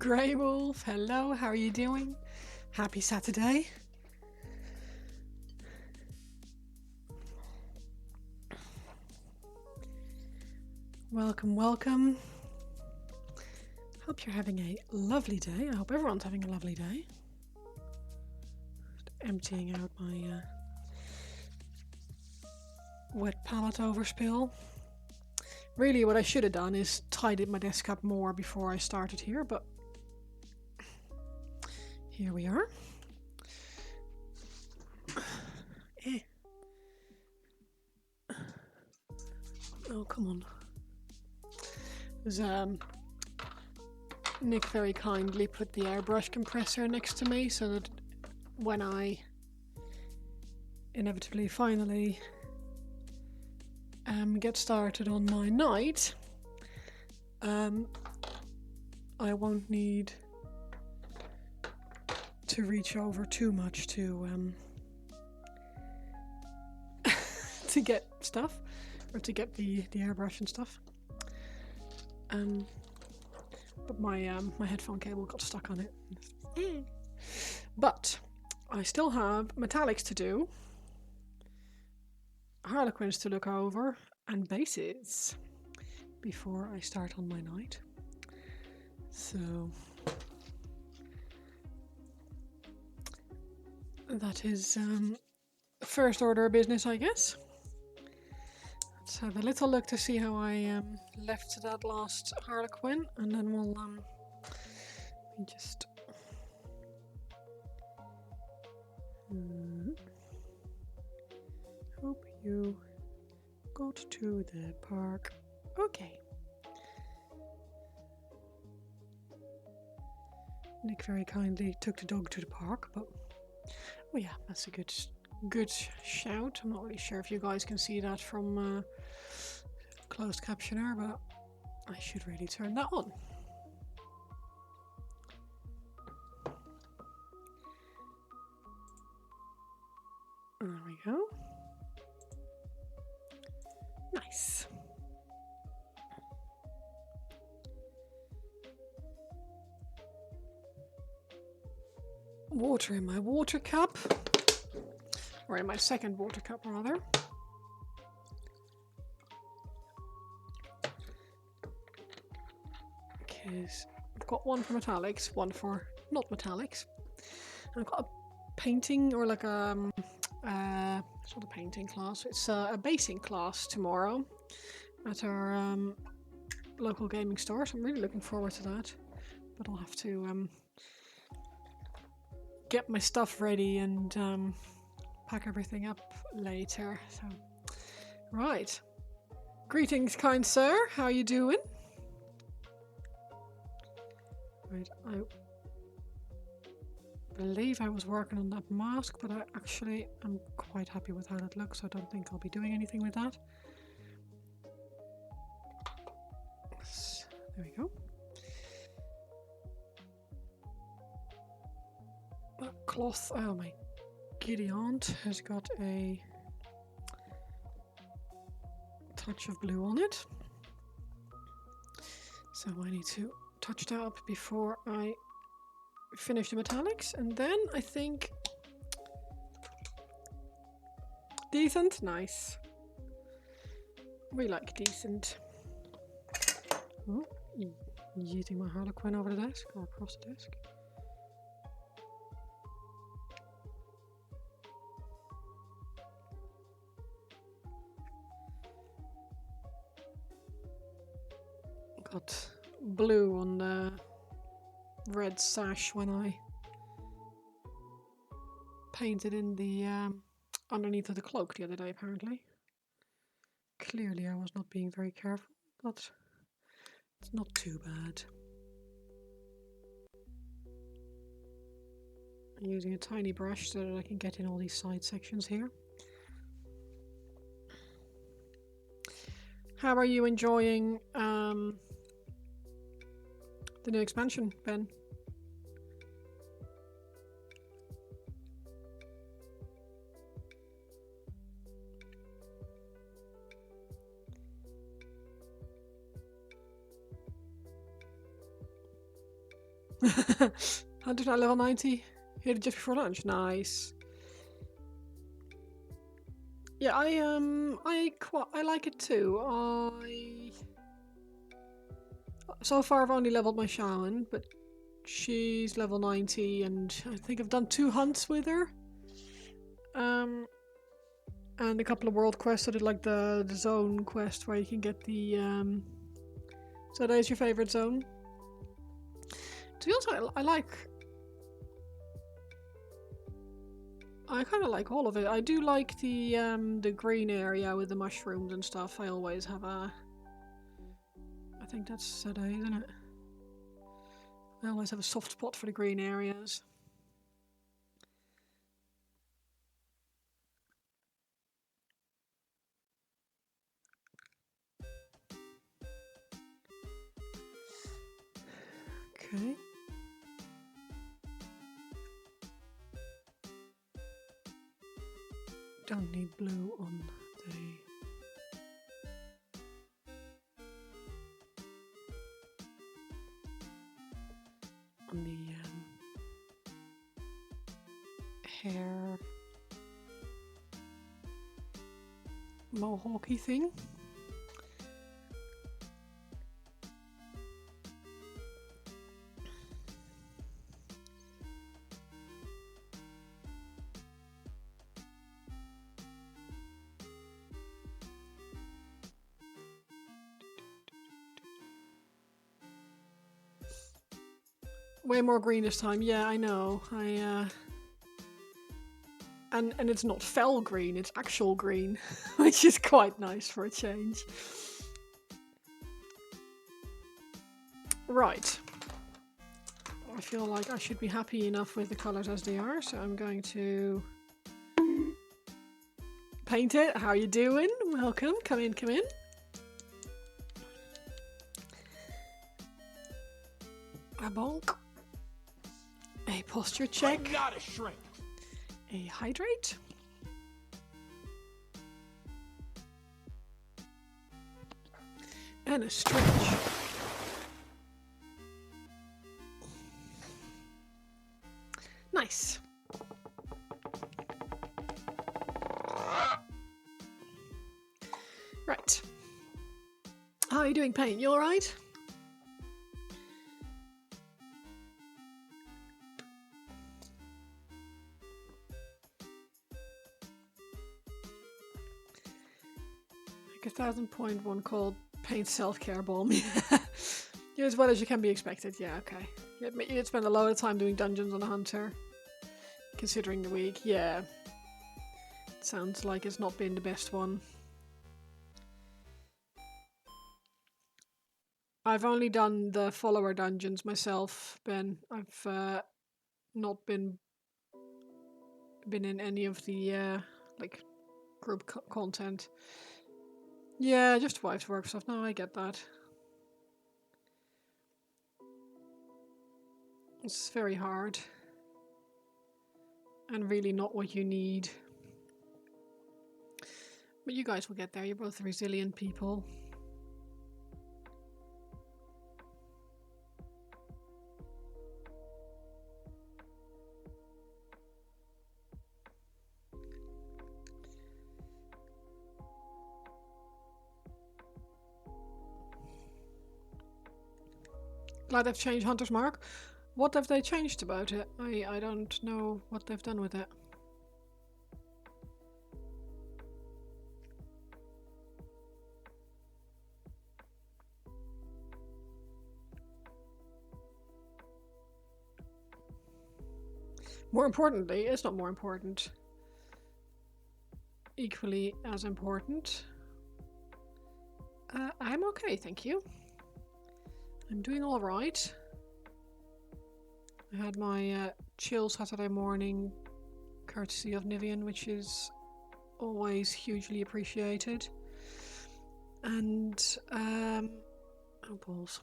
Grey Wolf, hello, how are you doing? Happy Saturday. Welcome, welcome. Hope you're having a lovely day. I hope everyone's having a lovely day. Just emptying out my wet palette overspill. Really, what I should have done is tidied my desk up more before I started here, but here we are. Oh, come on. There's, Nick very kindly put the airbrush compressor next to me so that when I inevitably finally get started on my night, I won't need to reach over too much to to get stuff, or to get the airbrush and stuff. But my headphone cable got stuck on it. But I still have metallics to do, harlequins to look over, and bases before I start on my night. So that is first order of business, I guess. Let's have a little look to see how I left that last harlequin, and then we'll let me just hope you got to the park. Okay. Nick very kindly took the dog to the park, but oh yeah, that's a good shout. I'm not really sure if you guys can see that from closed captioner, but I should really turn that on. There we go. Nice. Water in my water cup, or in my second water cup rather. Because I've got one for metallics, one for not metallics. And I've got a painting, or like it's not a painting class, it's a basing class tomorrow at our local gaming store, so I'm really looking forward to that. But I'll have to get my stuff ready and pack everything up later. So, right. Greetings, kind sir. How are you doing? Right, I believe I was working on that mask, but I actually am quite happy with how that looks, so I don't think I'll be doing anything with that. There we go. That cloth, oh my giddy aunt has got a touch of blue on it. So I need to touch that up before I finish the metallics, and then I think decent, nice. We like decent. Oh, yeeting my harlequin over the desk or across the desk. Got blue on the red sash when I painted in the underneath of the cloak the other day, apparently. Clearly I was not being very careful, but it's not too bad. I'm using a tiny brush so that I can get in all these side sections here. How are you enjoying the new expansion, Ben? Hunter Knight level 90. Hit it just before lunch. Nice. Yeah, I like it too. So far I've only leveled my shaman, but she's level 90, and I think I've done 2 hunts with her. And a couple of world quests. I did like the zone quest where you can get the So that is your favorite zone? To be honest, I kind of like all of it. I do like the green area with the mushrooms and stuff. I always have a... I think that's Sada, isn't it? I always have a soft spot for the green areas. Okay. Don't need blue on the... hair mohawky thing. Way more green this time. Yeah, I know. And it's not fell green, it's actual green, which is quite nice for a change. Right. I feel like I should be happy enough with the colours as they are, so I'm going to paint it. How you doing? Welcome. Come in, come in. A bonk. A posture check. I'm not a shrink. A hydrate. And a stretch. Nice. Right. How are you doing, Paint? You alright? Like 1,000.1 called Paint Self-Care Bomb. Yeah, as well as you can be expected. Yeah, okay. You'd spend a lot of time doing dungeons on a hunter, considering the week. Yeah. Sounds like it's not been the best one. I've only done the follower dungeons myself, Ben. I've not been in any of the like group content. Yeah, just wife's work stuff. No, I get that. It's very hard. And really not what you need. But you guys will get there. You're both resilient people. Glad they've changed Hunter's Mark. What have they changed about it? I don't know what they've done with it. More importantly, it's not more important. Equally as important. I'm okay, thank you. I'm doing alright. I had my chill Saturday morning courtesy of Nivian, which is always hugely appreciated. And, oh balls.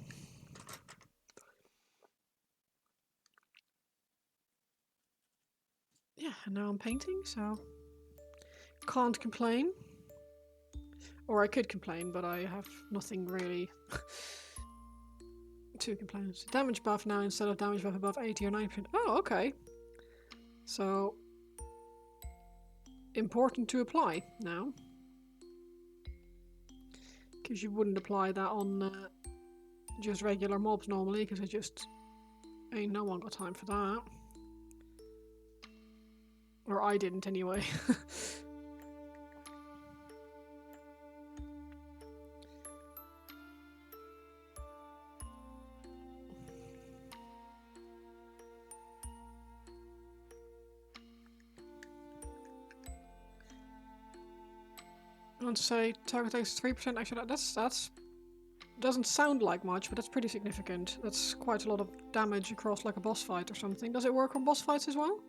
Yeah, and now I'm painting, so can't complain. Or I could complain, but I have nothing really 2 components. Damage buff now instead of damage buff above 80 or 90%. Oh, okay. So, important to apply now. Because you wouldn't apply that on just regular mobs normally, because it just ain't no one got time for that. Or I didn't anyway. I want to say target takes 3%. Actually, that's doesn't sound like much, but that's pretty significant. That's quite a lot of damage across like a boss fight or something. Does it work on boss fights as well?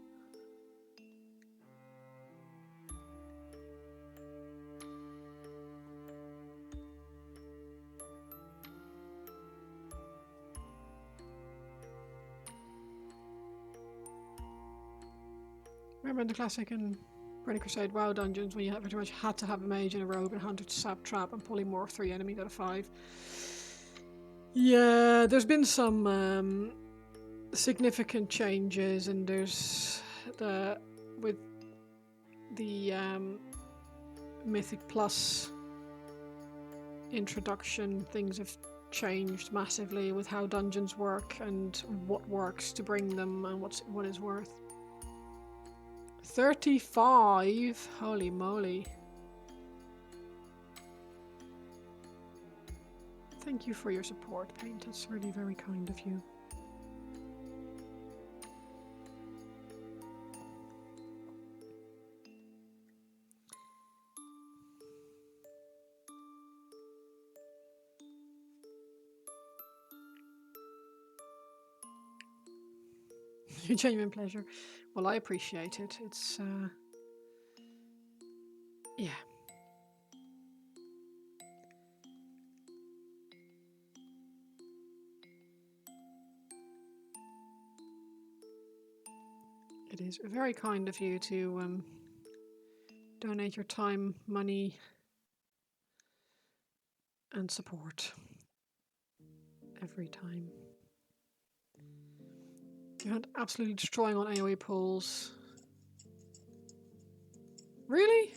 Remember in the classic and Burning Crusade WoW dungeons when you pretty much had to have a mage and a rogue and hunter to sap, trap, and polymorph 3 enemies out of 5. Yeah, there's been some significant changes, and there's with the Mythic Plus introduction, things have changed massively with how dungeons work and what works to bring them and what is worth. 35? Holy moly. Thank you for your support, Paint. That's really very kind of you. Your genuine pleasure. Well, I appreciate it. It's, yeah. It is very kind of you to donate your time, money, and support every time. You're absolutely destroying on AoE pulls. Really?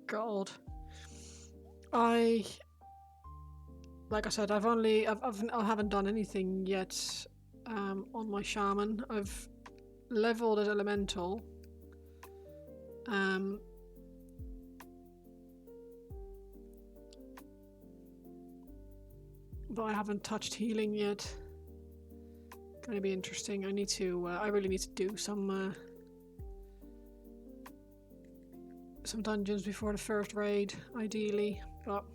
God. Like I said, I haven't done anything yet on my shaman. I've leveled as elemental. But I haven't touched healing yet. Gonna be interesting. I need to. I really need to do some dungeons before the first raid, ideally. But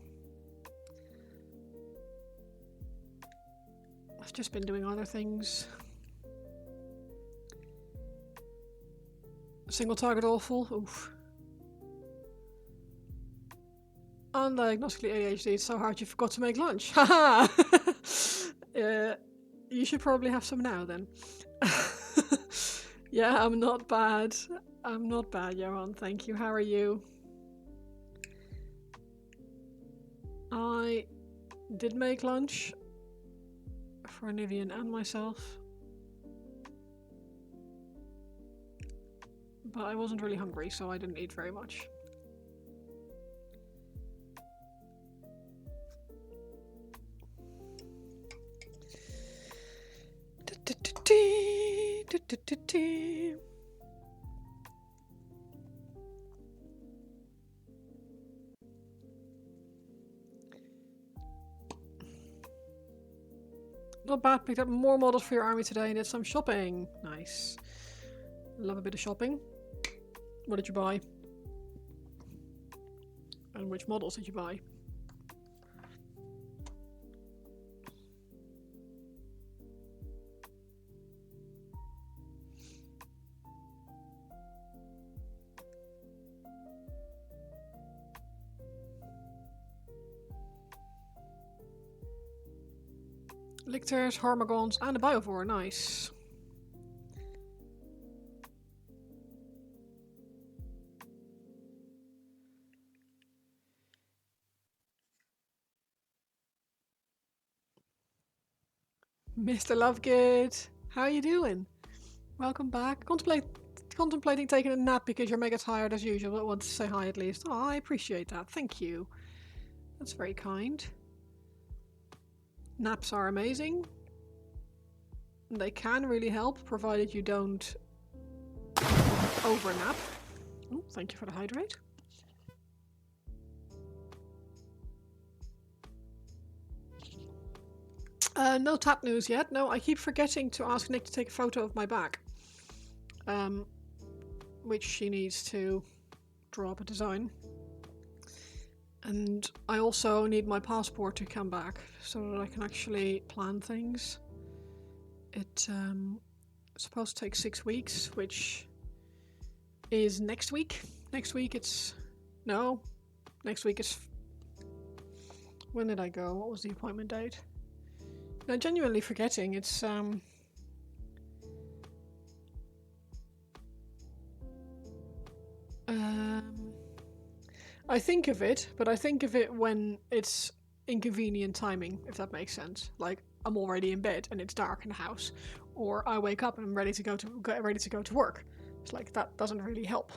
I've just been doing other things. Single target awful. Oof. Undiagnostically ADHD. It's so hard you forgot to make lunch. Haha. You should probably have some now then. Yeah, I'm not bad. I'm not bad, Johan. Thank you. How are you? I did make lunch for Nivian and myself. But I wasn't really hungry, so I didn't eat very much. Not bad, picked up more models for your army today and did some shopping. Nice. Love a bit of shopping. What did you buy? And which models did you buy? Lictors, Harmagons, and a Biovore. Nice. Mr. Lovegood, how you doing? Welcome back. Contemplating taking a nap because you're mega tired as usual, but want to say hi at least. Oh, I appreciate that. Thank you. That's very kind. Naps are amazing. They can really help, provided you don't overnap. Oh, thank you for the hydrate. No tap news yet. No, I keep forgetting to ask Nick to take a photo of my back. Which she needs to draw up a design. And I also need my passport to come back so that I can actually plan things. It's supposed to take 6 weeks, which is next week. Next week it's... No. Next week is... When did I go? What was the appointment date? No, genuinely forgetting. It's... I think of it, but I think of it when it's inconvenient timing, if that makes sense. Like, I'm already in bed and it's dark in the house, or I wake up and I'm ready to go to work. It's like, that doesn't really help.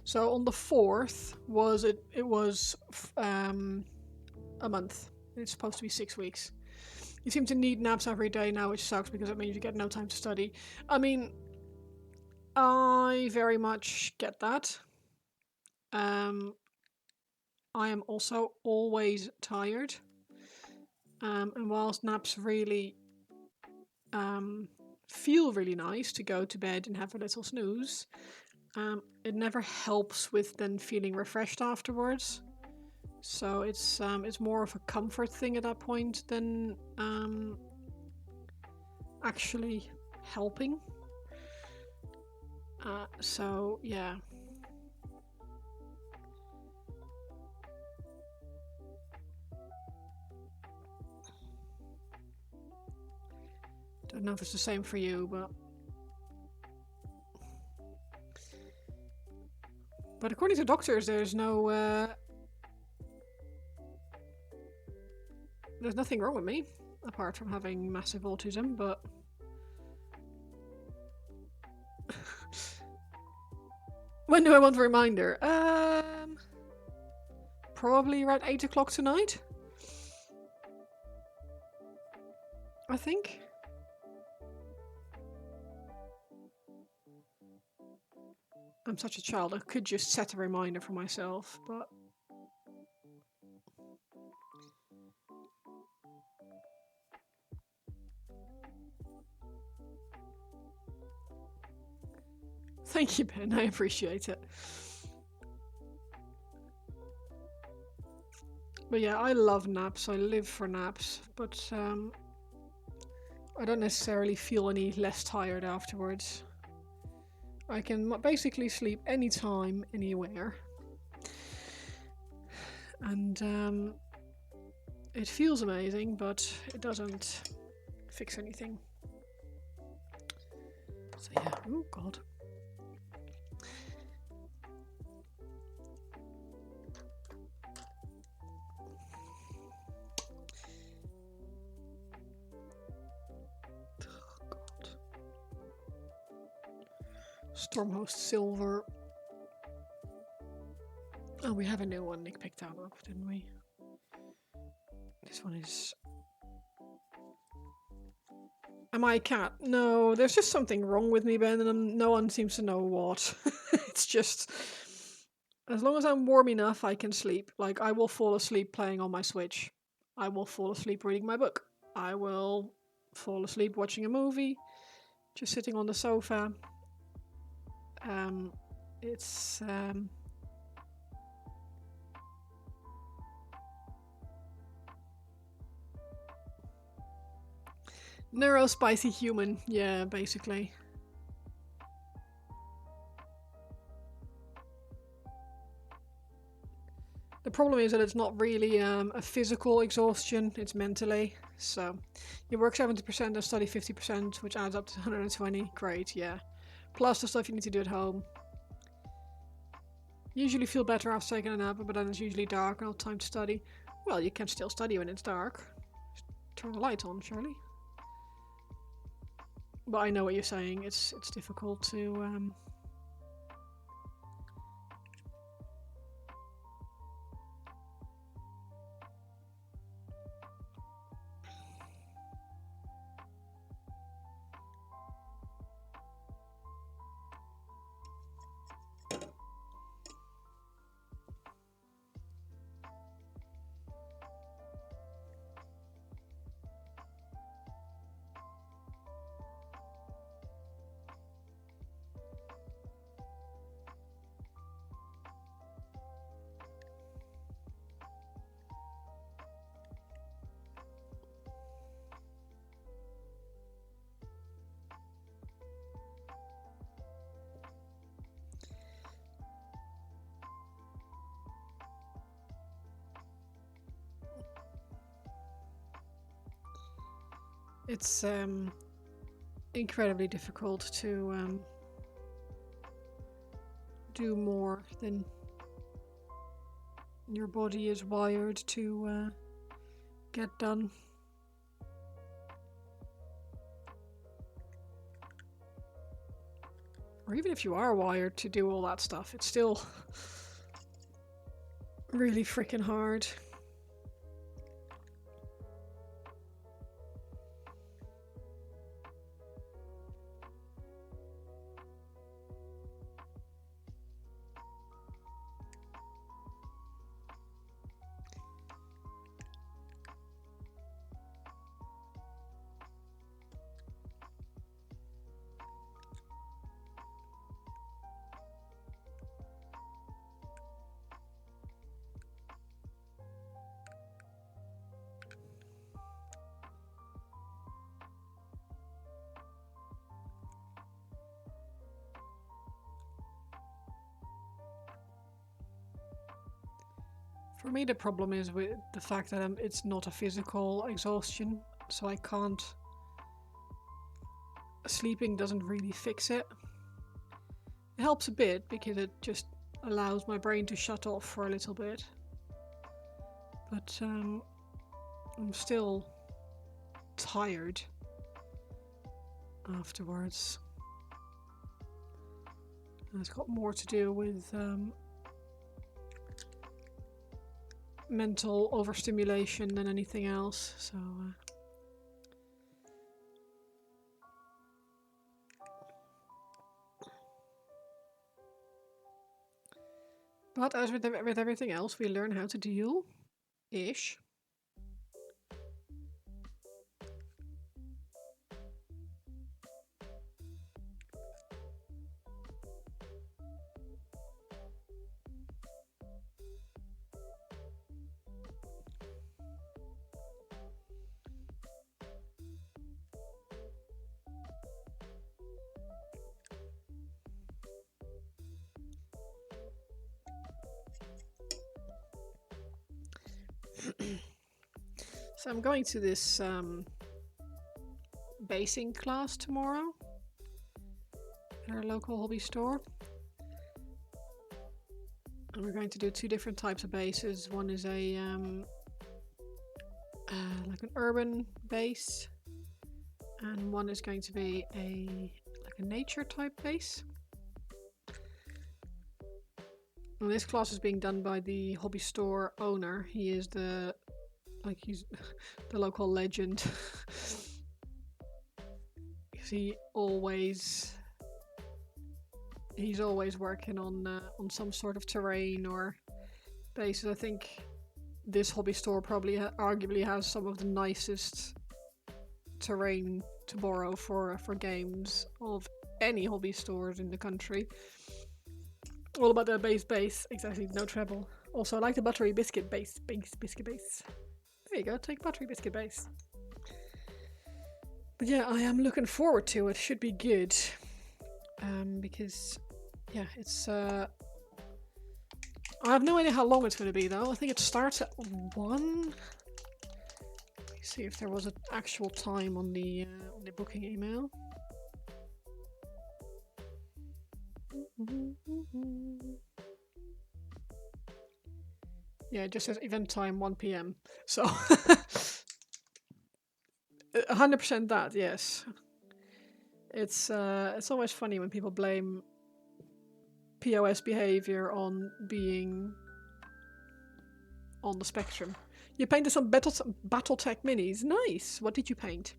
So on the 4th was it was a month. It's supposed to be 6 weeks. You seem to need naps every day now, which sucks because it means you get no time to study. I mean, I very much get that. I am also always tired. And whilst naps really feel really nice to go to bed and have a little snooze, it never helps with then feeling refreshed afterwards. So it's more of a comfort thing at that point than actually helping. So yeah. Don't know if it's the same for you, but according to doctors, there's nothing wrong with me apart from having massive autism. But when do I want a reminder? Probably around 8 o'clock tonight, I think. I'm such a child, I could just set a reminder for myself, but... Thank you, Ben, I appreciate it. But yeah, I love naps, I live for naps, but I don't necessarily feel any less tired afterwards. I can basically sleep anytime, anywhere. And it feels amazing, but it doesn't fix anything. So yeah, oh god. Stormhost Silver. Oh, we have a new one Nick picked that up, didn't we? This one is... Am I a cat? No, there's just something wrong with me, Ben, and no one seems to know what. It's just... As long as I'm warm enough, I can sleep. Like, I will fall asleep playing on my Switch. I will fall asleep reading my book. I will fall asleep watching a movie. Just sitting on the sofa. It's... Neurospicy human, yeah, basically. The problem is that it's not really a physical exhaustion, it's mentally. So, you work 70% and study 50%, which adds up to 120. Great, yeah. Plus the stuff you need to do at home. Usually feel better after taking a nap, but then it's usually dark and not time to study. Well, you can still study when it's dark. Just turn the light on, surely. But I know what you're saying. It's difficult to. It's incredibly difficult to do more than your body is wired to get done. Or even if you are wired to do all that stuff, it's still really freaking hard. For me, the problem is with the fact that it's not a physical exhaustion, so I can't. Sleeping doesn't really fix it. It helps a bit because it just allows my brain to shut off for a little bit. But I'm still tired afterwards. And it's got more to do with mental overstimulation than anything else, so but as with everything else, we learn how to deal ish. So I'm going to this basing class tomorrow at our local hobby store. And we're going to do two different types of bases. One is a like an urban base, and one is going to be like a nature type base. And this class is being done by the hobby store owner. He's the local legend. He's always working on some sort of terrain or bases. I think this hobby store probably arguably has some of the nicest terrain to borrow for games of any hobby stores in the country. All about the base, exactly, no treble. Also, I like the buttery biscuit base. Biscuit base. There you go, take buttery biscuit base. But yeah, I am looking forward to it. Should be good. Because, yeah, it's... I have no idea how long it's going to be, though. I think it starts at 1. Let me see if there was an actual time on the booking email. Yeah, it just says event time 1 PM. So 100% that, yes. It's always funny when people blame POS behavior on being on the spectrum. You painted some BattleTech minis. Nice. What did you paint?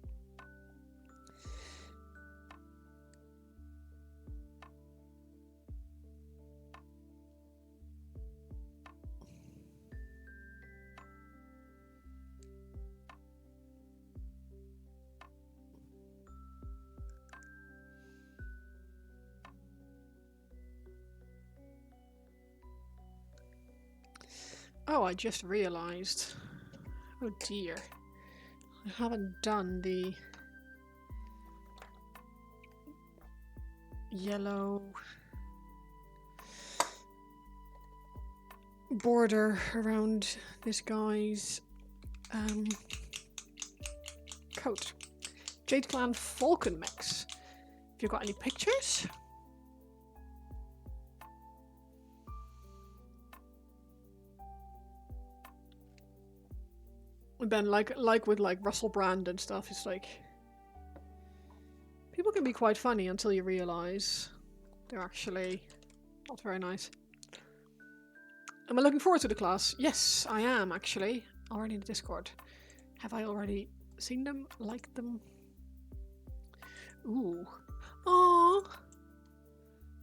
Oh, I just realized. Oh dear. I haven't done the yellow border around this guy's coat. Jade Clan Falcon mix. Have you got any pictures? And then like with like Russell Brand and stuff, it's like people can be quite funny until you realise they're actually not very nice. Am I looking forward to the class? Yes, I am actually. Already in the Discord. Have I already seen them? Liked them? Ooh. Aww.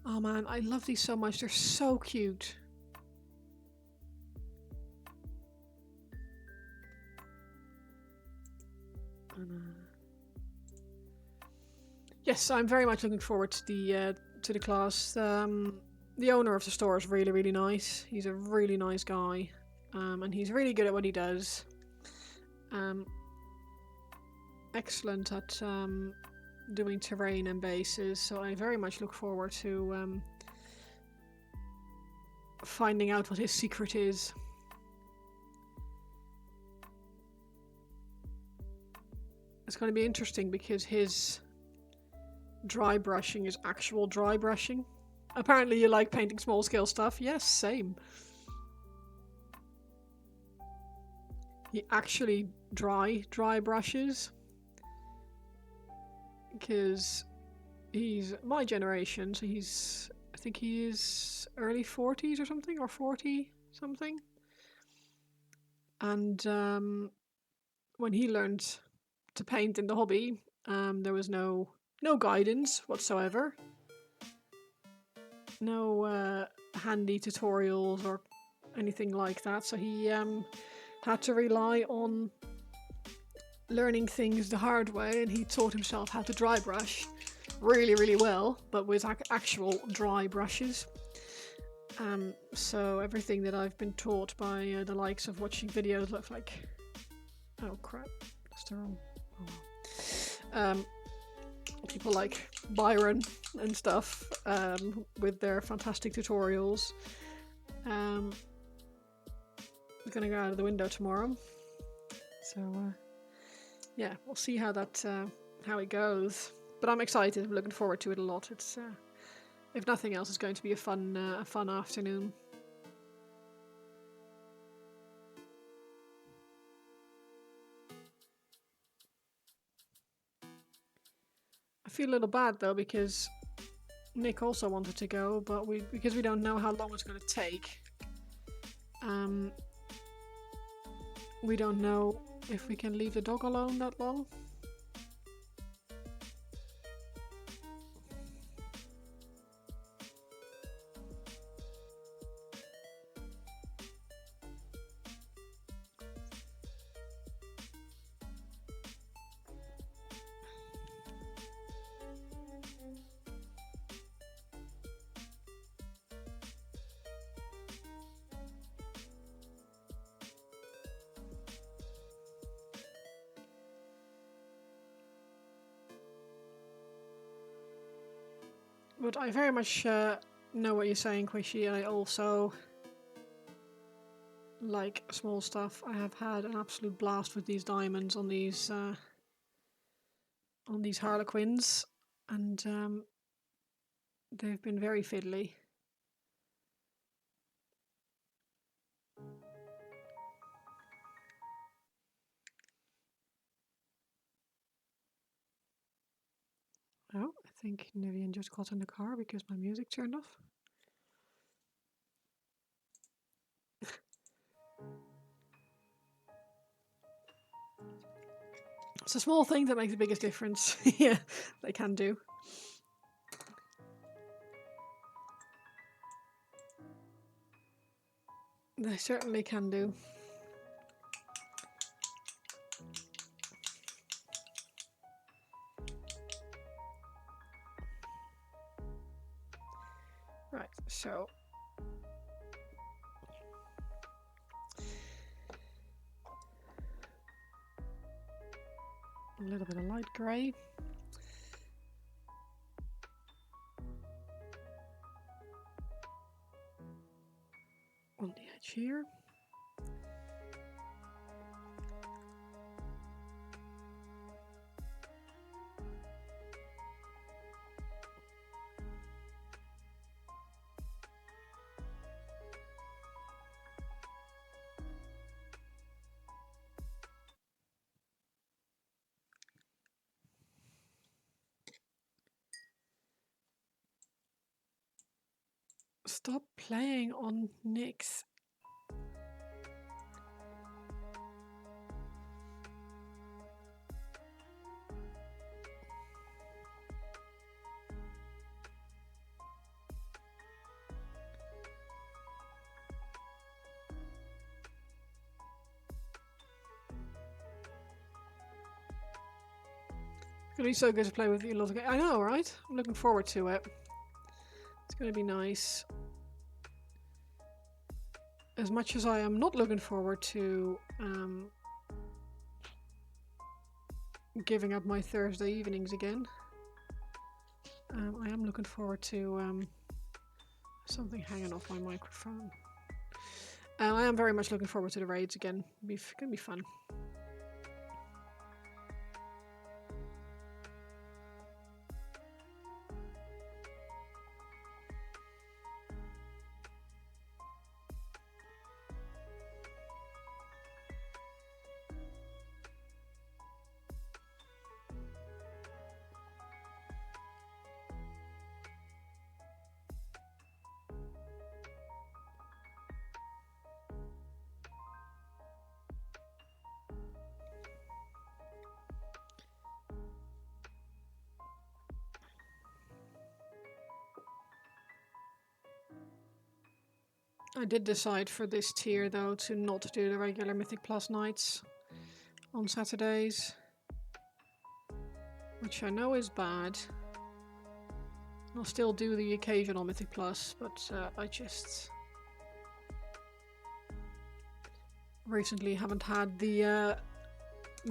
Oh man, I love these so much. They're so cute. Yes, I'm very much looking forward to the class. The owner of the store is really, really nice. He's a really nice guy, and he's really good at what he does. Excellent at doing terrain and bases, so I very much look forward to finding out what his secret is. It's going to be interesting because his dry brushing is actual dry brushing. Apparently you like painting small scale stuff. Yes, same. He actually dry brushes. Because he's my generation, so I think he is early 40s or something, or 40 something. And when he learned to paint in the hobby, there was no guidance whatsoever. No handy tutorials or anything like that, so he had to rely on learning things the hard way, and he taught himself how to dry brush really, really well, but with actual dry brushes. So everything that I've been taught by the likes of watching videos look like... Oh crap, that's the wrong... Oh. People like Byron and stuff with their fantastic tutorials. I'm gonna go out of the window tomorrow, so yeah, we'll see how it goes. But I'm excited. I'm looking forward to it a lot. It's if nothing else, it's going to be a fun afternoon. I feel a little bad though because Nick also wanted to go, but because we don't know how long it's going to take. We don't know if we can leave the dog alone that long. But I very much know what you're saying, Quishy. I also like small stuff. I have had an absolute blast with these diamonds on these harlequins, and they've been very fiddly. Oh, I think Nivian just got in the car because my music turned off. It's a small thing that makes the biggest difference. Yeah, they can do. They certainly can do. Right, so a little bit of light grey. On the edge here. Stop playing on Nyx. It's gonna be so good to play with you lot again. I know, right? I'm looking forward to it. It's gonna be nice. As much as I am not looking forward to giving up my Thursday evenings again, I am looking forward to something hanging off my microphone. I am very much looking forward to the raids again. It's gonna be fun. I did decide for this tier though to not do the regular Mythic Plus nights on Saturdays, which I know is bad. I'll still do the occasional Mythic Plus, but I just recently haven't had the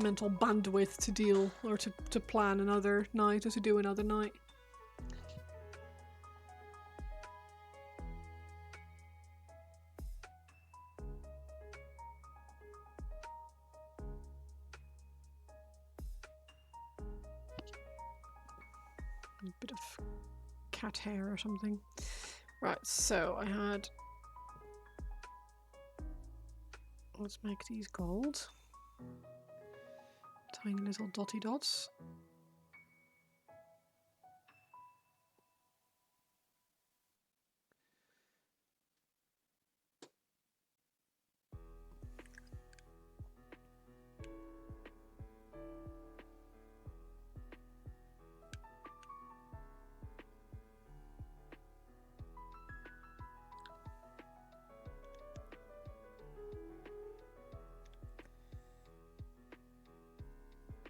mental bandwidth to deal or to plan another night or to do another night. A bit of cat hair or something. Right, so I had... Let's make these gold. Tiny little dotty dots.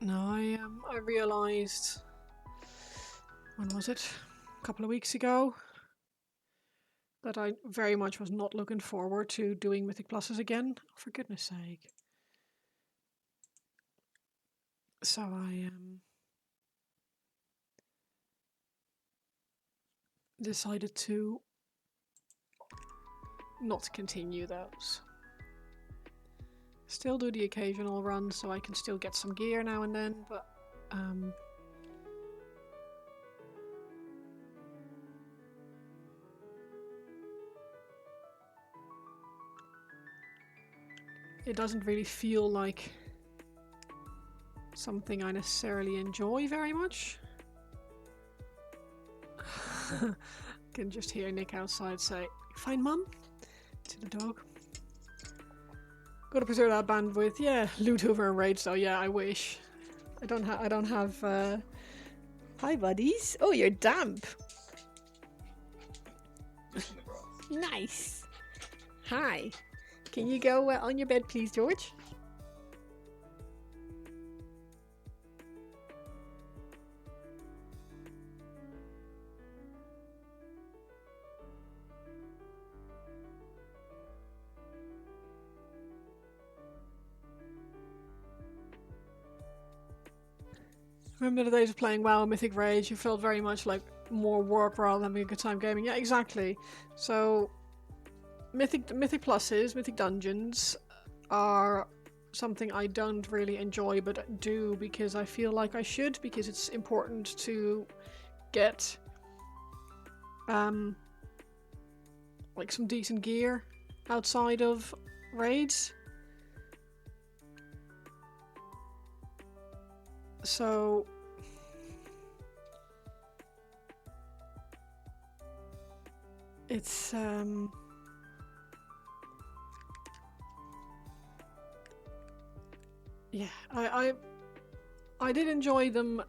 No, I realised, when was it? A couple of weeks ago, that I very much was not looking forward to doing Mythic Pluses again, for goodness sake. So I decided to not continue those. Still do the occasional run so I can still get some gear now and then, but it doesn't really feel like something I necessarily enjoy very much. Can just hear Nick outside say, "Fine, Mum?" to the dog. Gotta preserve that bandwidth. Yeah, loot over and rage though. Yeah, I wish. I don't have. Hi, buddies. Oh, you're damp. Nice. Hi. Can you go on your bed, please, George? Remember the days of playing WoW and Mythic Rage? You felt very much like more work rather than having a good time gaming. Yeah, exactly. So, Mythic Pluses, Mythic Dungeons, are something I don't really enjoy, but do because I feel like I should, because it's important to get like some decent gear outside of raids. So it's yeah, I did enjoy them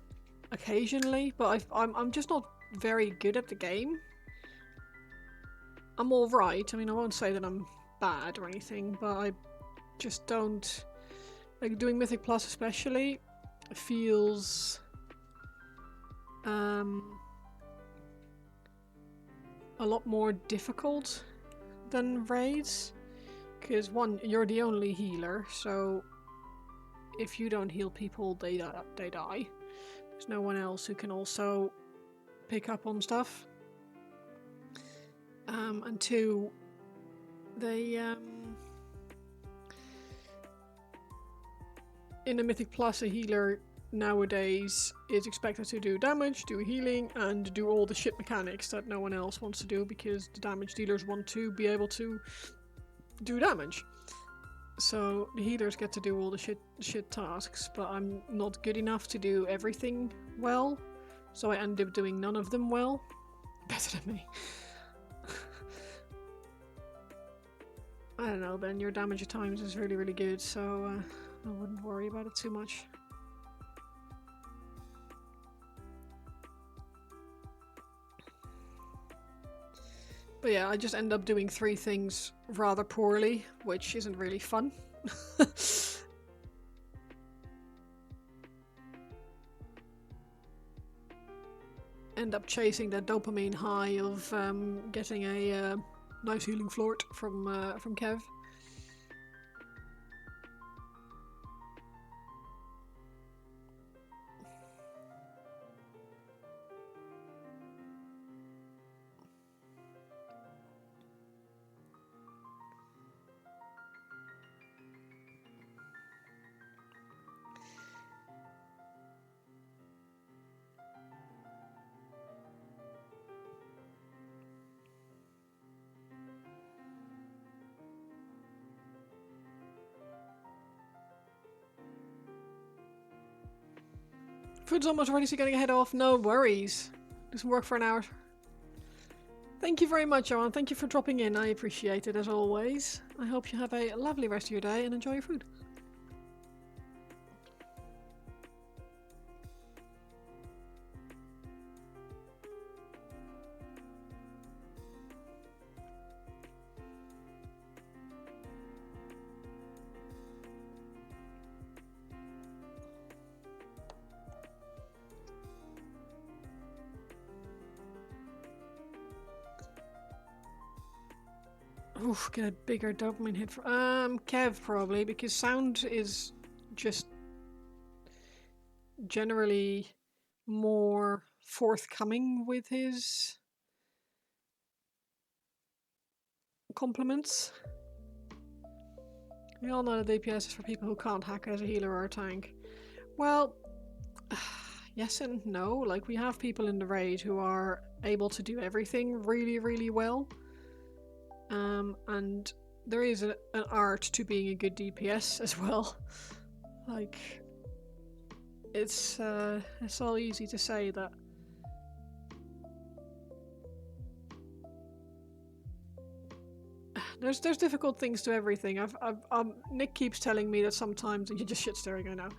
occasionally, but I'm just not very good at the game. I'm alright. I mean, I won't say that I'm bad or anything, but I just don't like doing Mythic Plus, especially. Feels a lot more difficult than raids, because one, you're the only healer, so if you don't heal people, they die. There's no one else who can also pick up on stuff. And two, they in a Mythic Plus, a healer nowadays is expected to do damage, do healing, and do all the shit mechanics that no one else wants to do, because the damage dealers want to be able to do damage. So the healers get to do all the shit tasks, but I'm not good enough to do everything well, so I end up doing none of them well. Better than me. I don't know, Ben, your damage at times is really, really good, so I wouldn't worry about it too much. But yeah, I just end up doing 3 things rather poorly, which isn't really fun. End up chasing that dopamine high of getting a nice healing flirt from Kev. Food's almost ready, so you're gonna head off. No worries. Do some work for an hour. Thank you very much, Joanne. Thank you for dropping in. I appreciate it as always. I hope you have a lovely rest of your day and enjoy your food. Oof, get a bigger dopamine hit for Kev probably, because sound is just generally more forthcoming with his compliments. We all know that DPS is for people who can't hack as a healer or a tank. Well, yes and no. Like, we have people in the raid who are able to do everything really, really well. And there is an art to being a good DPS as well. Like, it's all easy to say that There's difficult things to everything. Nick keeps telling me that sometimes, and you're just shit staring right now.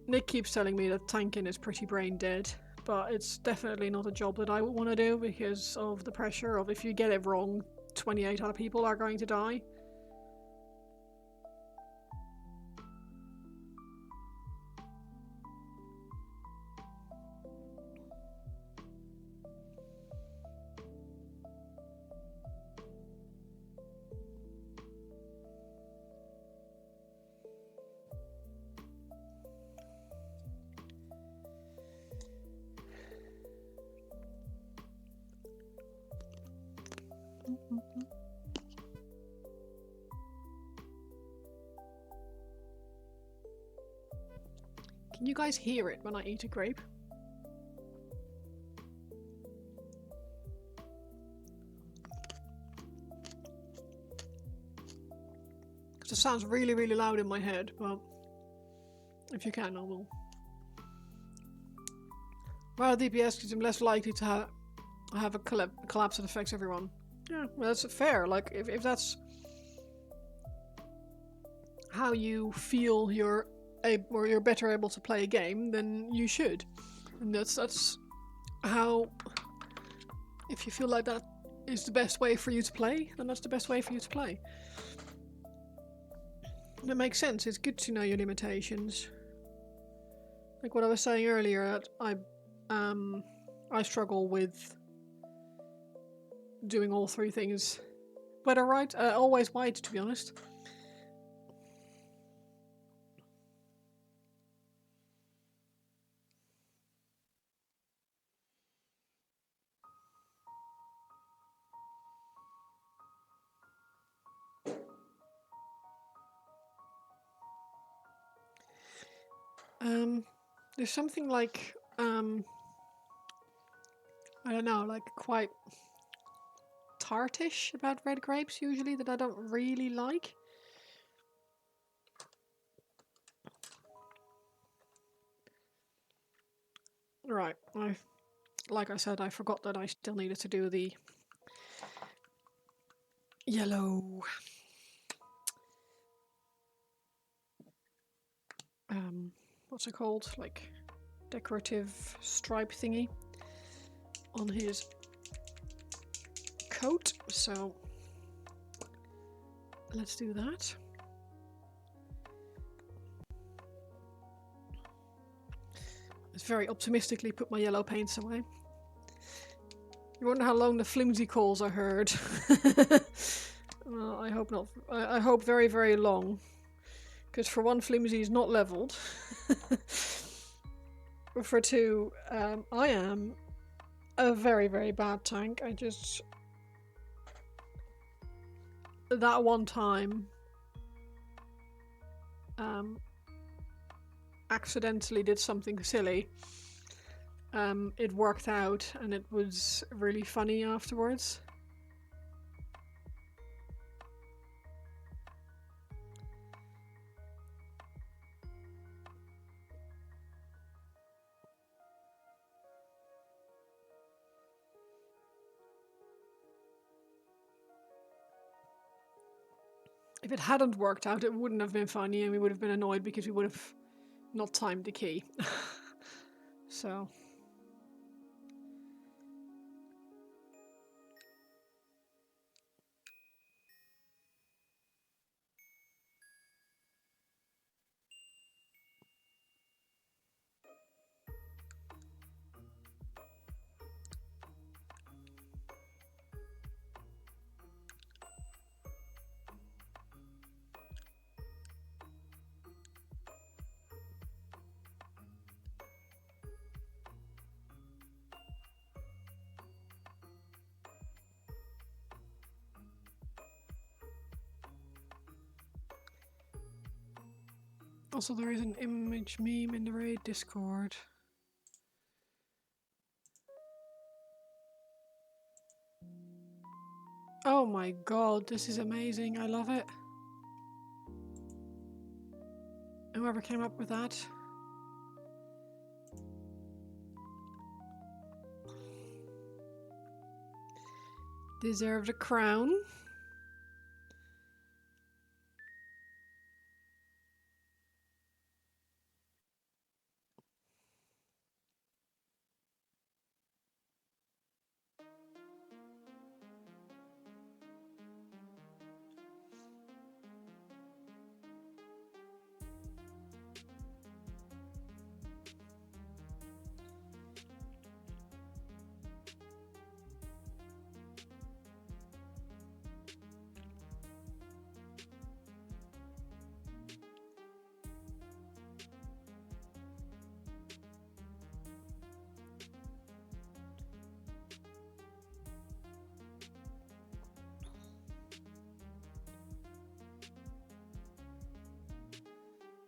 Nick keeps telling me that tanking is pretty brain dead, but it's definitely not a job that I would want to do because of the pressure of if you get it wrong, 28 other people are going to die. Can you guys hear it when I eat a grape? Because it sounds really, really loud in my head, but if you can, I will. Well, DPS because I'm less likely to have a collapse that affects everyone. Yeah, well, that's fair. Like, if that's how you feel you're better able to play a game, then you should. And that's how, if you feel like that is the best way for you to play, then that's the best way for you to play. And it makes sense. It's good to know your limitations. Like what I was saying earlier, I struggle with doing all three things. Whether right, always white, to be honest. There's something like, I don't know, like quite tartish about red grapes usually that I don't really like. Right, like I said, I forgot that I still needed to do the yellow what's it called? Like decorative stripe thingy on his coat. So let's do that. Let's very optimistically put my yellow paints away. You wonder how long the flimsy calls are heard. Well, I hope not. I hope very, very long. Because for one, flimsy is not leveled. For two, I am a very, very bad tank. I just... That one time... accidentally did something silly. It worked out and it was really funny afterwards. If it hadn't worked out, it wouldn't have been funny and we would have been annoyed because we would have not timed the key. So... Also, there is an image meme in the raid Discord. Oh my god, this is amazing. I love it. Whoever came up with that. Deserved a crown.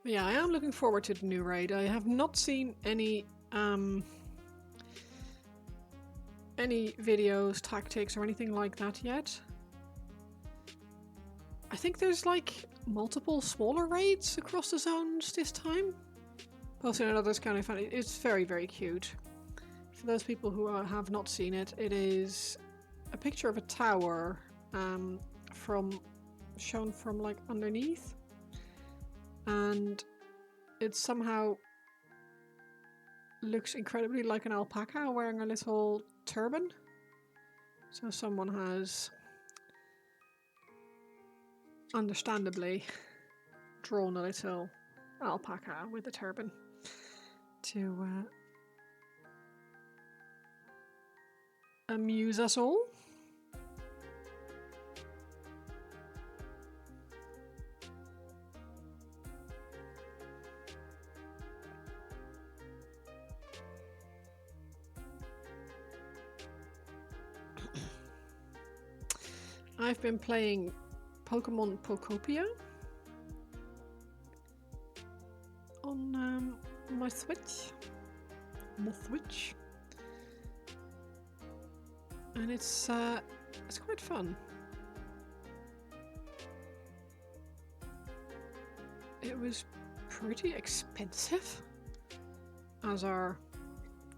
Yeah, I am looking forward to the new raid. I have not seen any videos, tactics, or anything like that yet. I think there's like multiple smaller raids across the zones this time. Also, another kind of funny. It's very, very cute. For those people who have not seen it, it is a picture of a tower shown from like underneath, and it somehow looks incredibly like an alpaca wearing a little turban. So someone has understandably drawn a little alpaca with a turban to amuse us all. I've been playing Pokemon Pokopia on my Switch. And it's quite fun. It was pretty expensive, as are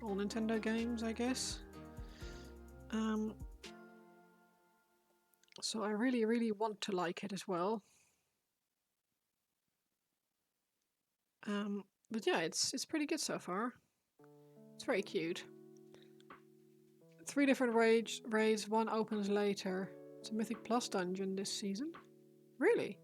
all Nintendo games, I guess. So I really, really want to like it as well. But yeah, it's pretty good so far. It's very cute. 3 different raids, one opens later. It's a Mythic Plus dungeon this season. Really?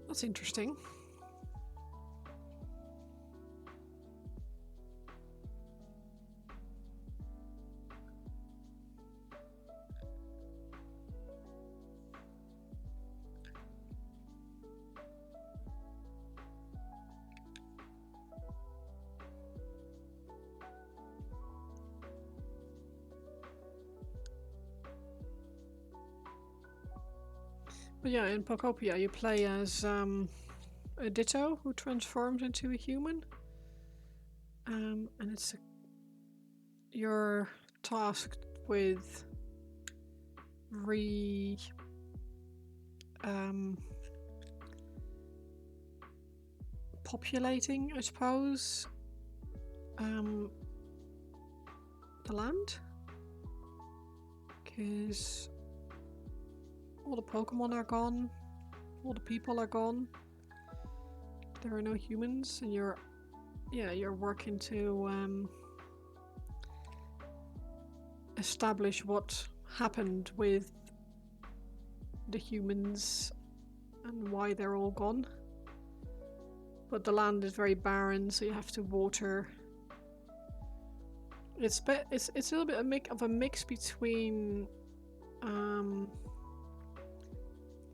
That's interesting. But yeah, in Pokopia you play as a Ditto who transforms into a human. And you're tasked with populating, I suppose, the land, because all the Pokemon are gone, all the people are gone, there are no humans, and you're working to establish what happened with the humans and why they're all gone. But the land is very barren, so you have to water. It's a little bit of a mix between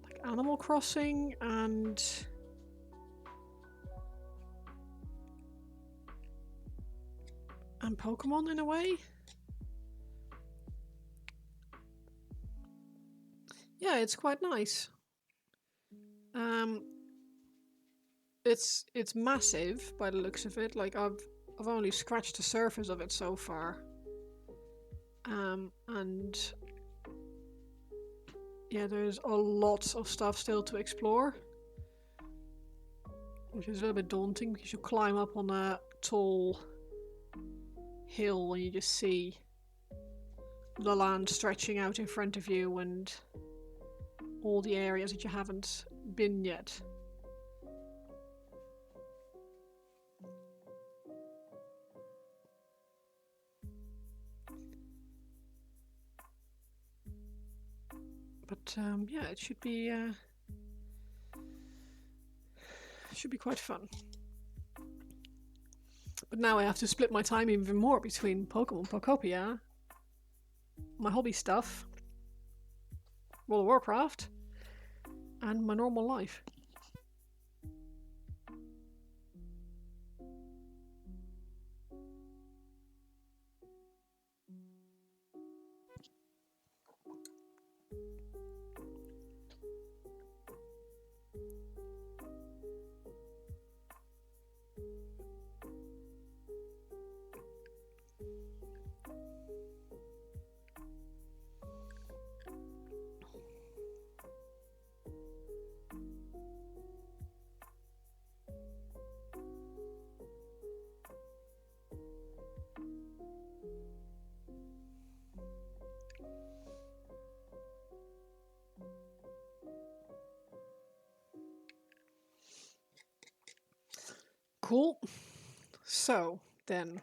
like Animal Crossing and Pokemon in a way. Yeah, it's quite nice. It's massive by the looks of it. Like I've only scratched the surface of it so far. And yeah, there's a lot of stuff still to explore, which is a little bit daunting because you climb up on a tall hill and you just see the land stretching out in front of you and all the areas that you haven't been yet. But yeah, it should be quite fun. But now I have to split my time even more between Pokemon Pokopia, my hobby stuff, World of Warcraft, and my normal life. Cool. So, then.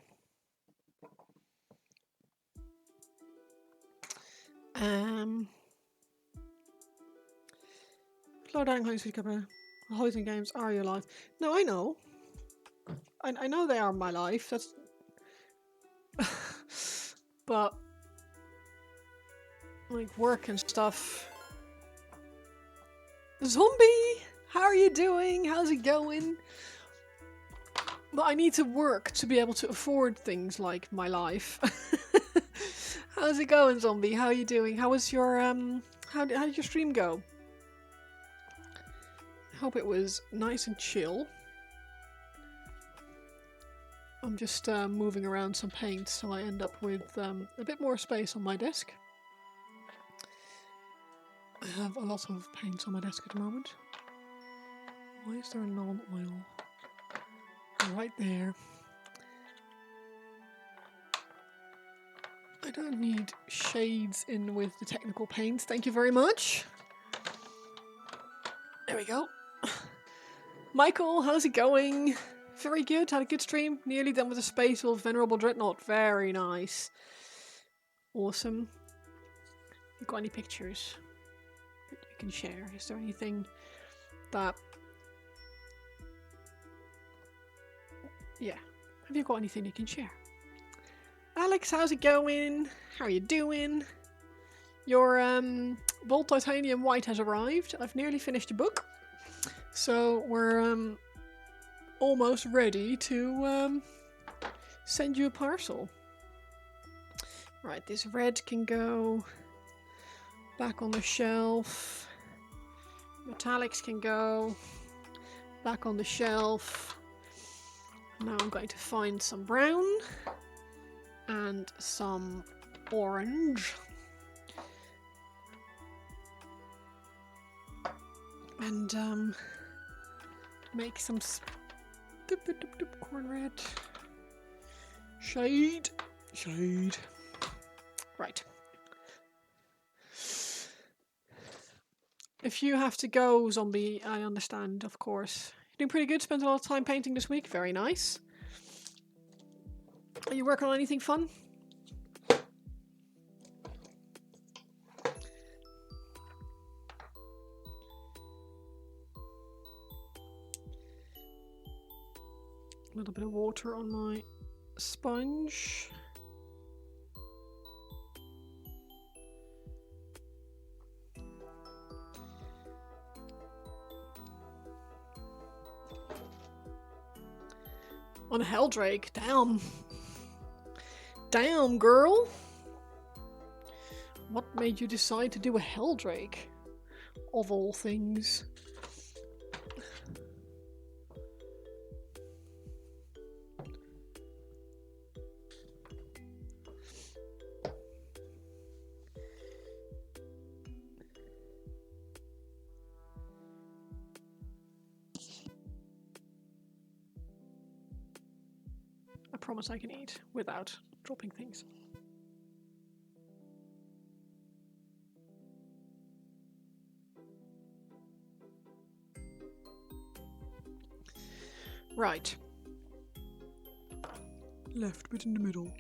Slow down, Heinz, Housing games are your life. No, I know. I know they are my life. That's... but... like, work and stuff. Zombie! How are you doing? How's it going? But I need to work to be able to afford things like my life. How's it going, Zombie? How are you doing? How was your, how did your stream go? I hope it was nice and chill. I'm just moving around some paint so I end up with a bit more space on my desk. I have a lot of paint on my desk at the moment. Why is there a non-oil? Right there. I don't need shades in with the technical paints, thank you very much. There we go. Michael, how's it going? Very good, had a good stream. Nearly done with the Space Wolf Venerable Dreadnought. Very nice. Awesome. You got any pictures that you can share? Is there anything that... yeah. Have you got anything you can share? Alex, how's it going? How are you doing? Your Bold Titanium White has arrived. I've nearly finished the book. So we're almost ready to send you a parcel. Right, this red can go back on the shelf. Metallics can go back on the shelf. Now I'm going to find some brown and some orange. And make some corn red. Shade. Shade. Right. If you have to go, Zombie, I understand, of course. You're doing pretty good, spent a lot of time painting this week. Very nice. Are you working on anything fun? A little bit of water on my sponge. On a Helldrake, damn. Damn, girl. What made you decide to do a Helldrake? Of all things. I promise I can eat without dropping things. Right. Left bit in the middle.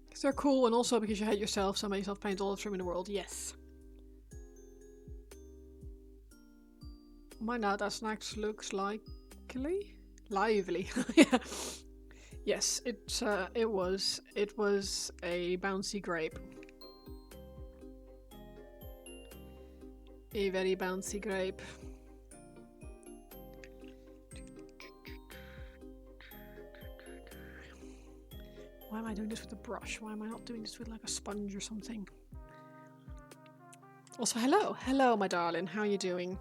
Because they're cool and also because you hate yourself, so make yourself paint all the trim in the world. Yes. My now that snacks looks lively. Yeah. Yes, it was a bouncy grape. A very bouncy grape. Why am I doing this with a brush? Why am I not doing this with like a sponge or something? Also, hello. Hello, my darling. How are you doing?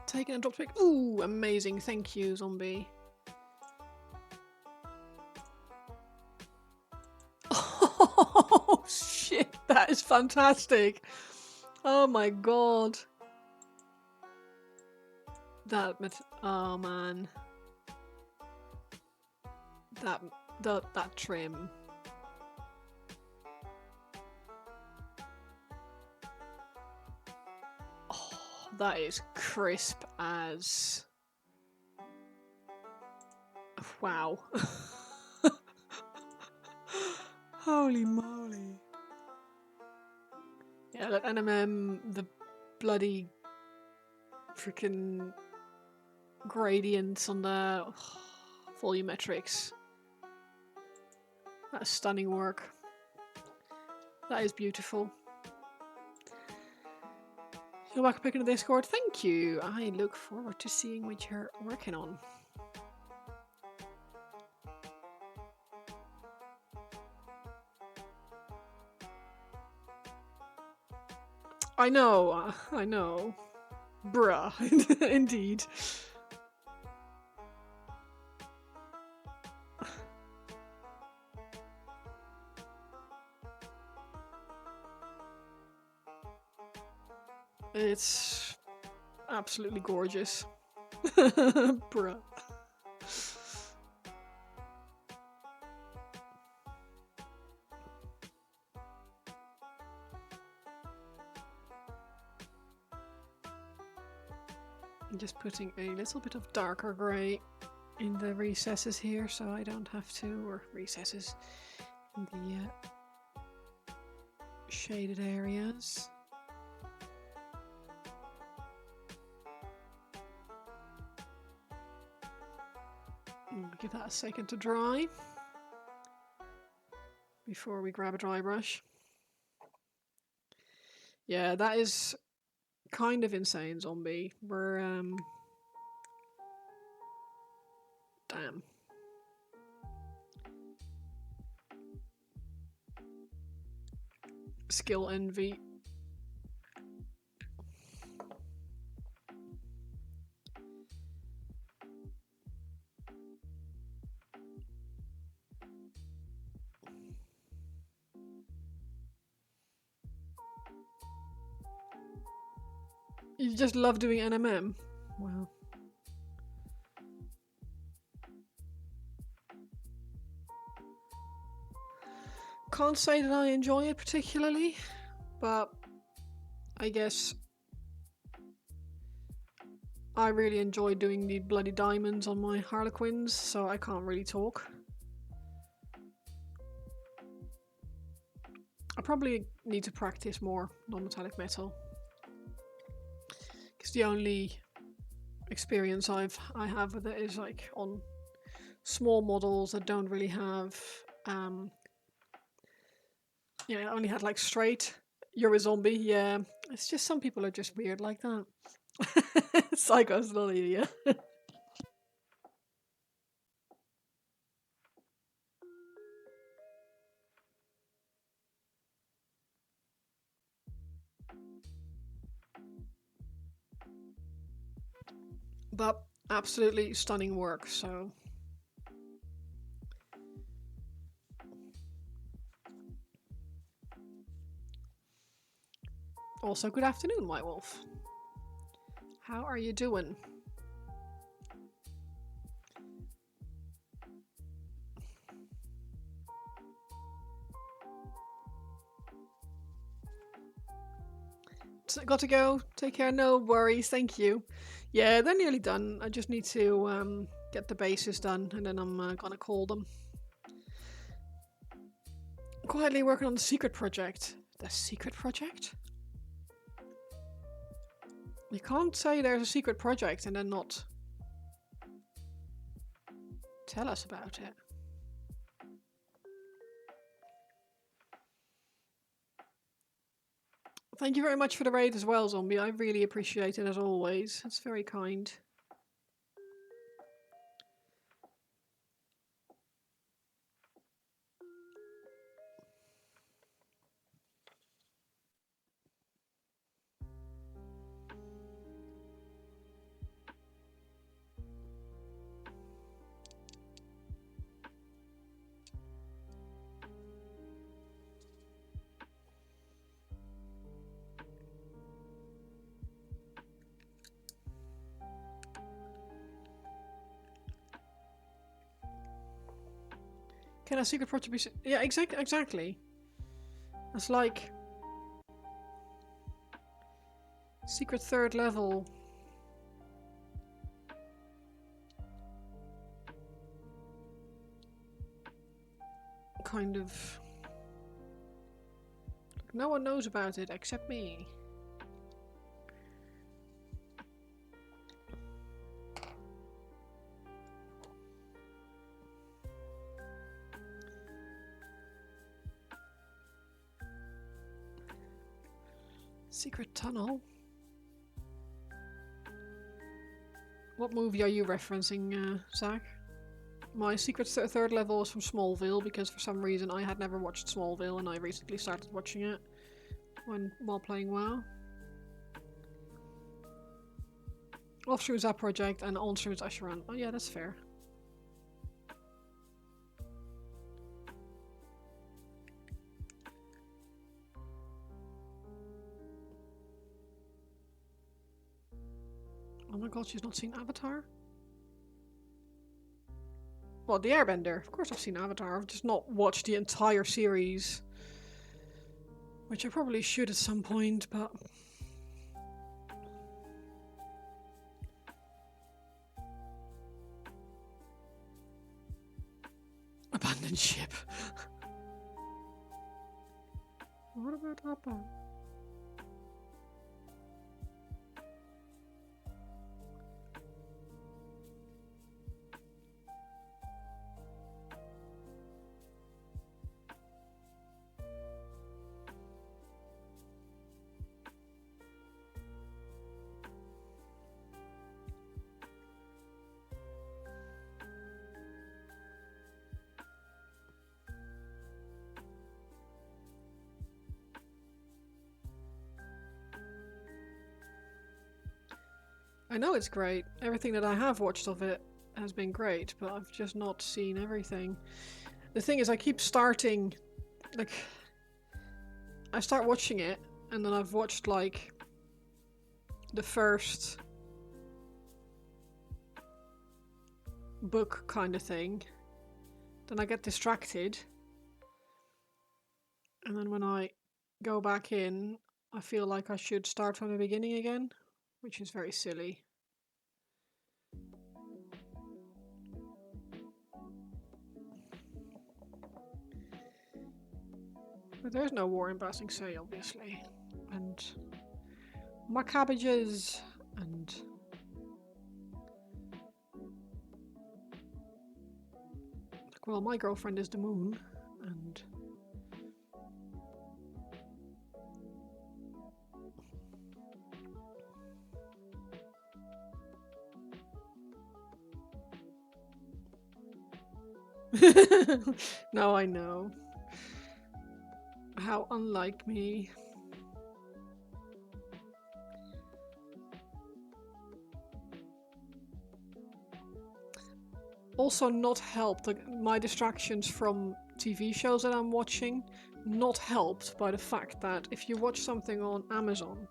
Taken and dropped pick. Ooh, amazing. Thank you, Zombie. Fantastic. Oh my god. Oh man. That trim. Oh, that is crisp as... Wow. Holy moly. Yeah, that NMM, the bloody freaking gradients on the volumetrics. That is stunning work. That is beautiful. You're welcome back in the Discord. Thank you. I look forward to seeing what you're working on. I know. Bruh. Indeed. It's absolutely gorgeous. Bruh. I'm just putting a little bit of darker grey in the recesses here so I don't have to, or recesses in the shaded areas. Give that a second to dry before we grab a dry brush. Yeah, that is kind of insane, zombie. We're damn. Skill envy. You just love doing NMM? Wow. Can't say that I enjoy it particularly, but I guess I really enjoy doing the bloody diamonds on my harlequins, so I can't really talk. I probably need to practice more non-metallic metal, because the only experience I have with it is like on small models that don't really have I only had like straight you're a zombie. Yeah, it's just some people are just weird like that. Psycho's not idiot. But absolutely stunning work, so also good afternoon, White Wolf. How are you doing? Got to go. Take care. No worries. Thank you. Yeah, they're nearly done. I just need to get the bases done, and then I'm gonna call them. Quietly working on the secret project. The secret project? You can't say there's a secret project and then not tell us about it. Thank you very much for the raid as well, Zombie. I really appreciate it as always. It's very kind. Can a secret project be... Yeah, exactly. It's like... Secret 3rd level. Kind of... No one knows about it except me. Secret tunnel? What movie are you referencing, Zach? My secret 3rd level is from Smallville because for some reason I had never watched Smallville and I recently started watching it while playing WoW. Off-stream is that project and on-stream is Asheron. Oh yeah, that's fair. Oh my god, she's not seen Avatar? Well, The Airbender. Of course I've seen Avatar. I've just not watched the entire series. Which I probably should at some point, but... Abandoned ship. What about Appa? I know it's great. Everything that I have watched of it has been great, but I've just not seen everything. The thing is, I keep starting, like, I start watching it, and then I've watched, like, the first book kind of thing. Then I get distracted. And then when I go back in, I feel like I should start from the beginning again. Which is very silly. But there's no war in Basing Sea, obviously. And more cabbages and... Like, well, my girlfriend is the moon, and... No, I know. How unlike me. Also not helped, like, my distractions from TV shows that I'm watching, not helped by the fact that if you watch something on Amazon,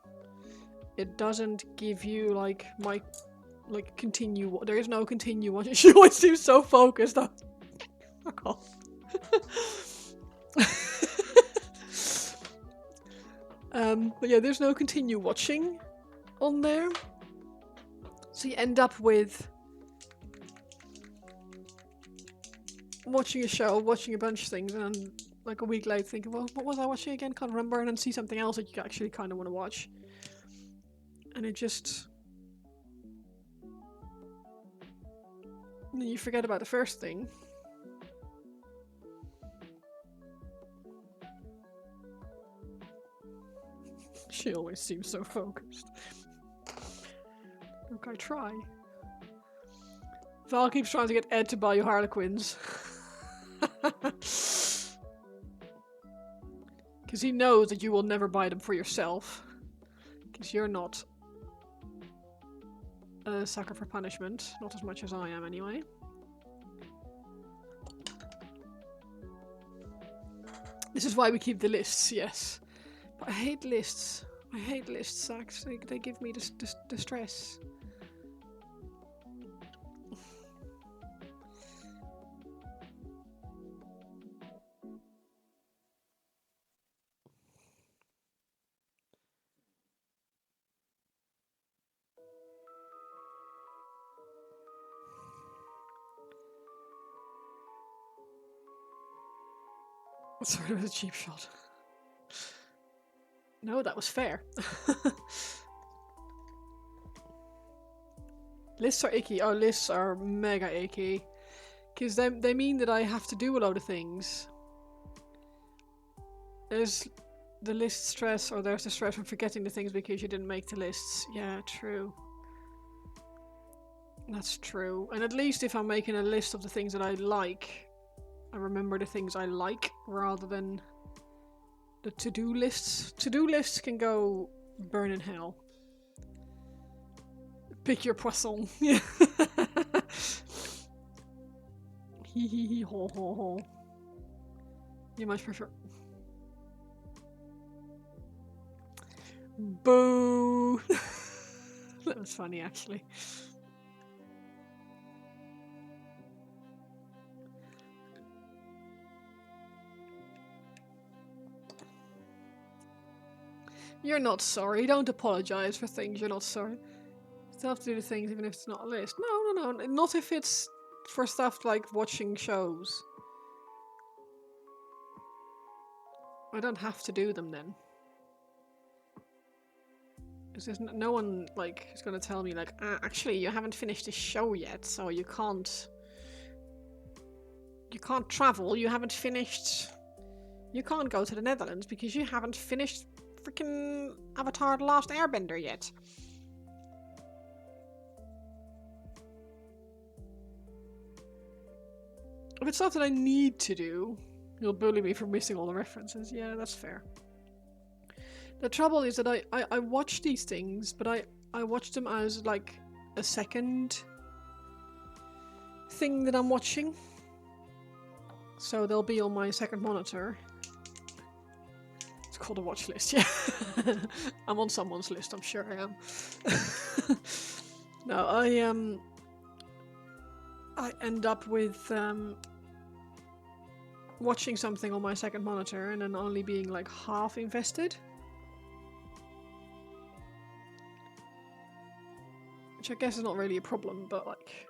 it doesn't give you, like, continue. There is no continue watching. She always seems so focused on... Fuck off. But yeah, there's no continue watching on there. So you end up with watching a show, watching a bunch of things, and then, like, a week later thinking, well, what was I watching again? Can't remember, and then see something else that you actually kind of want to watch. And it just... And then you forget about the first thing. She always seems so focused. Look, I try. Val keeps trying to get Ed to buy you harlequins. Because he knows that you will never buy them for yourself. Because you're not a sucker for punishment. Not as much as I am, anyway. This is why we keep the lists, yes. But I hate lists. I hate lists, Zach. They give me the stress. Sorry, it was a cheap shot. No, that was fair. Lists are icky. Oh, lists are mega icky. Because they mean that I have to do a load of things. There's the list stress, or there's the stress from forgetting the things because you didn't make the lists. Yeah, true. That's true. And at least if I'm making a list of the things that I like, I remember the things I like rather than the to-do lists. To-do lists can go burn in hell. Pick your poisson. Yeah. Hee hee hee ho ho ho. You much prefer. Boo! That was funny, actually. You're not sorry. Don't apologize for things you're not sorry. You still have to do the things even if it's not a list. No. Not if it's for stuff like watching shows. I don't have to do them then. Because there's no one like who's gonna tell me like, actually you haven't finished the show yet, so you can't travel. You haven't finished. You can't go to the Netherlands because you haven't finished freaking Avatar: The Last Airbender yet. If it's stuff that I need to do, you'll bully me for missing all the references. Yeah, that's fair. The trouble is that I watch these things, but I watch them as like a second thing that I'm watching. So they'll be on my second monitor. It's called a watch list, yeah. I'm on someone's list, I'm sure I am. No, I end up with watching something on my second monitor and then only being like half invested. Which I guess is not really a problem, but like...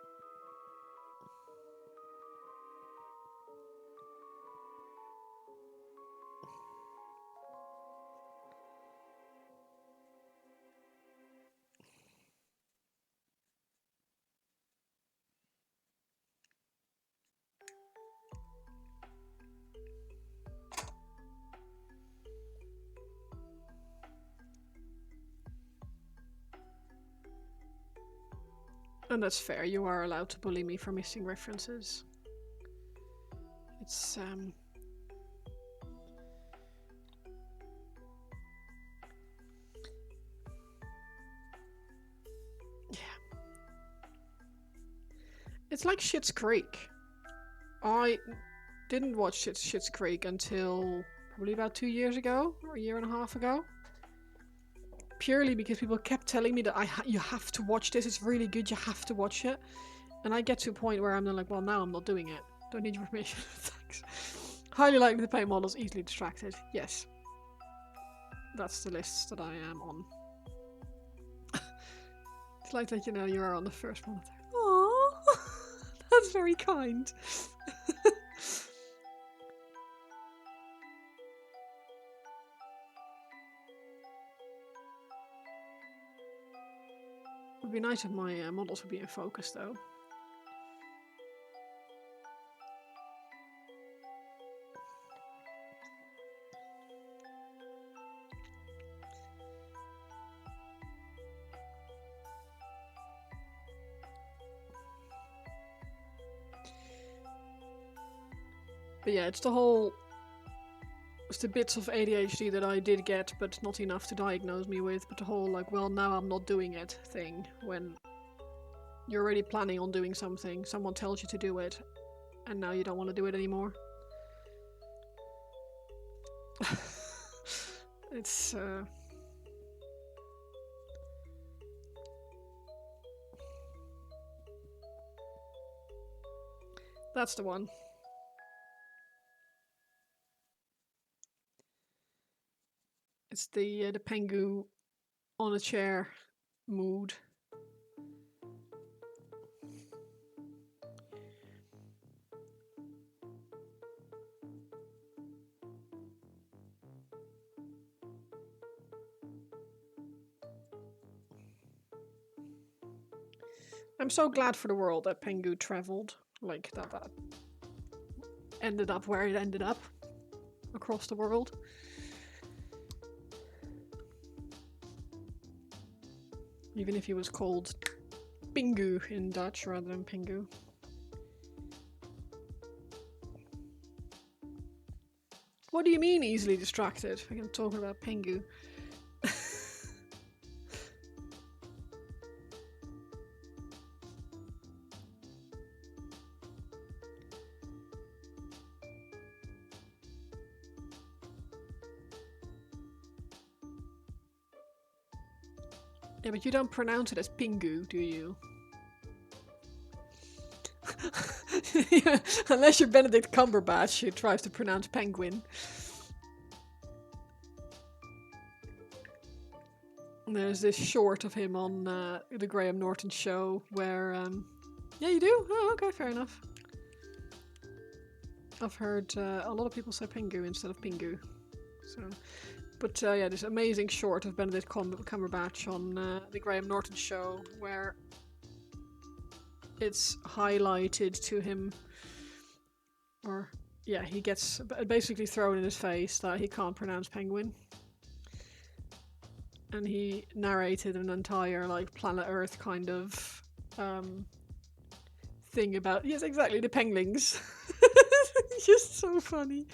And that's fair, you are allowed to bully me for missing references. It's, yeah. It's like Schitt's Creek. I didn't watch Schitt's Creek until probably about 2 years ago, or a year and a half ago. Purely because people kept telling me that you have to watch this, it's really good, you have to watch it. And I get to a point where I'm then like, well, now I'm not doing it. Don't need your permission. Thanks. Highly likely to play models, easily distracted. Yes. That's the list that I am on. It's like that, you know, you are on the first monitor. Aww. That's very kind. It would be nice if my models would be in focus, though. But yeah, it's the bits of ADHD that I did get, but not enough to diagnose me with. But the whole, like, well, now I'm not doing it thing. When you're already planning on doing something, someone tells you to do it, and now you don't want to do it anymore. It's, that's the one. It's the Pengu on a chair mood. I'm so glad for the world that Pengu traveled. Like, that ended up where it ended up. Across the world. Even if he was called Pingu in Dutch rather than Pingu. What do you mean easily distracted? I can talk about Pingu. Yeah, but you don't pronounce it as Pingu, do you? Yeah, unless you're Benedict Cumberbatch, who tries to pronounce penguin. There's this short of him on the Graham Norton show where... yeah, you do? Oh, okay, fair enough. I've heard a lot of people say Pingu instead of Pingu. So... But yeah, this amazing short of Benedict Cumberbatch on the Graham Norton show where it's highlighted to him, or yeah, he gets basically thrown in his face that he can't pronounce penguin. And he narrated an entire like Planet Earth kind of thing about, yes, exactly, the penglings. It's just so funny.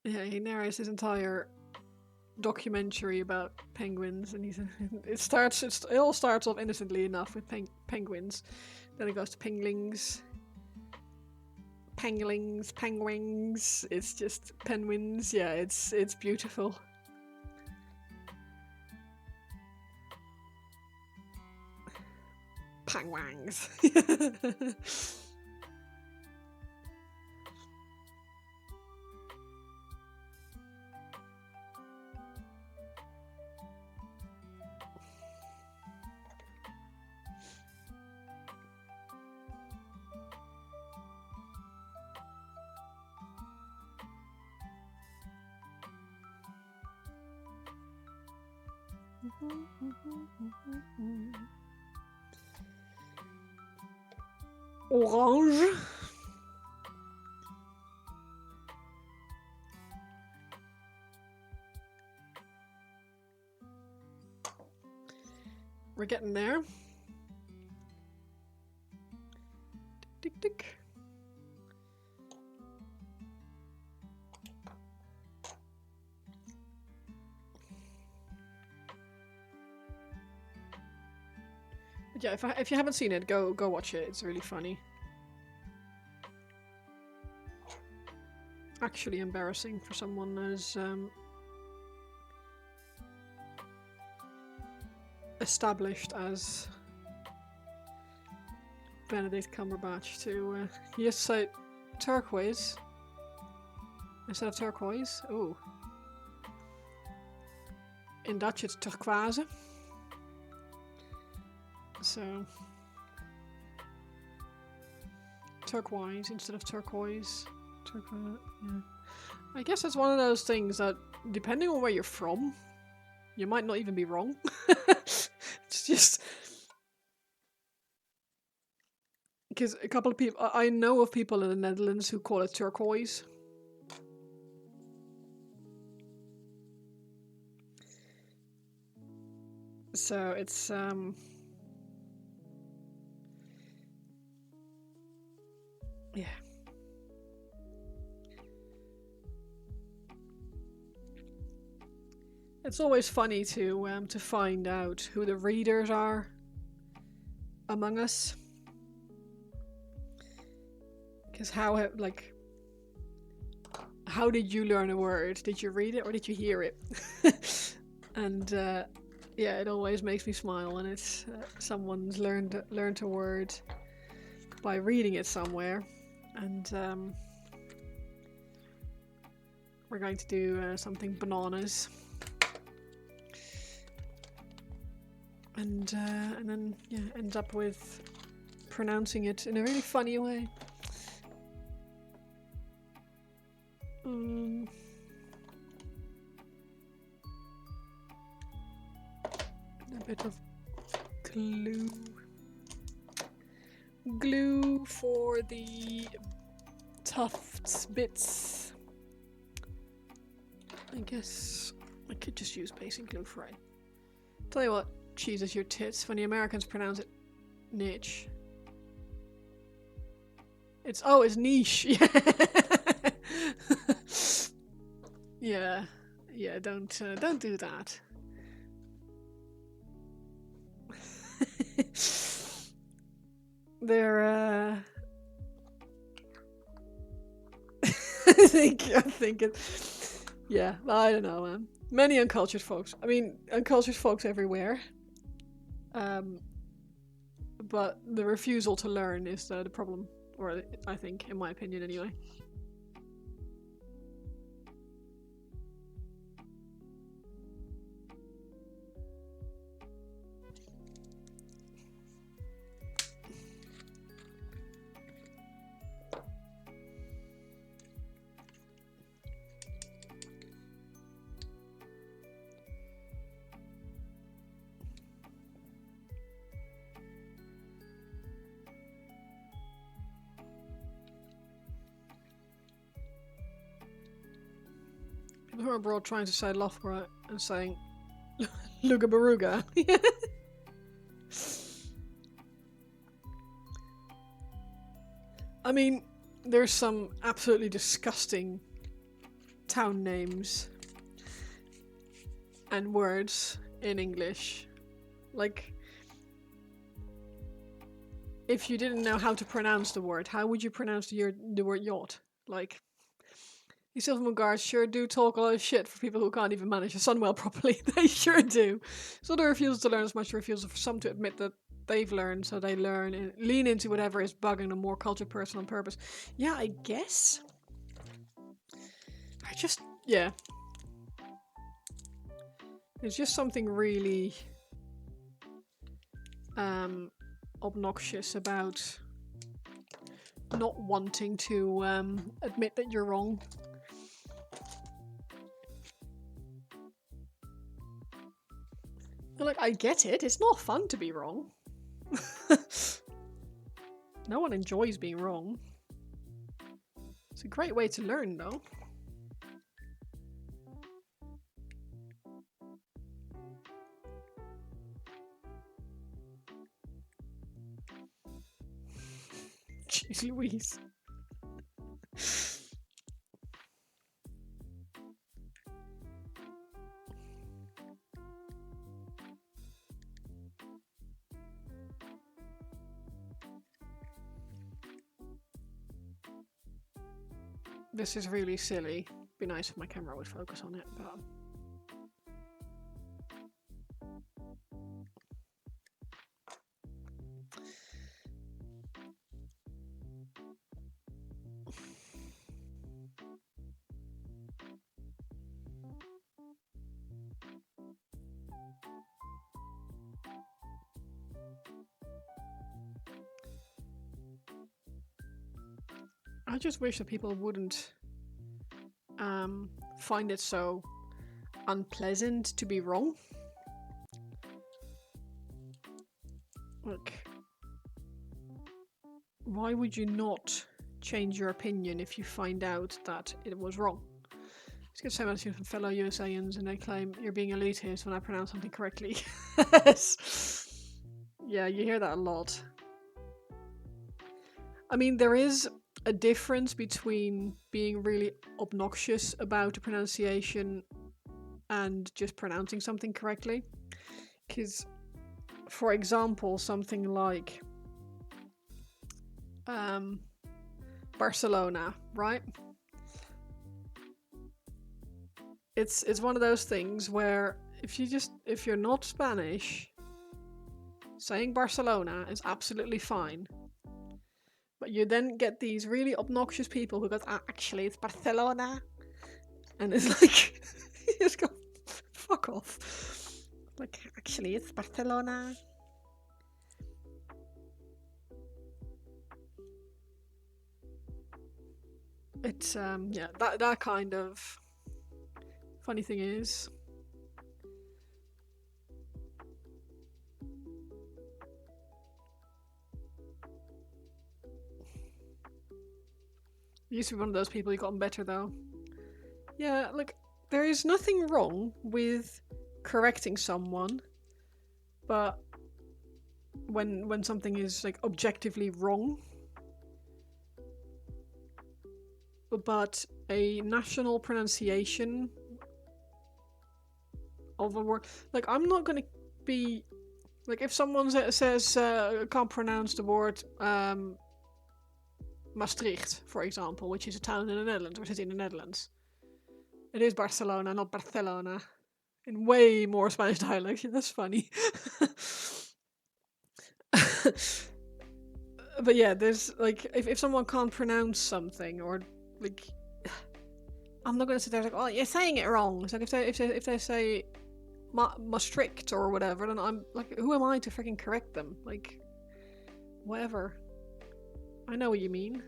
Yeah, he narrates his entire documentary about penguins, and it all starts off innocently enough with penguins, then it goes to penglings, it's just penguins. Yeah, it's beautiful. Penguins. Orange. We're getting there. Tick, tick, tick. But yeah, if you haven't seen it, go watch it. It's really funny. Actually embarrassing for someone as established as Benedict Cumberbatch to he has to say turquoise instead of turquoise. Ooh. In Dutch it's turquoise. So turquoise instead of turquoise. Yeah. I guess it's one of those things that, depending on where you're from, you might not even be wrong. It's just because a couple of people, I know of people in the Netherlands who call it turquoise. So it's yeah. It's always funny to find out who the readers are among us. Because how did you learn a word? Did you read it or did you hear it? And yeah, it always makes me smile when it's someone's learned a word by reading it somewhere. And we're going to do something bananas. And then yeah, end up with pronouncing it in a really funny way. glue for the tufts bits. I guess I could just use basic glue for it. Tell you what, cheeses your tits when the Americans pronounce it niche. It's niche. Yeah. Yeah, don't do that. They're I think it. Yeah, I don't know, man. Many uncultured folks. I mean, uncultured folks everywhere. But the refusal to learn is the problem, or I think, in my opinion, anyway. People who are abroad trying to say Loughborough and saying Lugabaruga. I mean, there's some absolutely disgusting town names and words in English. Like, if you didn't know how to pronounce the word, how would you pronounce the word yacht? Like, these Silvermoon guards sure do talk a lot of shit for people who can't even manage a Sunwell properly. They sure do. So the refusal to learn is much a refusal for some to admit that they've learned, so they learn and lean into whatever is bugging a more cultured person on purpose. Yeah, I guess. Yeah. There's just something really obnoxious about not wanting to admit that you're wrong. Like, I get it. It's not fun to be wrong. No one enjoys being wrong. It's a great way to learn, though. Jeez Louise. This is really silly. Be nice if my camera would focus on it, but... I just wish that people wouldn't find it so unpleasant to be wrong. Like, why would you not change your opinion if you find out that it was wrong? It's get so much from fellow USAians and they claim you're being elitist when I pronounce something correctly. Yeah, you hear that a lot. I mean, there is a difference between being really obnoxious about a pronunciation and just pronouncing something correctly. Because, for example, something like Barcelona, right? It's one of those things where if you're not Spanish, saying Barcelona is absolutely fine. But you then get these really obnoxious people who go, actually, it's Barcelona. And it's like, you just go, fuck off. Like, actually, it's Barcelona. It's, yeah, that kind of... Funny thing is... You used to be one of those people. You've gotten better though. Yeah, like there is nothing wrong with correcting someone, but when something is like objectively wrong, but a national pronunciation of a word, like I'm not gonna be like if someone says can't pronounce the word Maastricht, for example, which is a town in the Netherlands or city in the Netherlands. It is Barcelona, not Barcelona. In way more Spanish dialect. That's funny. But yeah, there's like if someone can't pronounce something or like I'm not gonna sit there like, oh, you're saying it wrong. It's like if they say Maastricht or whatever, then I'm like, who am I to freaking correct them? Like, whatever. I know what you mean.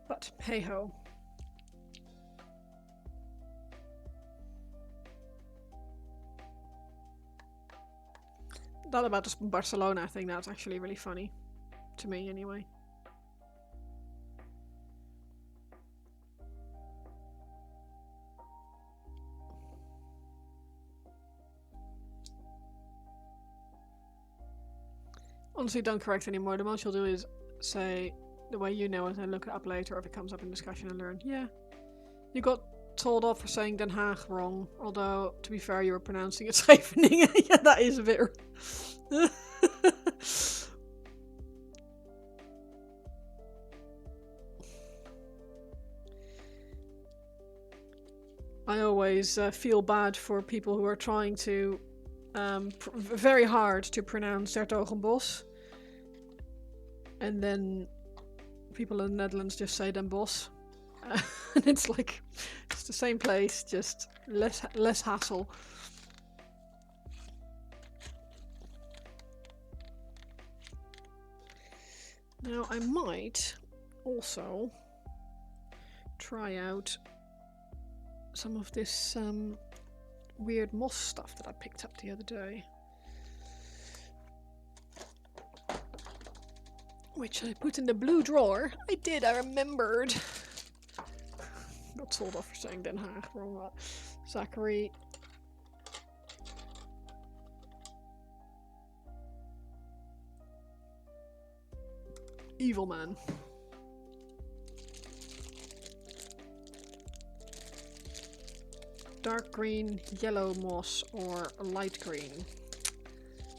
But hey ho. That about the Barcelona thing, that's actually really funny. To me, anyway. Honestly, don't correct anymore. The most you'll do is say the way you know it and look it up later if it comes up in discussion and learn. Yeah. You got told off for saying Den Haag wrong. Although, to be fair, you were pronouncing it Scheveningen. Yeah, that is a bit... I always feel bad for people who are trying to very hard to pronounce 's-Hertogenbosch, and then people in the Netherlands just say Den Bosch, and it's like it's the same place, just less hassle. Now I might also try out some of this weird moss stuff that I picked up the other day, which I put in the blue drawer. I did, I remembered. Got told off for saying Den Haag wrong. Zachary. Evil man. Dark green, yellow moss, or light green.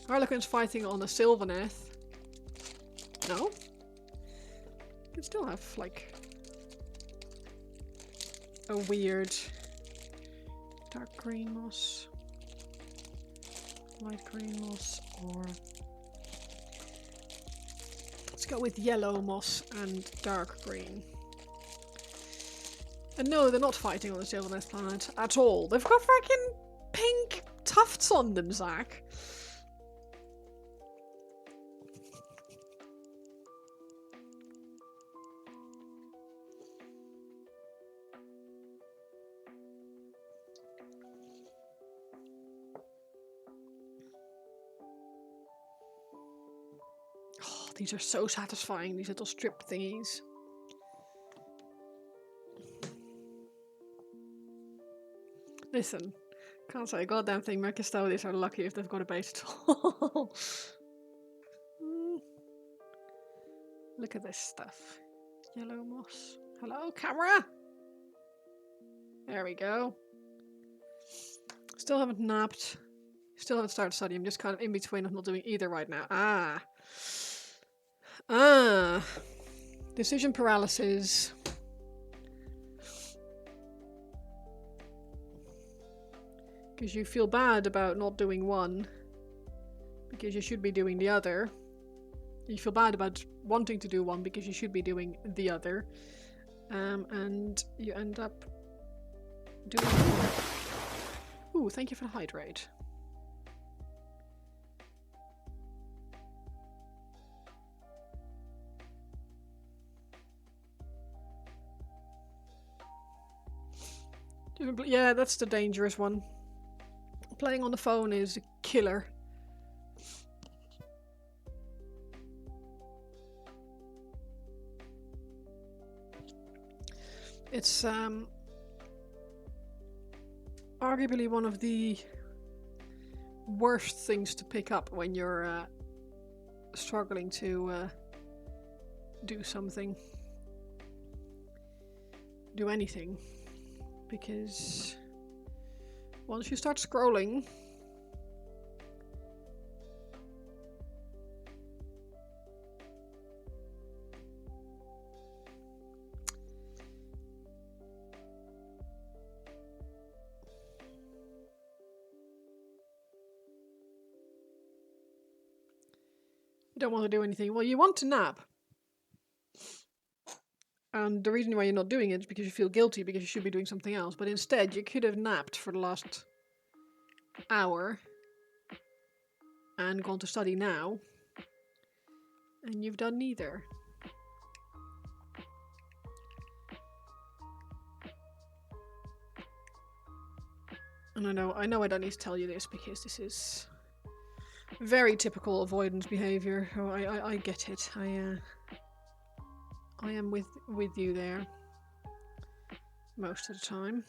Harlequins fighting on a Sylvaneth. No? You can still have, like, a weird dark green moss, light green moss, or... Let's go with yellow moss and dark green. And no, they're not fighting on the Sylvaneth planet at all. They've got freaking pink tufts on them, Zach. Oh, these are so satisfying, these little strip thingies. Listen, can't say a goddamn thing. My custodians are lucky if they've got a base at all. Look at this stuff. Yellow moss. Hello, camera! There we go. Still haven't napped. Still haven't started studying. I'm just kind of in between. I'm not doing either right now. Decision paralysis. Because you feel bad about not doing one, because you should be doing the other. You feel bad about wanting to do one because you should be doing the other. And you end up doing one. Ooh, thank you for the hydrate. Yeah, that's the dangerous one. Playing on the phone is a killer. It's arguably one of the worst things to pick up when you're struggling to do something. Do anything. Because once you start scrolling, you don't want to do anything. Well, you want to nap. And the reason why you're not doing it is because you feel guilty because you should be doing something else. But instead, you could have napped for the last hour and gone to study now. And you've done neither. And I know I don't need to tell you this because this is very typical avoidance behavior. Oh, I get it. I am with you there most of the time.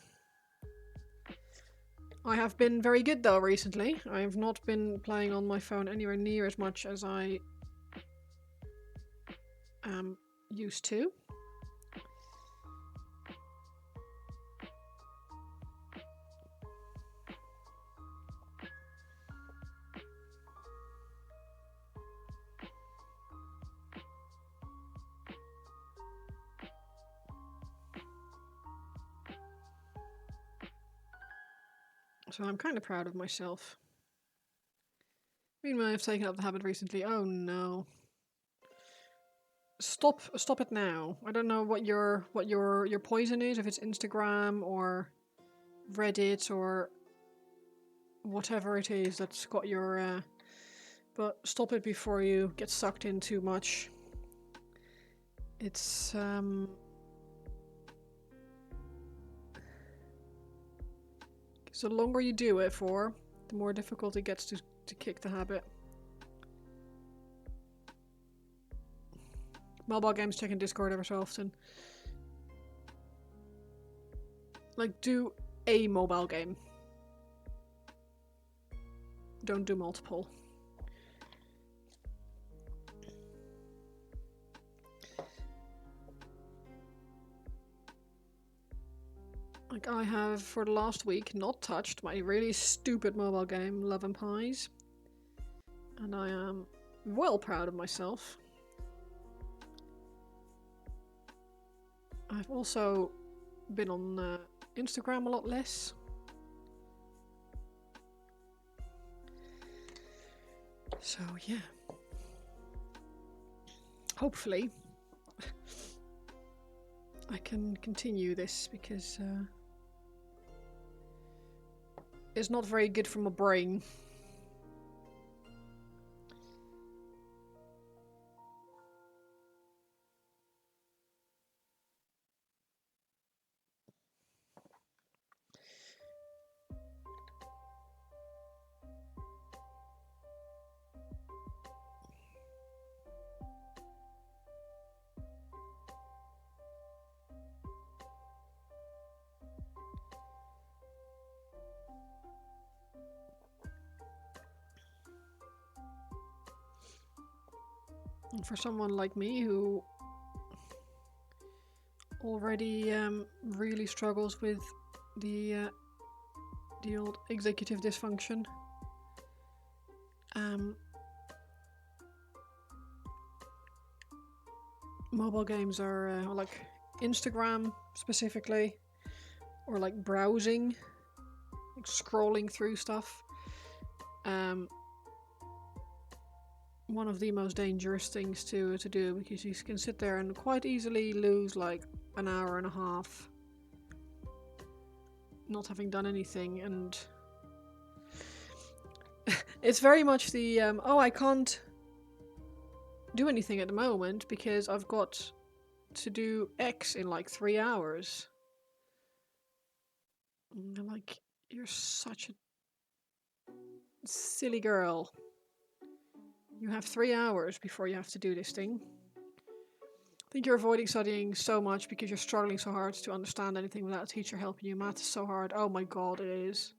I have been very good though recently. I have not been playing on my phone anywhere near as much as I am used to. So I'm kind of proud of myself. Meanwhile, I've taken up the habit recently. Oh no. Stop it now. I don't know what your poison is, if it's Instagram or Reddit or whatever it is that's got your but stop it before you get sucked in too much. It's the longer you do it for, the more difficult it gets to kick the habit. Mobile games, checking Discord ever so often. Like, do a mobile game. Don't do multiple. Like, I have, for the last week, not touched my really stupid mobile game, Love and Pies. And I am well proud of myself. I've also been on Instagram a lot less. So, yeah. Hopefully, I can continue this because it's not very good for my brain. And for someone like me who already really struggles with the old executive dysfunction, mobile games are like Instagram specifically, or like browsing, like scrolling through stuff. One of the most dangerous things to do, because you can sit there and quite easily lose like an hour and a half not having done anything, and it's very much the oh, I can't do anything at the moment because I've got to do X in like 3 hours. And they're like, you're such a silly girl. You have 3 hours before you have to do this thing. I think you're avoiding studying so much because you're struggling so hard to understand anything without a teacher helping you. Math is so hard. Oh my god, it is.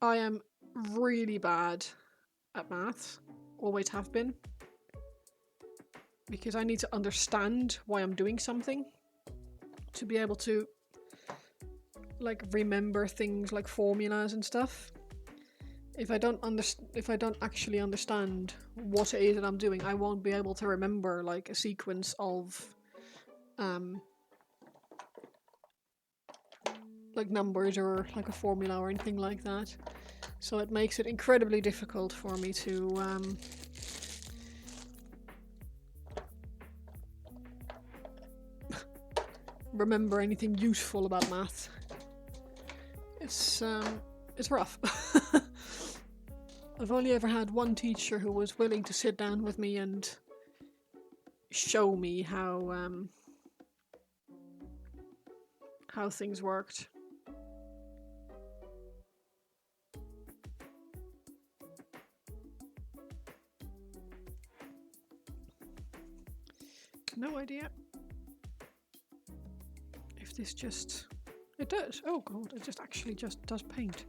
I am really bad at maths. Always have been. Because I need to understand why I'm doing something. To be able to, like, remember things like formulas and stuff. If I don't actually understand what it is that I'm doing, I won't be able to remember like a sequence of like numbers or like a formula or anything like that. So it makes it incredibly difficult for me to remember anything useful about math. It's rough. I've only ever had one teacher who was willing to sit down with me and show me how things worked. No idea if this just... It does. Oh god, it just actually just does paint.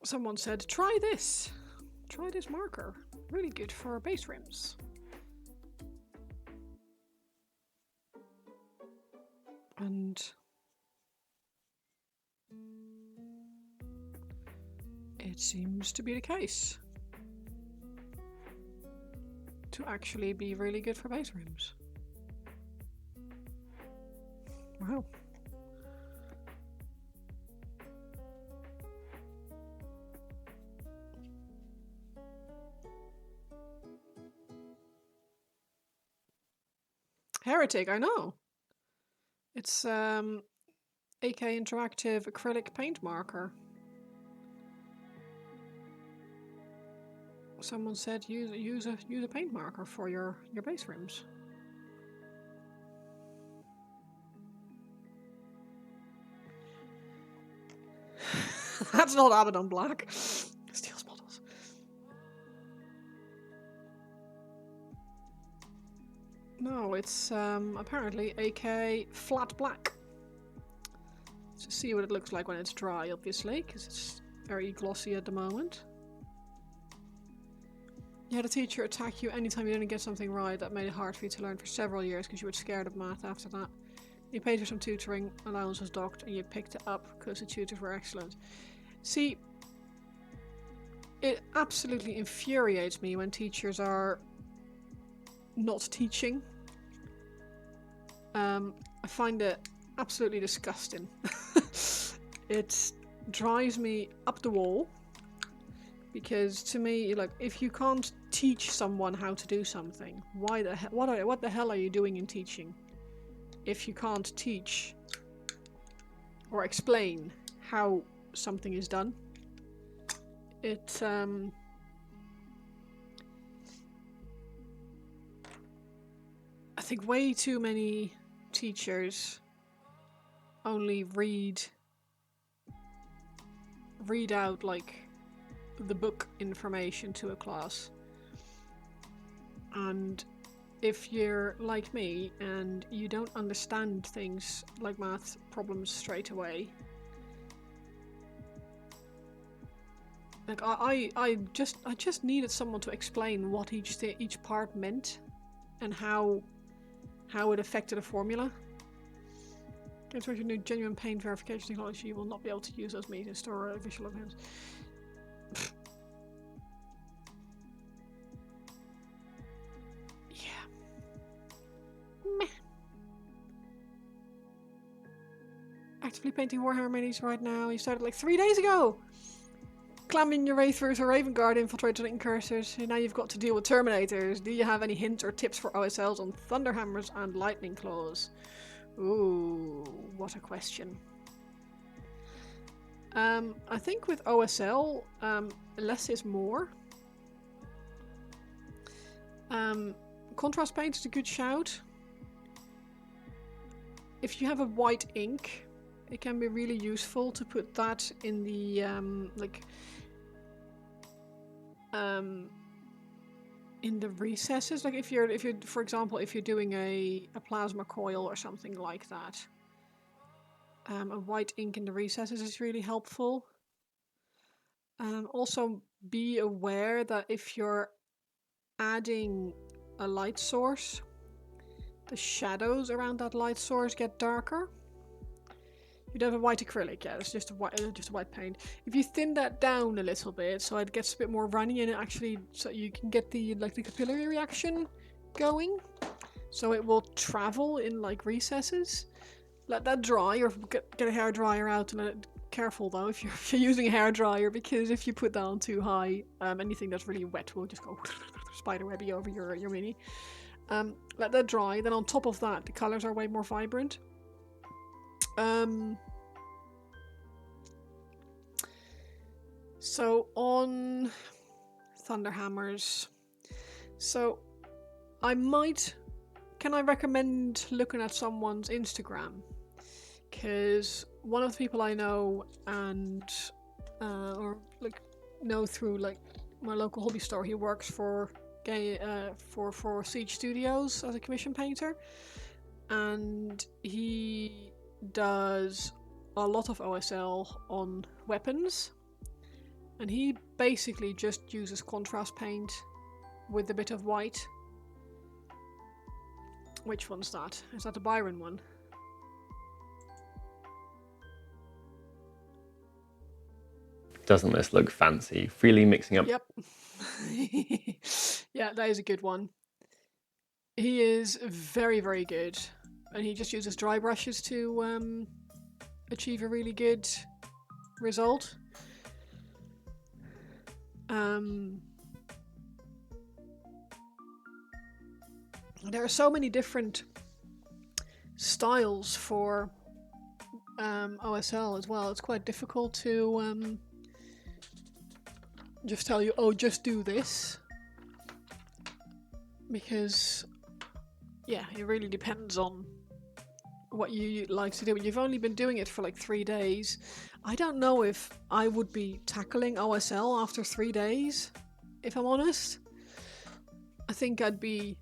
Someone said, try this. Try this marker. Really good for base rims. And it seems to be the case. To actually be really good for base rims. Wow. Heretic, I know. It's AK Interactive acrylic paint marker. Someone said use a paint marker for your base rims. That's not Abaddon Black. Steals models. No, it's apparently AK flat black. To see what it looks like when it's dry, obviously, because it's very glossy at the moment. You had a teacher attack you anytime you didn't get something right. That made it hard for you to learn for several years because you were scared of math after that. You paid for some tutoring, allowance was docked, and you picked it up because the tutors were excellent. See, it absolutely infuriates me when teachers are not teaching. I find it absolutely disgusting. It drives me up the wall. Because to me, like, if you can't teach someone how to do something, why the hell? What the hell are you doing in teaching? If you can't teach or explain how something is done, it I think way too many teachers only read out like the book information to a class. And if you're like me and you don't understand things like math problems straight away, like I just needed someone to explain what each part meant and how it affected a formula. Get with your new genuine paint verification technology, you will not be able to use those meters to store visual events. Actively painting Warhammer minis right now. You started like 3 days ago! Clamming your way through to Raven Guard infiltrated incursors. Now you've got to deal with Terminators. Do you have any hints or tips for OSLs on Thunderhammers and Lightning Claws? Ooh, what a question. I think with OSL, less is more. Contrast paint is a good shout. If you have a white ink, it can be really useful to put that in the in the recesses. Like if you're for example, if you're doing a plasma coil or something like that, a white ink in the recesses is really helpful. Also be aware that if you're adding a light source, the shadows around that light source get darker. You'd have a white acrylic, yeah, it's just a white paint. If you thin that down a little bit so it gets a bit more runny and it actually, so you can get the the capillary reaction going, so it will travel in like recesses. Let that dry, or get a hair dryer out and let it. Careful though if you're using a hair dryer, because if you put that on too high, anything that's really wet will just go spiderwebby over your mini. Let that dry. Then on top of that, the colors are way more vibrant. So on Thunderhammers, so can I recommend looking at someone's Instagram? Because one of the people I know and or like know through like my local hobby store, he works for Siege Studios as a commission painter, and he does a lot of OSL on weapons, and he basically just uses contrast paint with a bit of white. Which one's that? Is that the Byron one? Doesn't this look fancy? Freely mixing up. Yep. Yeah, that is a good one. He is very, very good. And he just uses dry brushes to achieve a really good result. There are so many different styles for OSL as well. It's quite difficult to just tell you, oh, just do this, because yeah, it really depends on what you like to do. You've only been doing it for like 3 days. I don't know if I would be tackling OSL after 3 days, if I'm honest. I think I'd be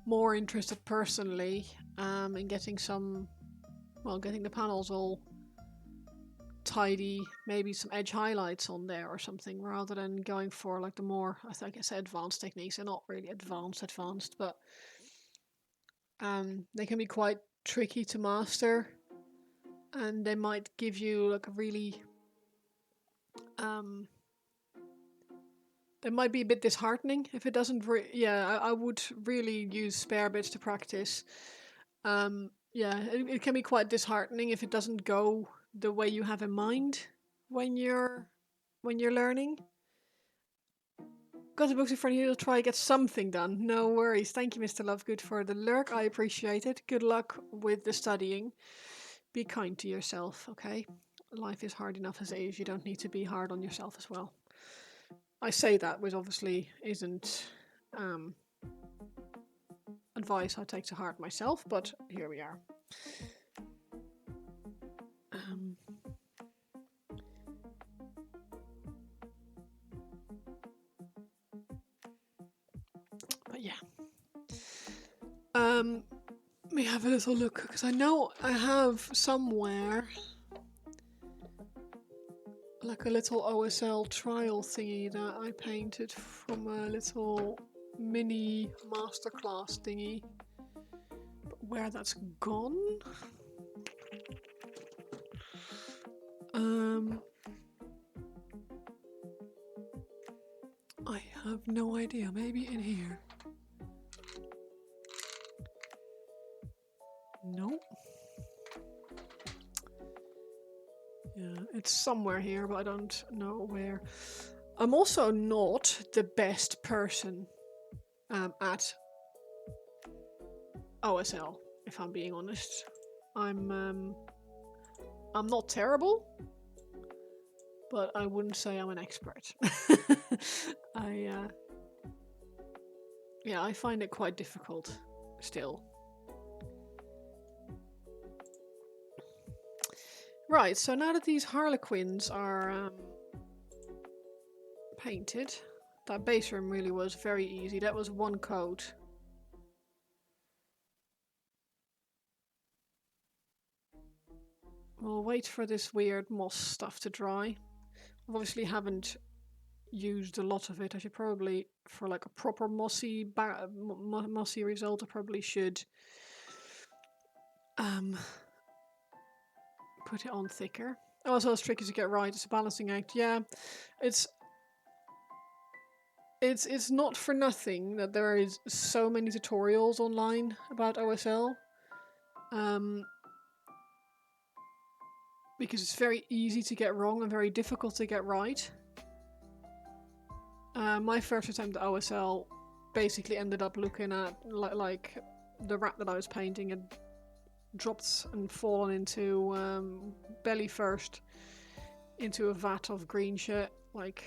more interested personally in getting the panels all tidy, maybe some edge highlights on there or something, rather than going for like the more, I think I said advanced techniques. They're not really advanced, but they can be quite tricky to master, and they might give you like a really they might be a bit disheartening if it doesn't I would really use spare bits to practice. It can be quite disheartening if it doesn't go the way you have in mind when you're learning. Got the books in front of you, you'll try to get something done. No worries. Thank you, Mr. Lovegood, for the lurk. I appreciate it. Good luck with the studying. Be kind to yourself, okay? Life is hard enough as it is. You don't need to be hard on yourself as well. I say that, which obviously isn't advice I take to heart myself, but here we are. But yeah. Let me have a little look, because I know I have somewhere like a little OSL trial thingy that I painted from a little mini masterclass thingy. But where that's gone? I have no idea. Maybe in here. Nope. Yeah, it's somewhere here, but I don't know where. I'm also not the best person at OSL, if I'm being honest. I'm not terrible, but I wouldn't say I'm an expert. Yeah, I find it quite difficult still. Right, so now that these harlequins are painted, that base room really was very easy. That was one coat. We'll wait for this weird moss stuff to dry. I obviously haven't used a lot of it. I should probably, for like a proper mossy result, I probably should put it on thicker. Oh, it's always tricky to get right. It's a balancing act. Yeah, it's not for nothing that there is so many tutorials online about OSL. Because it's very easy to get wrong and very difficult to get right. My first attempt at OSL basically ended up looking at like the rat that I was painting had dropped and fallen into belly first into a vat of green shit. Like,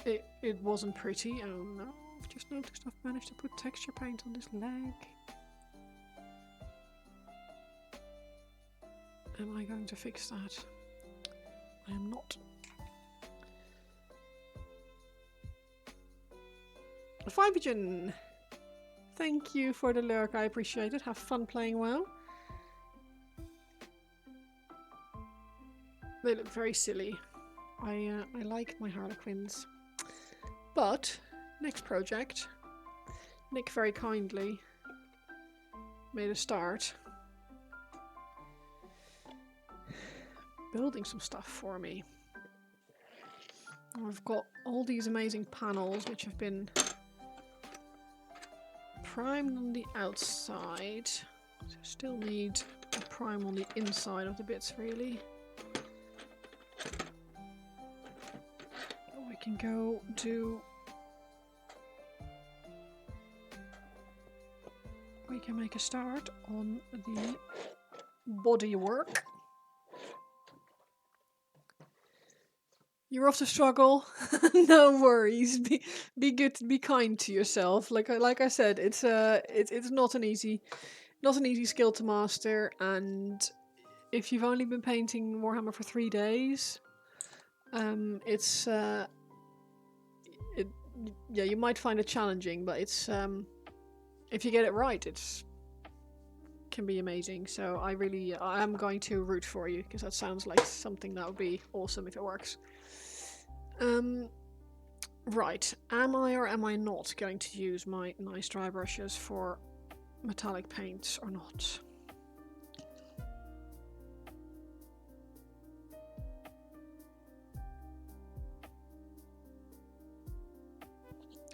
it wasn't pretty. Oh no! I've just noticed I've managed to put texture paint on this leg. Am I going to fix that? I am not. Fibergen! Thank you for the lurk, I appreciate it. Have fun playing WoW. They look very silly. I like my harlequins. But, next project, Nick very kindly made a start building some stuff for me. I've got all these amazing panels which have been primed on the outside. So still need a prime on the inside of the bits really. We can go do... We can make a start on the body work. You're off to struggle. No worries. Be good. Be kind to yourself. Like I said, it's not an easy skill to master. And if you've only been painting Warhammer for 3 days, yeah, you might find it challenging, but it's if you get it right, it can be amazing. So I am going to root for you because that sounds like something that would be awesome if it works. Right, am I or am I not going to use my nice dry brushes for metallic paints or not?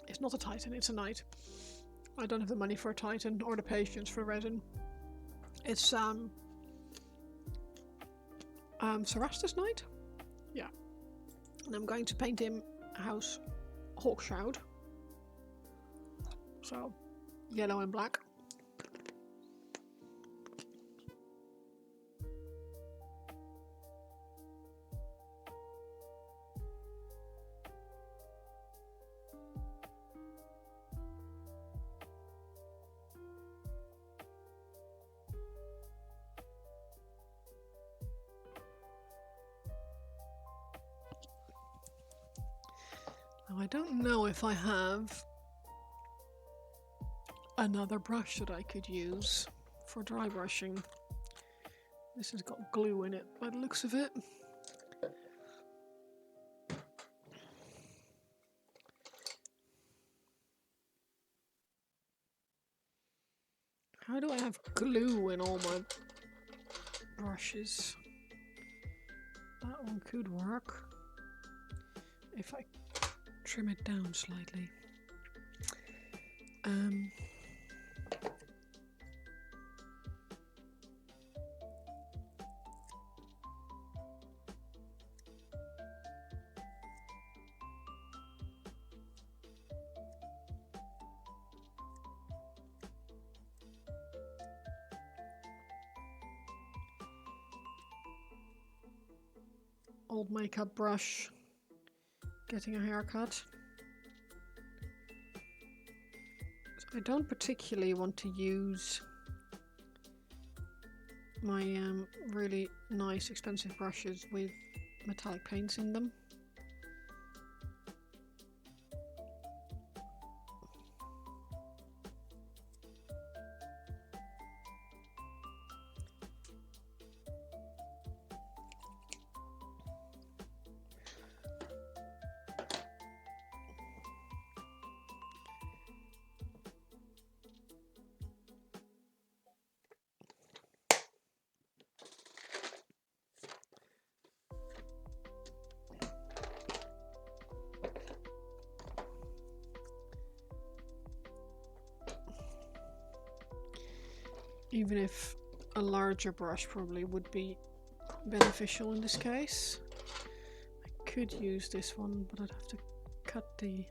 It's not a Titan, it's a Knight. I don't have the money for a Titan or the patience for resin. It's Cerastus Knight? Yeah. And I'm going to paint him House Hawkshroud. So, yellow and black. Now, I don't know if I have another brush that I could use for dry brushing. This has got glue in it by the looks of it. How do I have glue in all my brushes? That one could work if I trim it down slightly. Old makeup brush. getting a haircut. So I don't particularly want to use my really nice expensive brushes with metallic paints in them. Even if a larger brush probably would be beneficial in this case. I could use this one, but I'd have to cut the...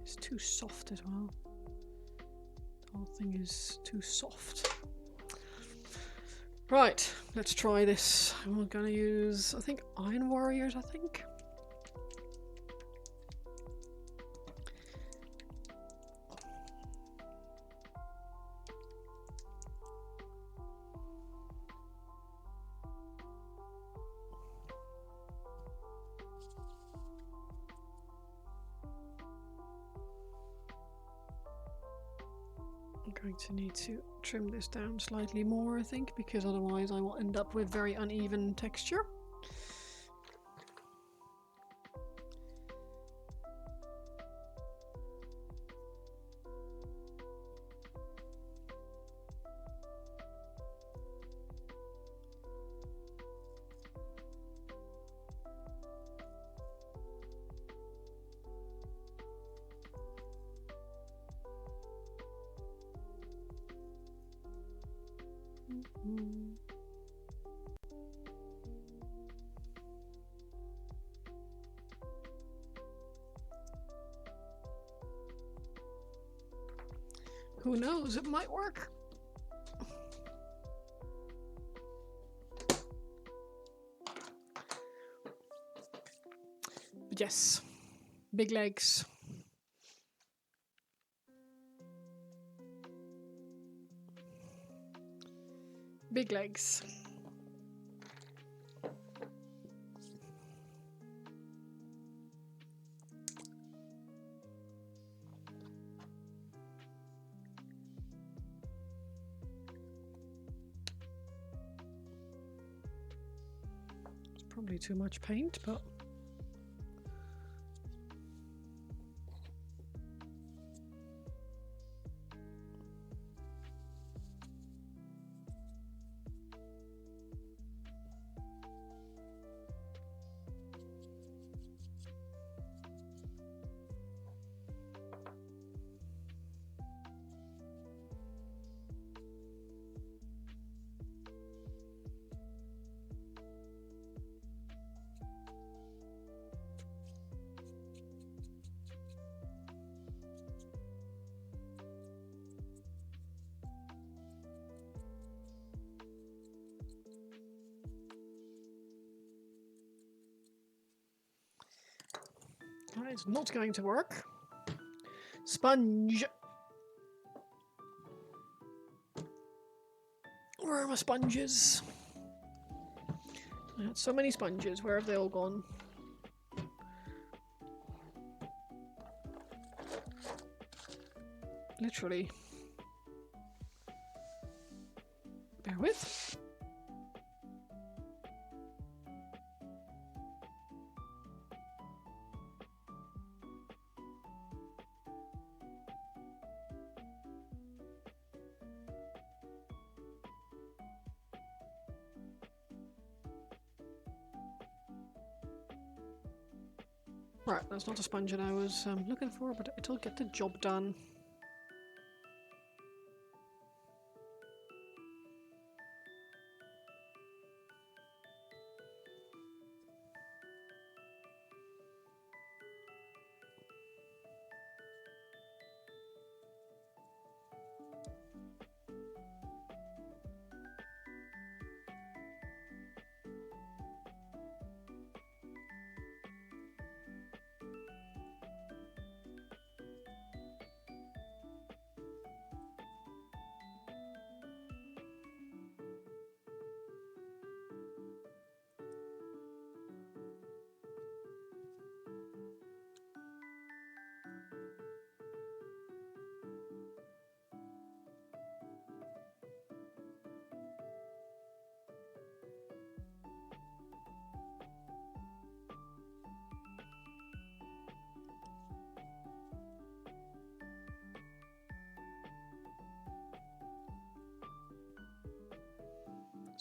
It's too soft as well. The whole thing is too soft. Right, let's try this. I'm gonna use, I think, Iron Warriors, I think. I'm going to need to trim this down slightly more, I think, because otherwise I will end up with very uneven texture. Who knows, it might work. But yes, big legs. Big legs. It's probably too much paint, but that is not going to work. Sponge. Where are my sponges? I had so many sponges. Where have they all gone? Literally. Bear with. Right, that's not a sponge that I was looking for, but it'll get the job done.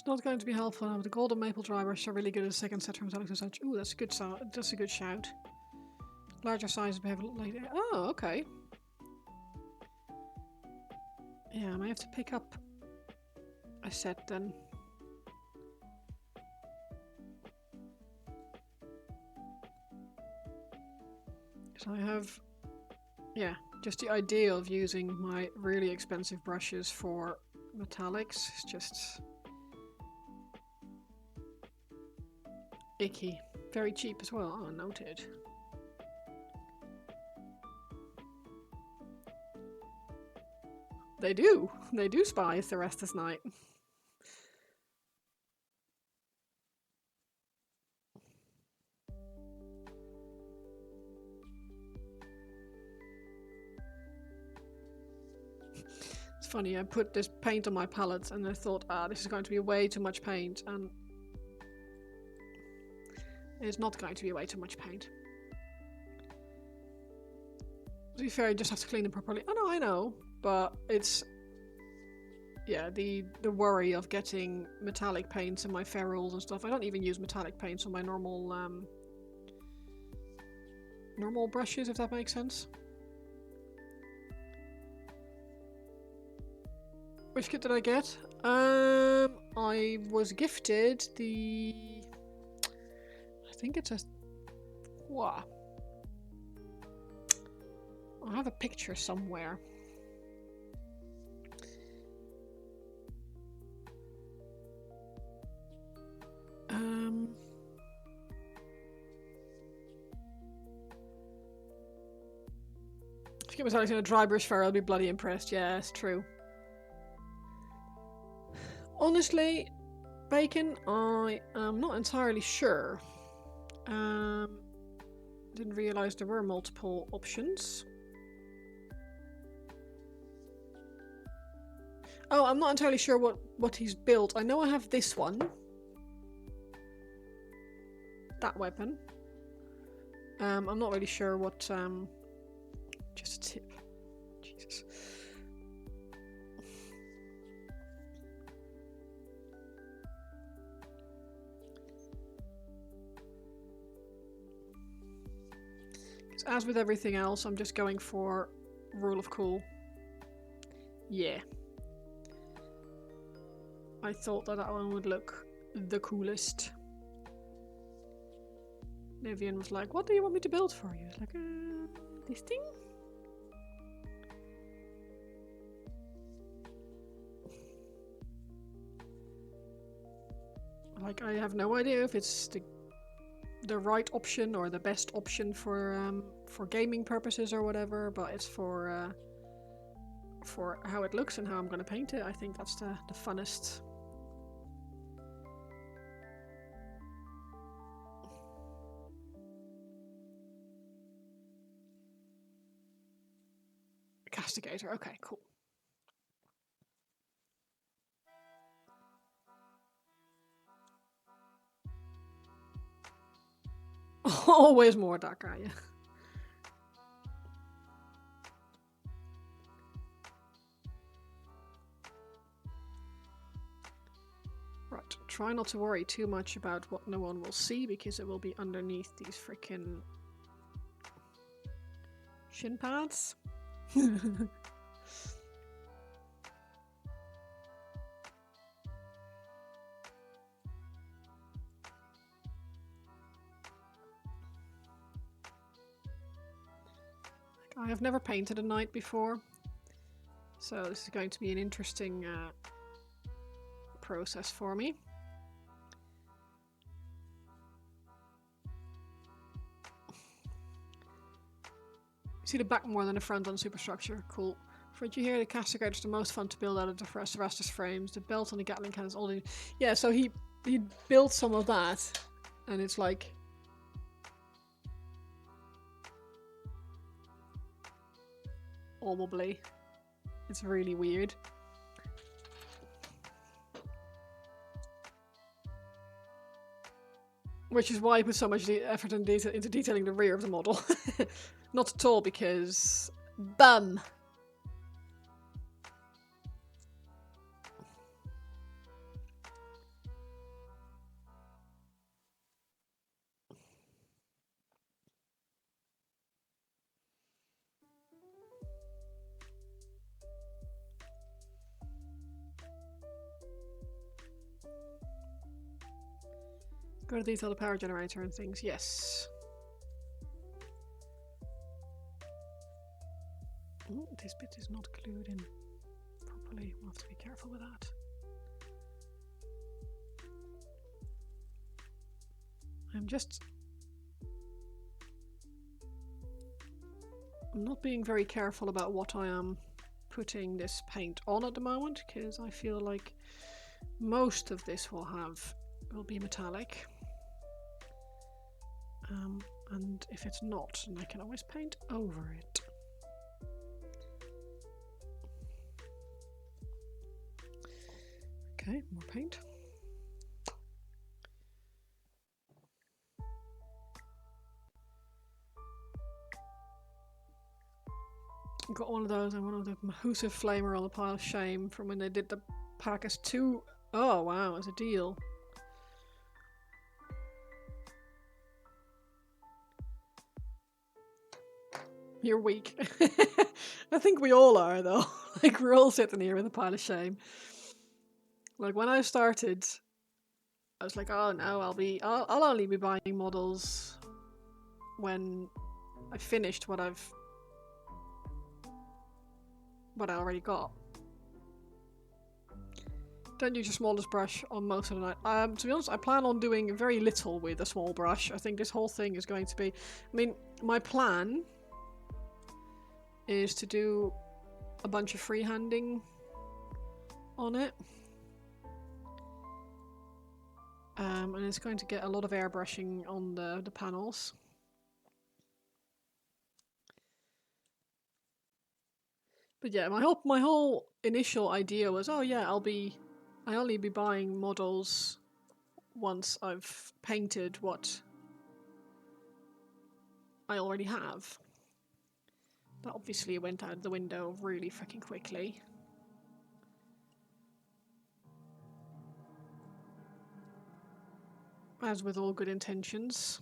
It's not going to be helpful now. The golden maple dry brush are really good at a second set from metallics and such. Ooh, that's a good sound. That's a good shout. Larger sizes behave like. Oh, okay. Yeah, I might have to pick up a set then. So I have, yeah, just the idea of using my really expensive brushes for metallics is just icky. Very cheap as well. Oh, noted. They do. They do spy Cerastus Knight. It's funny, I put this paint on my palette and I thought, this is going to be way too much paint, and it's not going to be way too much paint. To be fair, you just have to clean them properly. Oh no, I know, but it's, yeah, the worry of getting metallic paints in my ferrules and stuff. I don't even use metallic paints on my normal normal brushes, if that makes sense. Which kit did I get? I was gifted the... I think it's a... What? I have a picture somewhere. If you get metallics in a dry brush ferrule, I'll be bloody impressed. Yeah, it's true. Honestly, Bacon, I am not entirely sure. Didn't realise there were multiple options. Oh, I'm not entirely sure what he's built. I know I have this one. That weapon. I'm not really sure what... just a tip. Jesus. As with everything else, I'm just going for rule of cool. Yeah. I thought that one would look the coolest. Nivian was like, what do you want me to build for you? It's like, this thing? Like, I have no idea if it's the right option or the best option for gaming purposes or whatever, but it's for how it looks and how I'm going to paint it. I think that's the funnest. Castigator, okay, cool. Always more dark, are you? Right, try not to worry too much about what no one will see, because it will be underneath these freaking shin pads. I have never painted a knight before, so this is going to be an interesting process for me. See the back more than the front on superstructure. Cool. Fred, you hear the castigator's the most fun to build out of the Cerastus frames. The belt on the Gatling cannons, all the... Yeah, so he built some of that, and it's like... all wobbly. It's really weird. Which is why I put so much effort and into detailing the rear of the model. Not at all because... bum! Go to detail the power generator and things. Yes. Oh, this bit is not glued in properly. We'll have to be careful with that. I'm not being very careful about what I am putting this paint on at the moment, because I feel like most of this will be metallic. And if it's not, then I can always paint over it. Okay, more paint. Got one of those and one of the Mahusive Flamer on the pile of shame from when they did the pack as 2. Oh wow, as a deal. You're weak. I think we all are though. Like we're all sitting here with a pile of shame. Like when I started, I was like, oh no, I'll only be buying models when I finished what I already got. Don't use your smallest brush on most of the night. To be honest, I plan on doing very little with a small brush. I think this whole thing is going to be... I mean, my plan is to do a bunch of freehanding on it. And it's going to get a lot of airbrushing on the panels. But yeah, my whole initial idea was, oh yeah, I'll only be buying models once I've painted what I already have. That obviously went out the window really fucking quickly. As with all good intentions.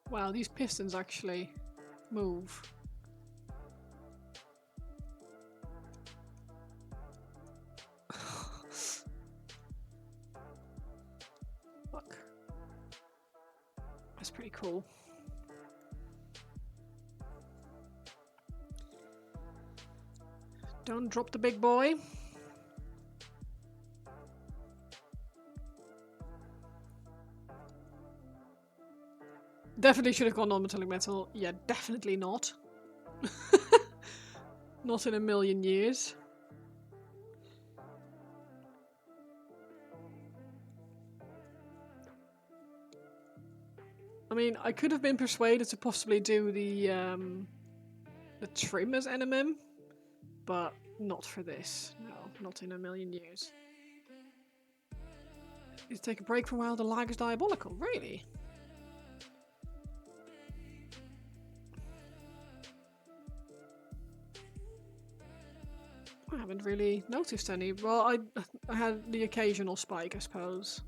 Wow, these pistons actually move. Look. That's pretty cool. Don't drop the big boy. Definitely should have gone non-metallic metal. Yeah, definitely not. Not in a million years. I mean, I could have been persuaded to possibly do the trim as NMM, but not for this. No, not in a million years. You take a break for a while, the lag is diabolical, really? I haven't really noticed any. Well, I had the occasional spike, I suppose.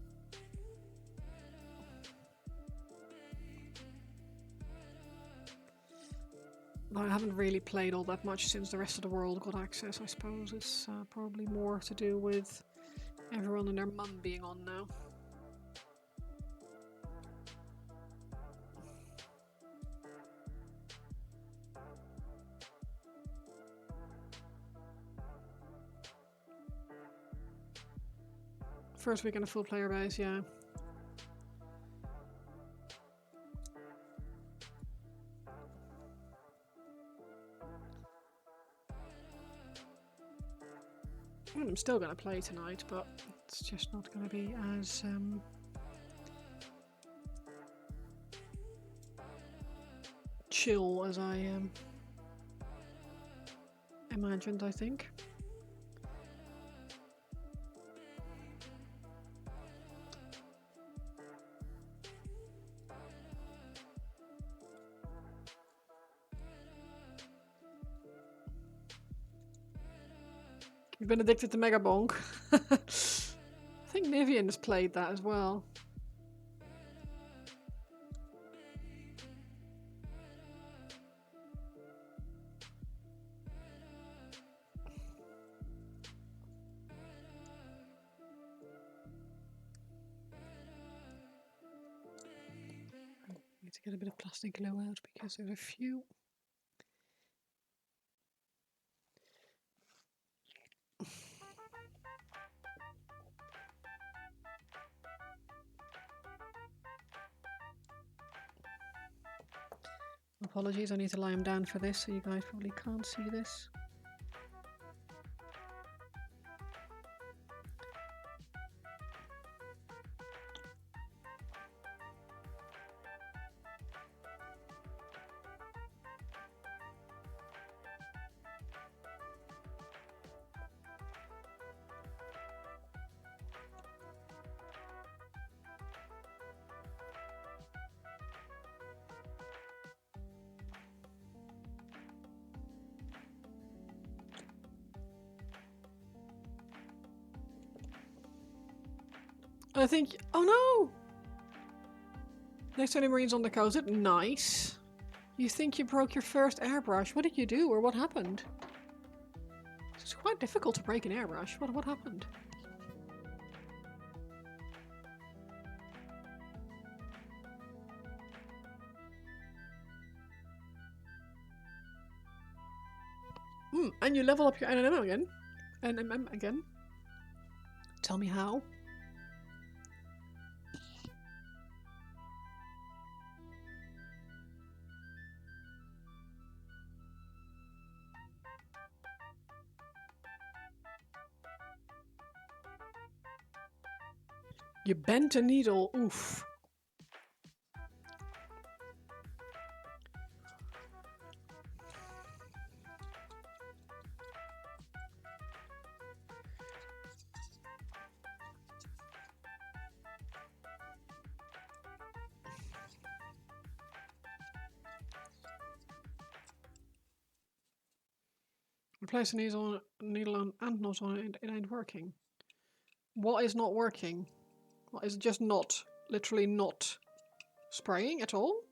But I haven't really played all that much since the rest of the world got access. I suppose it's probably more to do with everyone and their mum being on now. First week in a full player base, yeah. I'm still going to play tonight, but it's just not going to be as chill as I imagined, I think. You've been addicted to Mega Bonk. I think Nivian has played that as well. I need to get a bit of plastic glue out because there's a few. Apologies, I need to lie him down for this, so you guys probably can't see this. I think. Oh no! Next to any Marines on the coast. Nice. You think you broke your first airbrush? What did you do, or what happened? It's quite difficult to break an airbrush. What happened? And you level up your NMM again. NMM again. Tell me how. You bent a needle. Oof. Replace a needle on and not on it. It ain't working. What is not working? What is just not? Literally not spraying at all?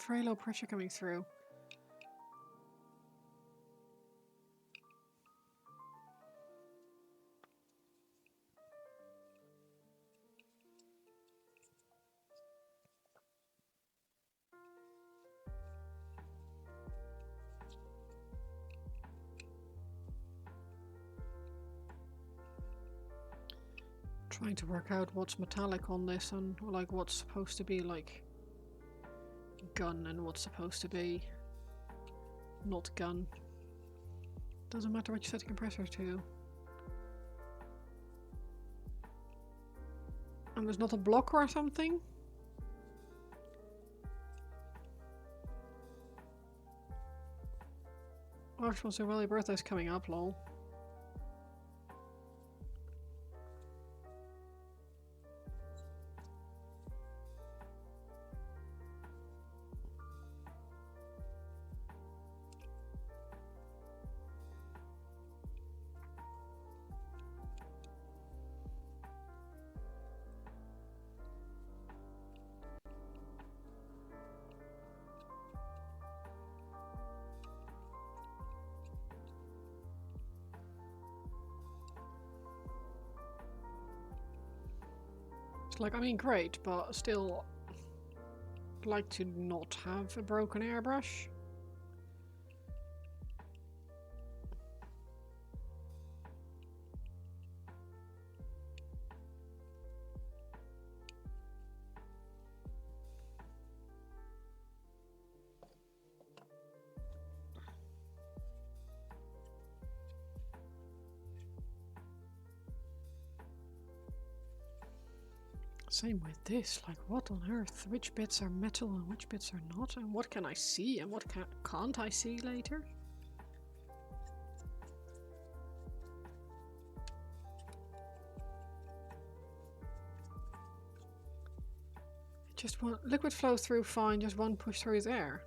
Very low pressure coming through. Trying to work out what's metallic on this and like what's supposed to be like gun and what's supposed to be not gun. Doesn't matter what you set the compressor to. And there's not a blocker or something? Hawkshroud Cerastus Knight birthday's coming up, lol. It's like, I mean, great, but still, I'd like to not have a broken airbrush. Same with this, like what on earth? Which bits are metal and which bits are not? And what can I see and what can't I see later? Just one liquid flows through fine, just one push through there.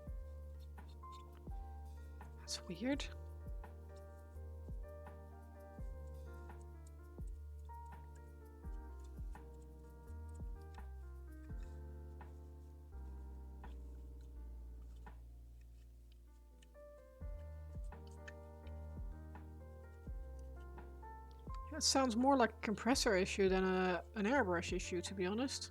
That's weird. That sounds more like a compressor issue than an airbrush issue, to be honest.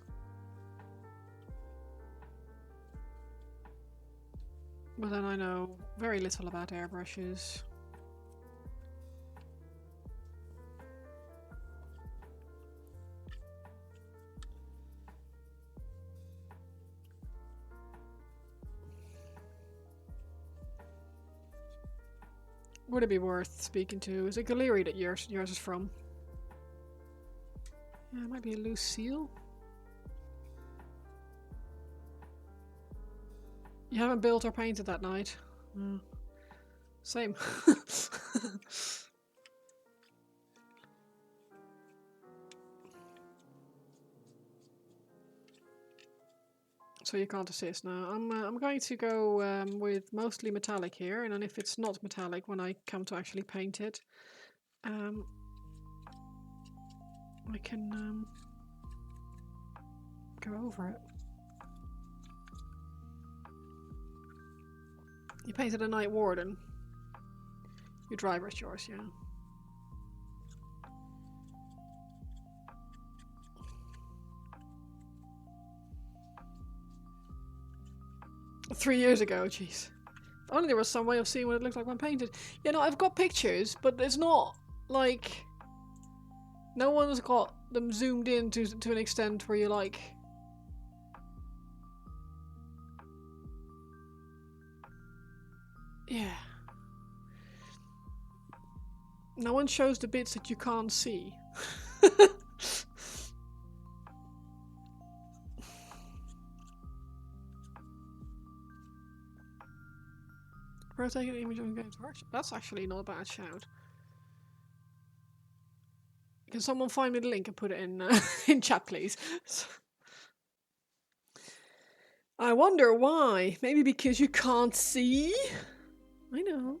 But then I know very little about airbrushes. Would it be worth speaking to? Is it Galeri that yours is from? Yeah, it might be a loose seal. You haven't built or painted that night? Same. So you can't assist now. I'm going to go with mostly metallic here, and then if it's not metallic when I come to actually paint it, I can go over it. You painted a Night Warden. Your driver's yours, yeah. Three years ago, jeez. If only there was some way of seeing what it looked like when painted. You know, I've got pictures, but it's not like no one's got them zoomed in to an extent where you're like, yeah. No one shows the bits that you can't see. Rotate an image on Games Workshop. That's actually not a bad shout. Can someone find me the link and put it in in chat, please? I wonder why. Maybe because you can't see? I know.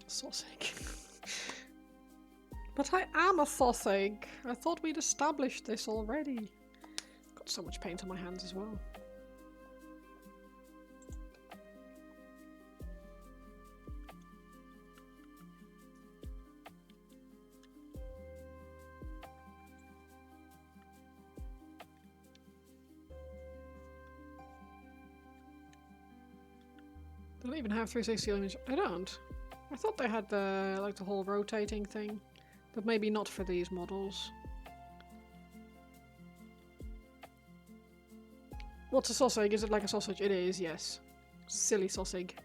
Sausage. But I am a sausage. I thought we'd established this already. Got so much paint on my hands as well. They don't even have 360 image. I don't. I thought they had the like the whole rotating thing, but maybe not for these models. What's a sausage? Is it like a sausage? It is, yes. Silly sausage.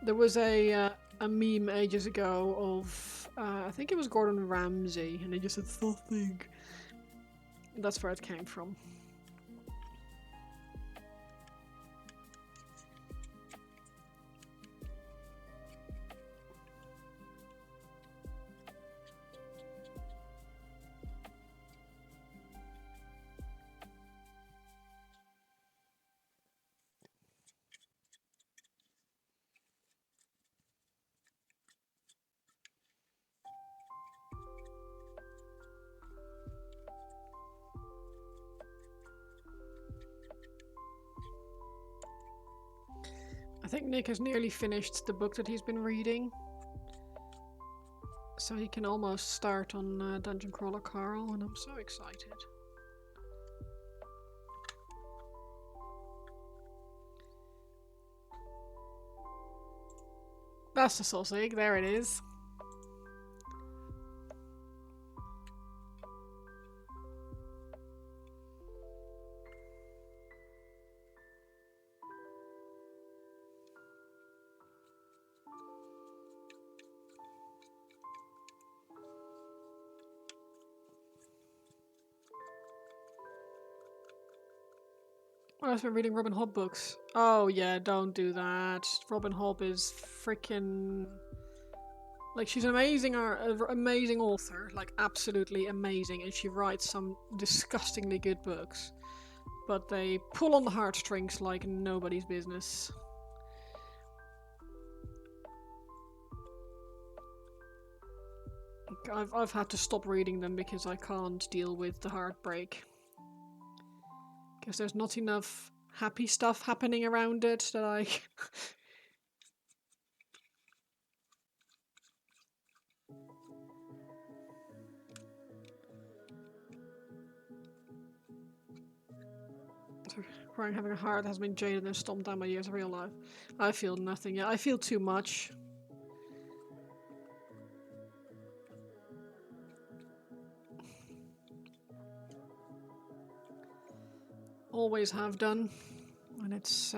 There was a meme ages ago of I think it was Gordon Ramsay, and they just said sausage. That's where it came from. think Nick has nearly finished the book that he's been reading. So he can almost start on Dungeon Crawler Carl, and I'm so excited. That's the sausage, there it is. Oh, I've been reading Robin Hobb books. Oh yeah, don't do that. Robin Hobb is freaking... Like, she's an amazing author, like absolutely amazing, and she writes some disgustingly good books. But they pull on the heartstrings like nobody's business. I've had to stop reading them because I can't deal with the heartbreak. Because there's not enough happy stuff happening around it that I... Crying having a heart that has been jaded and stomped down my years of real life. I feel nothing yet. I feel too much. Always have done. And it's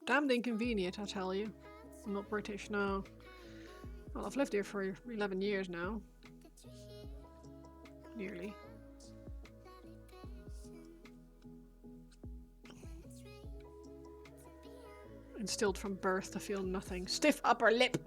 damned inconvenient, I tell you. I'm not British, no. Well, I've lived here for 11 years now. Nearly. Instilled from birth to feel nothing. Stiff upper lip!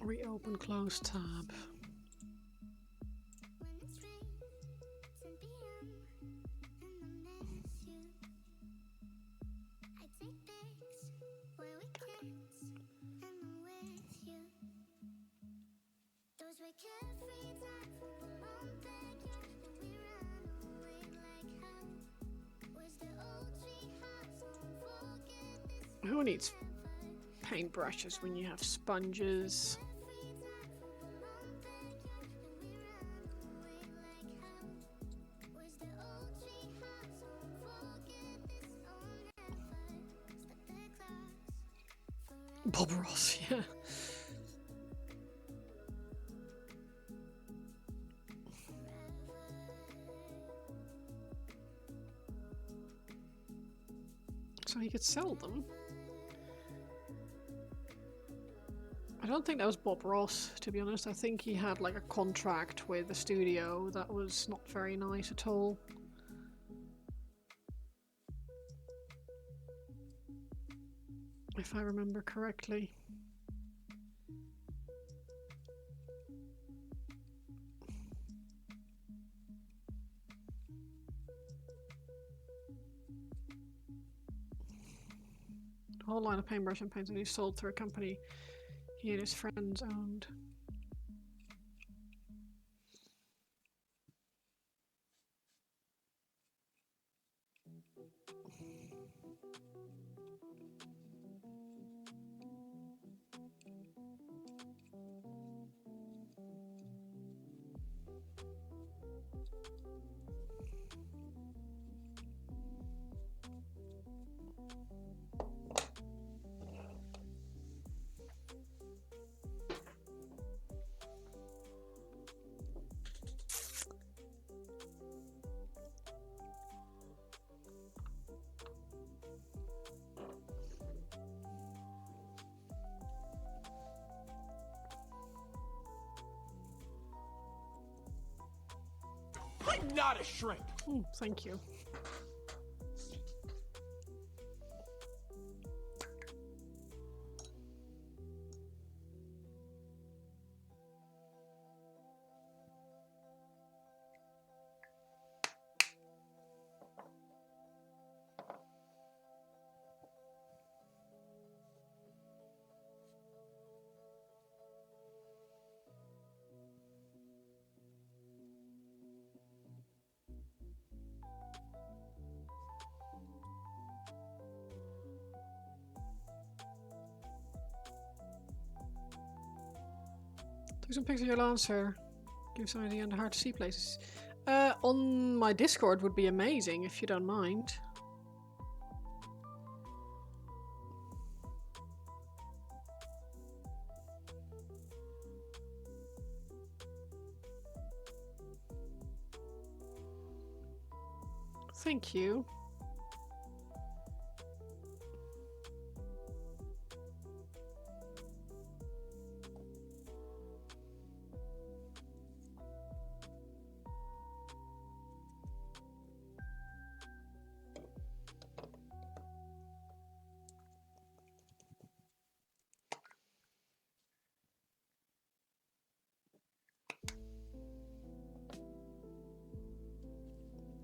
Reopen close tab. Who needs paintbrushes when you have sponges? Bob Ross, yeah. So he could sell them. I don't think that was Bob Ross, to be honest. I think he had like a contract with the studio that was not very nice at all. If I remember correctly. The whole line of paintbrush and paints that he sold through a company he and his friends owned. not a shrimp. Thank you. Take some pics of your Lancer. Give some idea on the hard to see places. On my Discord would be amazing if you don't mind. Thank you.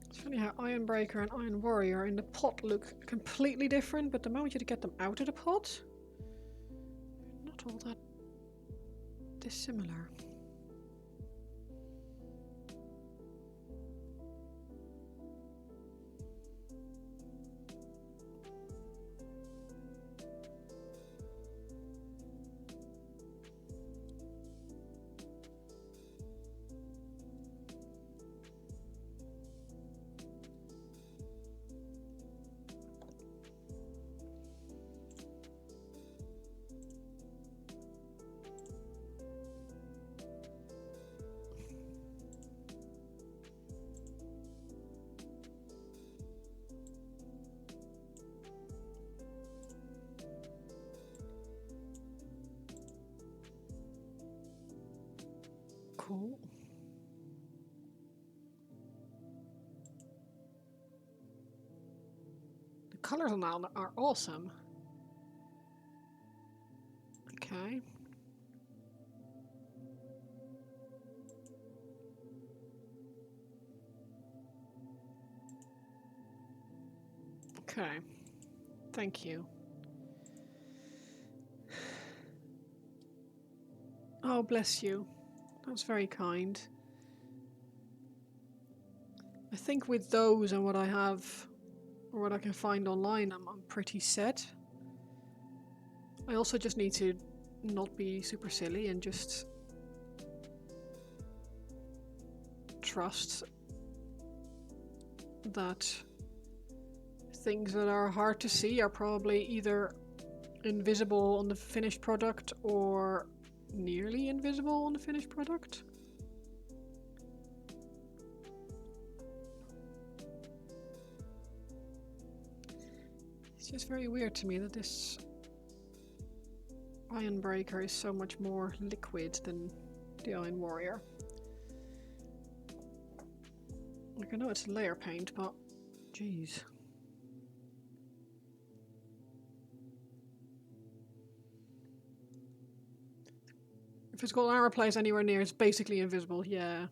It's funny how Ironbreaker and Iron Warrior in the pot look completely different, but the moment you get them out of the pot, not all that dissimilar. Cool. The colors on that are awesome. Okay. Okay. Thank you. Oh, bless you. That's very kind. I think with those and what I have, or what I can find online, I'm pretty set. I also just need to not be super silly and just trust that things that are hard to see are probably either invisible on the finished product or nearly invisible on the finished product. It's just very weird to me that this Ironbreaker is so much more liquid than the Iron Warrior. Like, I know it's layer paint, but jeez. If it's got armor plates anywhere near, it's basically invisible, yeah.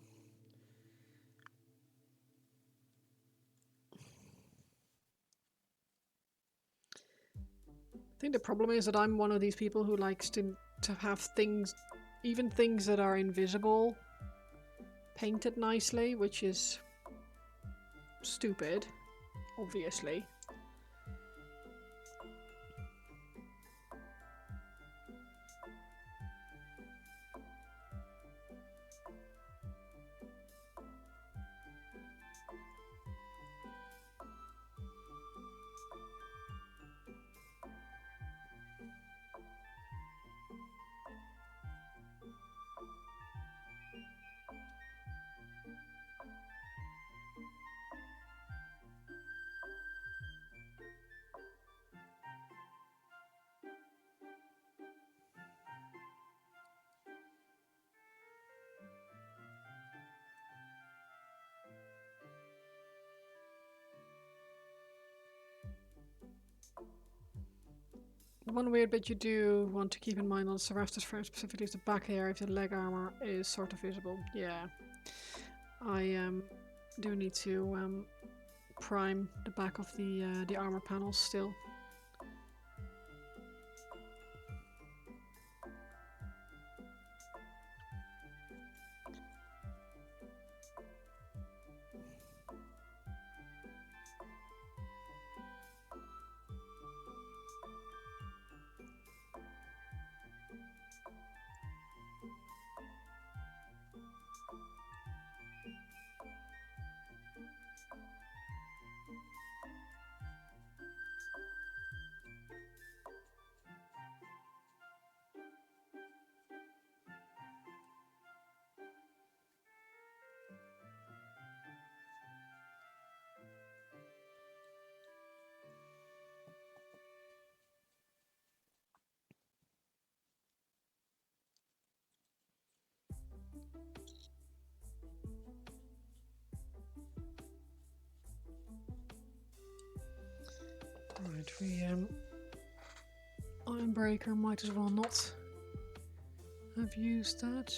I think the problem is that I'm one of these people who likes to have things, even things that are invisible, painted nicely, which is stupid, obviously. One weird bit you do want to keep in mind on Cerastus frame specifically is the back area of the leg armor is sort of visible. Yeah. I do need to prime the back of the armor panels still. Right, we Ironbreaker might as well not have used that.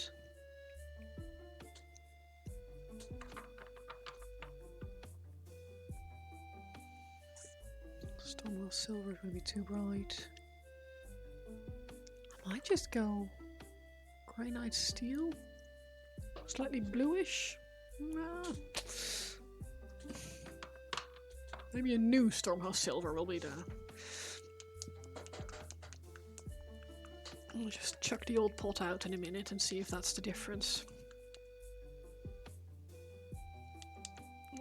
Stonewall silver is going to be too bright. I might just go Grey Knight Steel. Slightly bluish. Nah. Maybe a new Stormhouse Silver will be there. I'll just chuck the old pot out in a minute and see if that's the difference.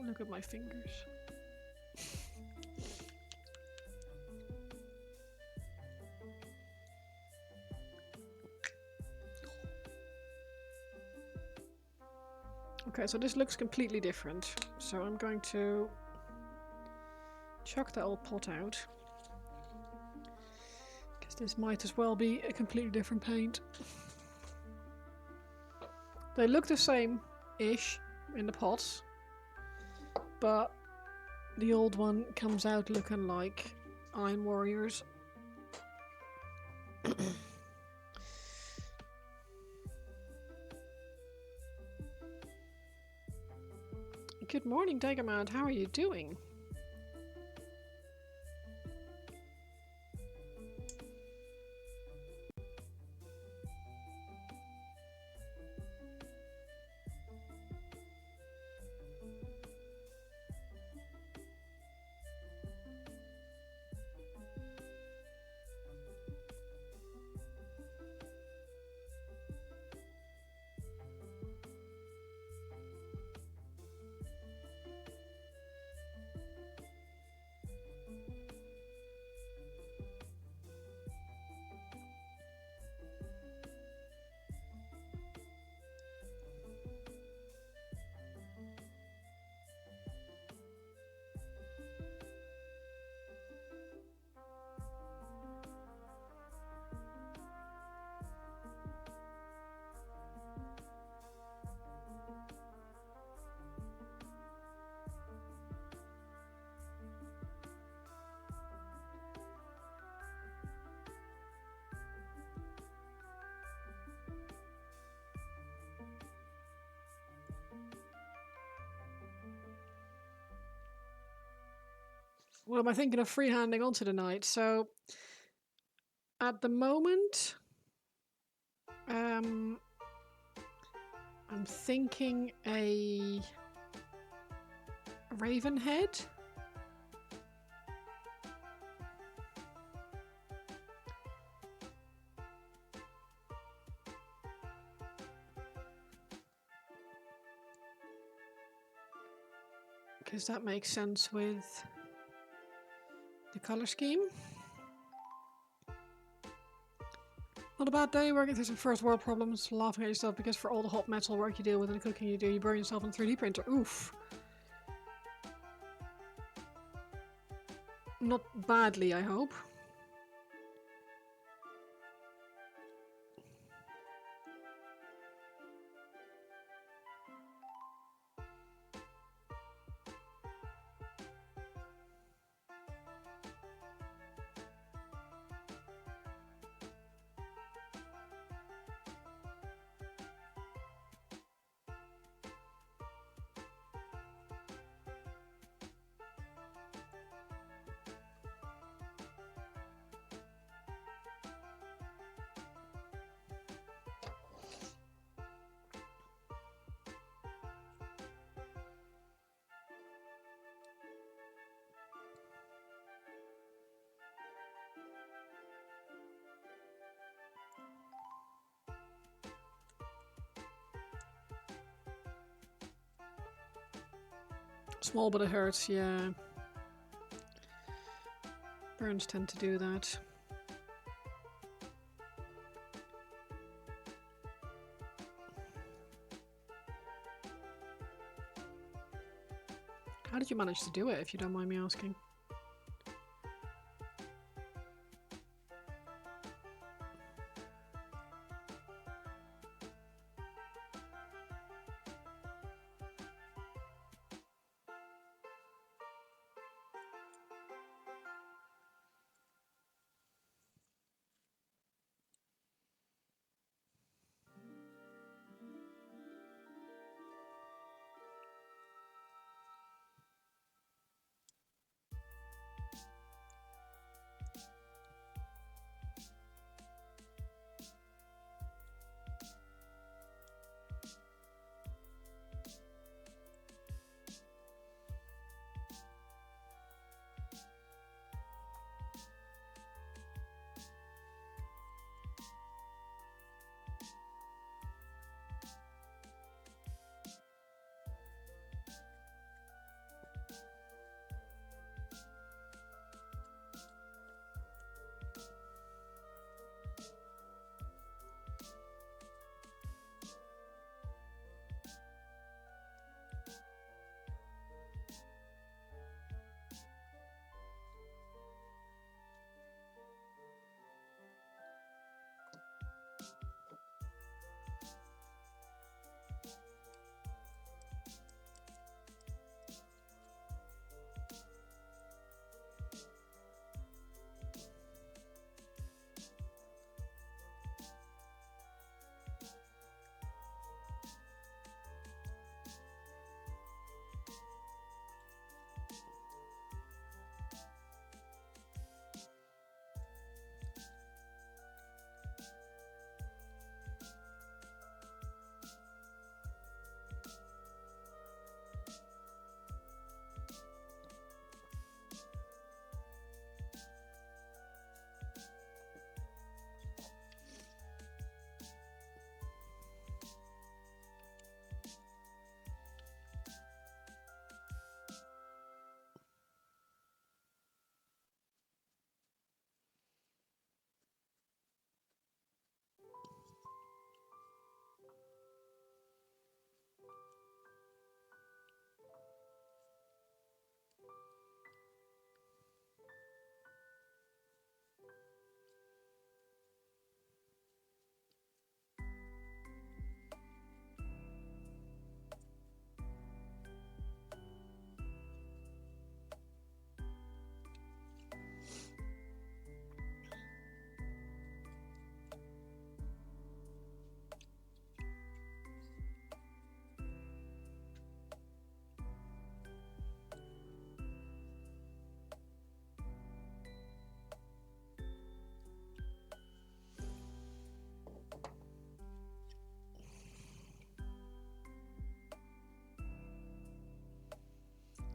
Look at my fingers. Okay, so this looks completely different. So I'm going to chuck that old pot out. Because this might as well be a completely different paint. They look the same-ish in the pots. But the old one comes out looking like Iron Warriors. Good morning, Dagamad. How are you doing? What am I thinking of freehanding onto the knight? So, at the moment, I'm thinking a raven head. Because that makes sense with the color scheme. Not a bad day, working through some first world problems, laughing at yourself because for all the hot metal work you deal with and the cooking you do, you burn yourself on a 3D printer. Oof. Not badly, I hope. Small but it hurts, yeah. Burns tend to do that. How did you manage to do it, if you don't mind me asking?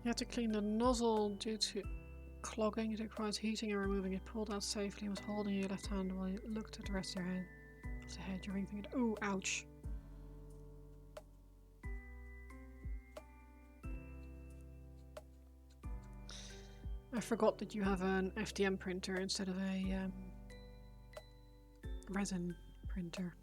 You have to clean the nozzle due to clogging. It requires heating and removing it. Pulled out safely and was holding your left hand while you looked at the rest of your head. Of the head, you're thinking, oh, ouch. I forgot that you have an FDM printer instead of a resin printer.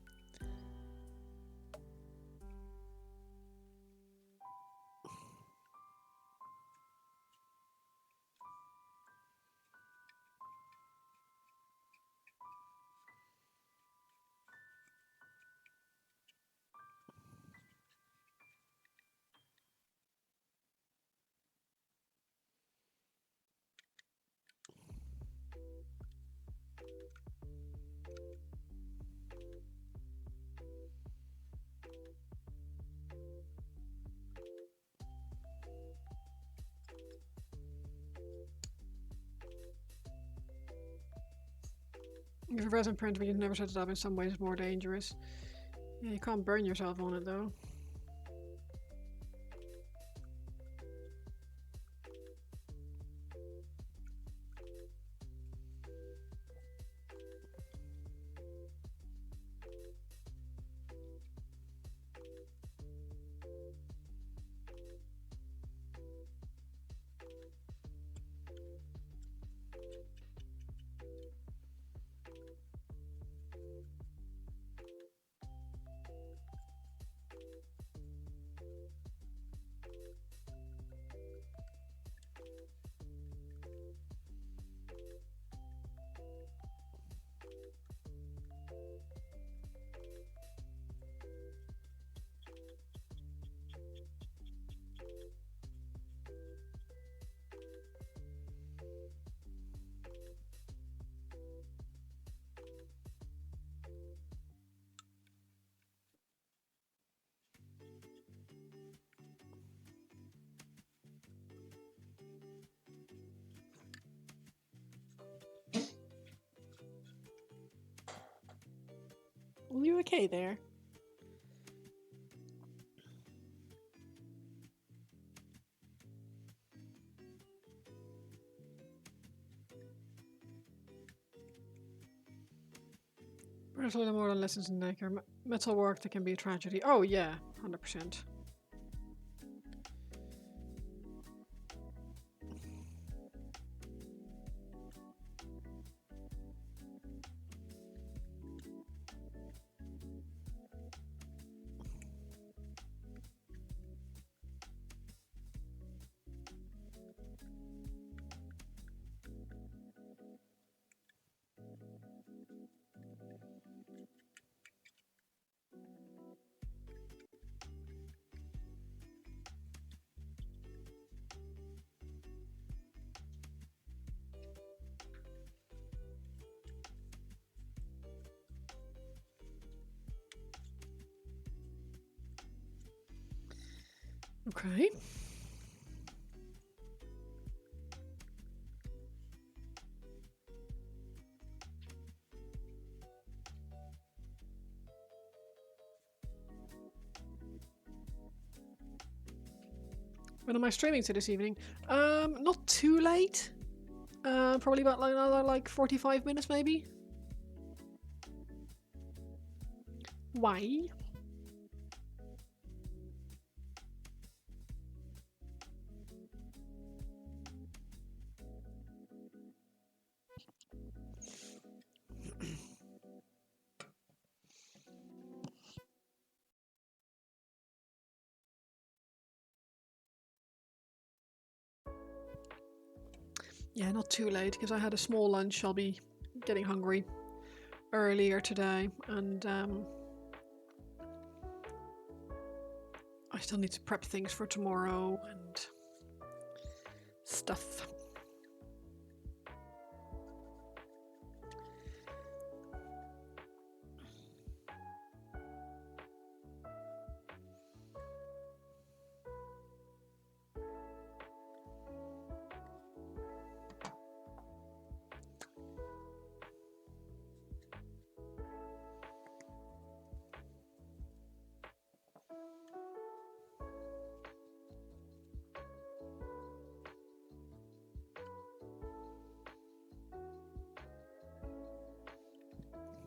If a resin printer, but you've never set it up, in some ways more dangerous. Yeah, you can't burn yourself on it though. You okay there? There's a little more than lessons in daycare. Metal work that can be a tragedy. Oh yeah, 100%. Okay. When am I streaming to this evening? Not too late. Probably about like another like 45 minutes maybe. Why? Yeah, not too late because I had a small lunch. I'll be getting hungry earlier today, and I still need to prep things for tomorrow and stuff.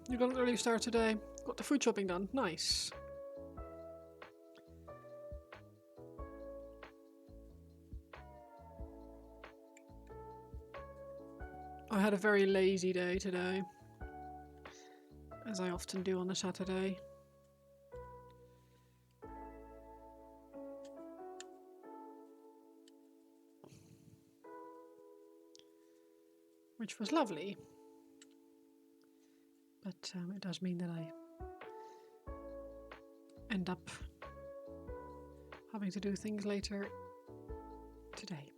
You got an early start today. Got the food shopping done. Nice. I had a very lazy day today, as I often do on a Saturday. Which was lovely. But it does mean that I end up having to do things later today.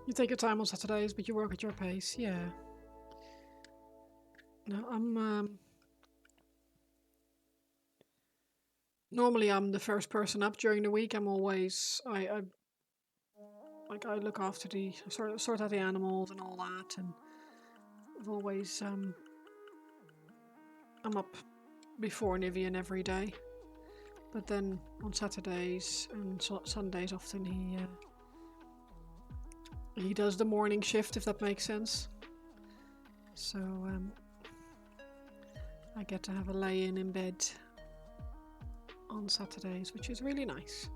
You take your time on Saturdays, but you work at your pace. Yeah. No, normally I'm the first person up during the week. I'm always I look after the sort out the animals and all that, and I've always I'm up before Nivian every day. But then on Saturdays and Sundays often he does the morning shift, if that makes sense. So I get to have a lay-in in bed on Saturdays, which is really nice.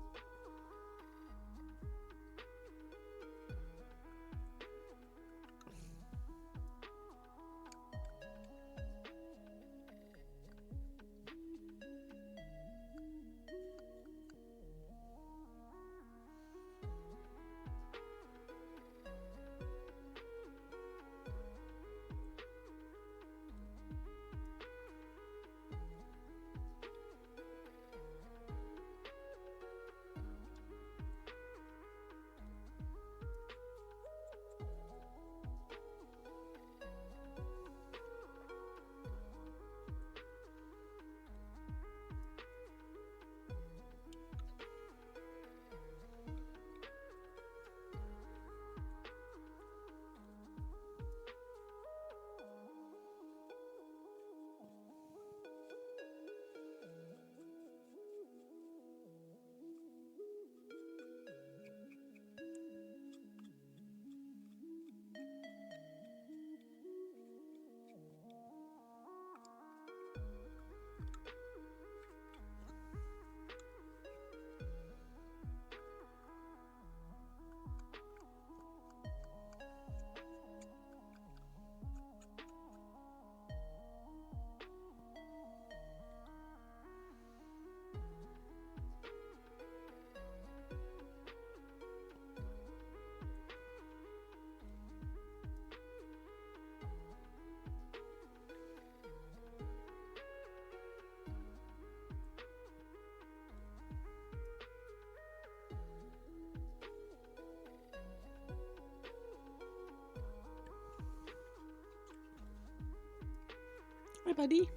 Hi, buddy.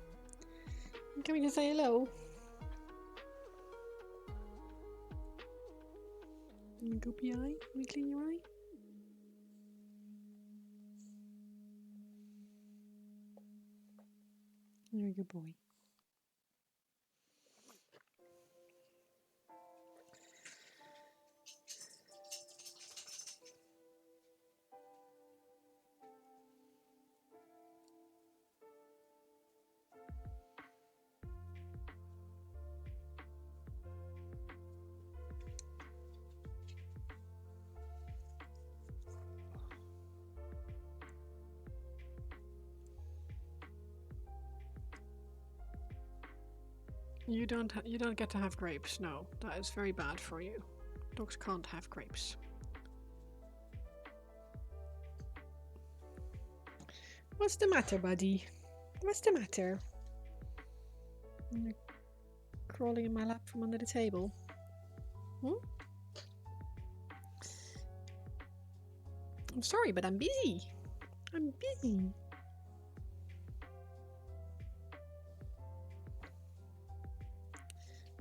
You coming to say hello? Goopy eye? Let me clean your eye. You're a good boy. You don't get to have grapes. No, that is very bad for you. Dogs can't have grapes. What's the matter, buddy? What's the matter? You're crawling in my lap from under the table. Hmm? I'm sorry, but I'm busy. I'm busy.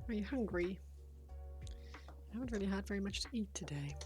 Are you hungry? I haven't really had very much to eat today.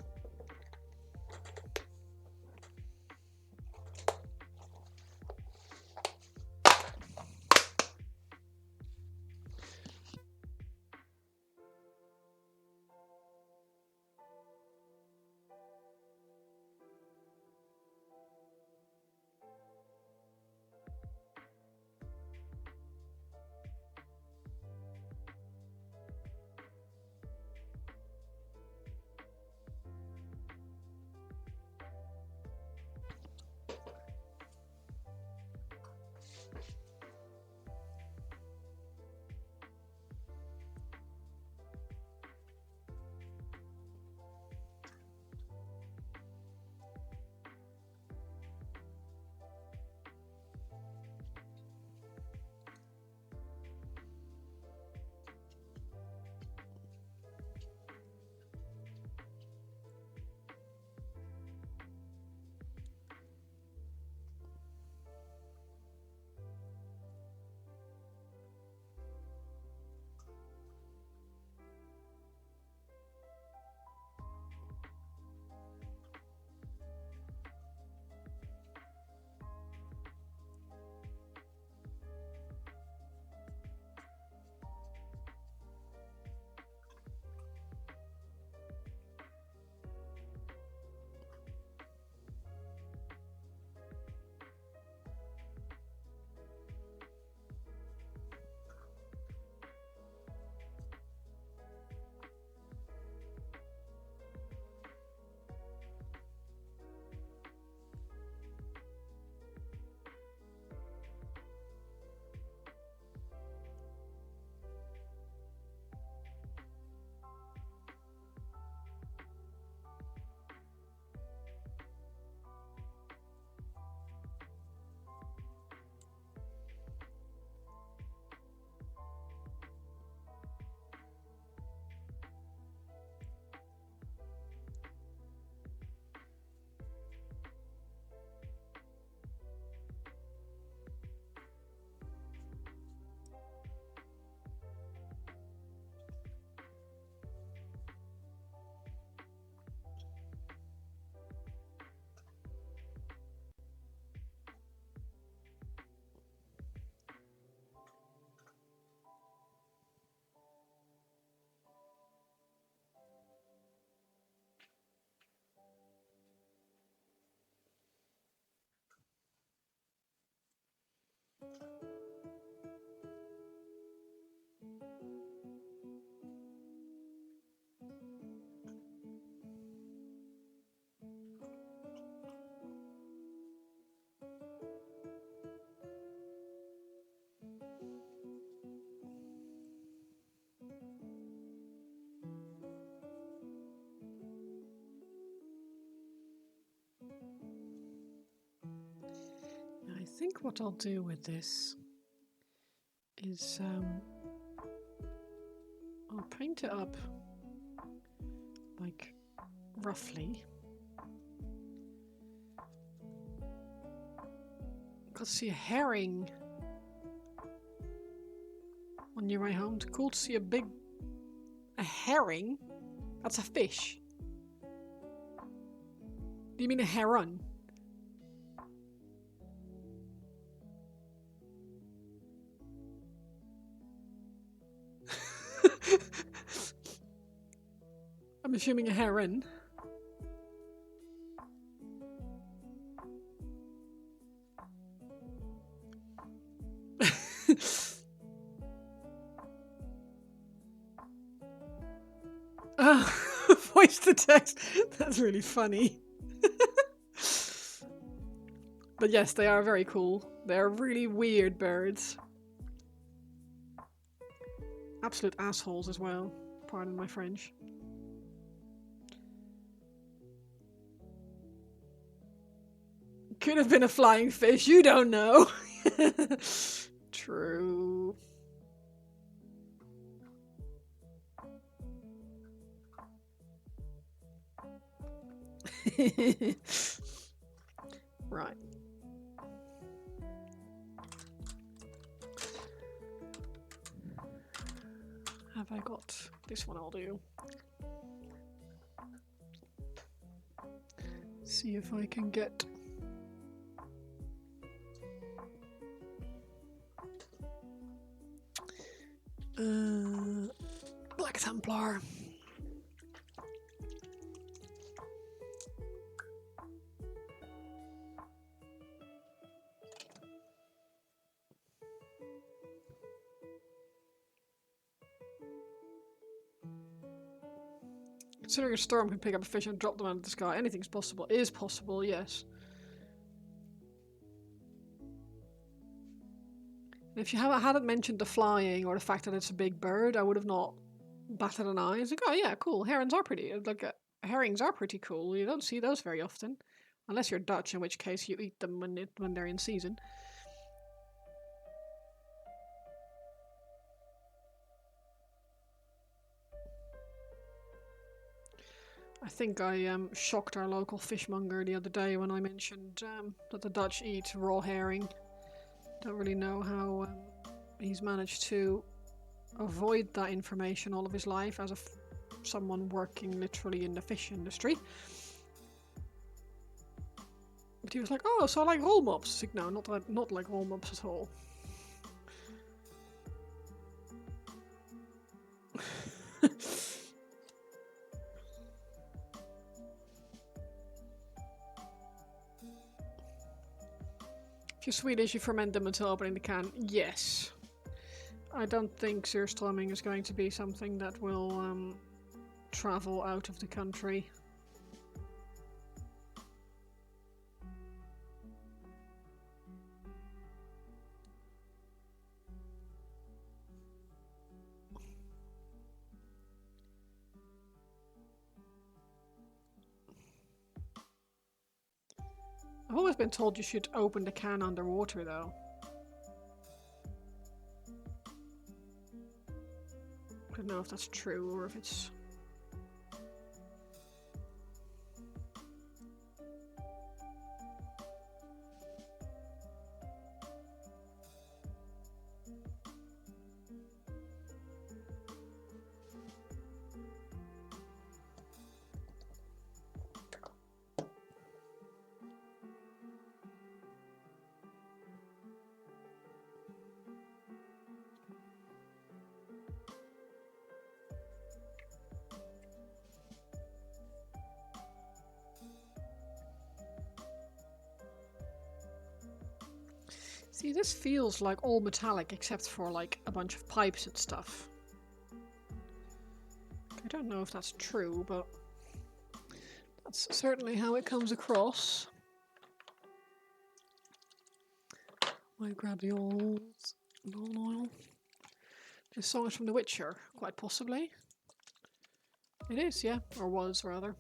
I think what I'll do with this is I'll paint it up like roughly. Got to see a herring on your way home. It's cool to see a herring. That's a fish. Do you mean a heron? I'm assuming a heron. Voice to text. That's really funny. But yes, they are very cool. They're really weird birds. Absolute assholes as well. Pardon my French. Could have been a flying fish, you don't know. True. Right. Have I got this one? I'll do. See if I can get Black Templar. Considering a storm can pick up a fish and drop them out of the sky, anything's possible. Is possible, yes. And if you hadn't mentioned the flying or the fact that it's a big bird, I would have not batted an eye. It's like, oh yeah, cool. Herons are pretty. Like herrings are pretty cool. You don't see those very often, unless you're Dutch, in which case you eat them when they're in season. I think I shocked our local fishmonger the other day when I mentioned that the Dutch eat raw herring. Don't really know how he's managed to avoid that information all of his life as someone working literally in the fish industry. But he was like, oh, so I like roll mops. Like, no, not like roll mops at all. If you're Swedish, you ferment them until opening the can. Yes. I don't think surströmming is going to be something that will travel out of the country. I've always been told you should open the can underwater, though. I don't know if that's true or if it's... See, this feels like all metallic except for like a bunch of pipes and stuff. I don't know if that's true, but that's certainly how it comes across. Might grab the old oil. This song is from The Witcher, quite possibly. It is, yeah, or was rather.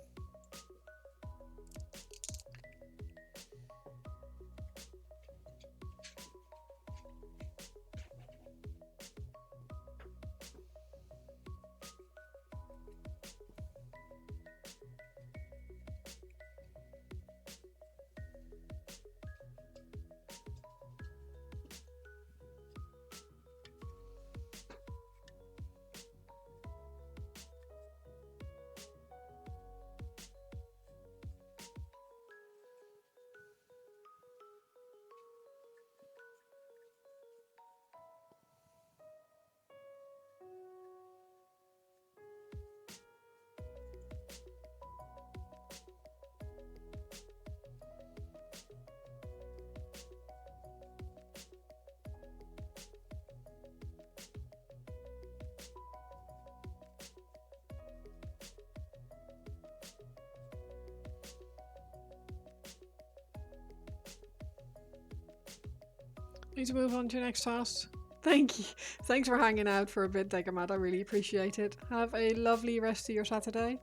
Need to move on to your next task. Thank you. Thanks for hanging out for a bit, Degamat. I really appreciate it. Have a lovely rest of your Saturday.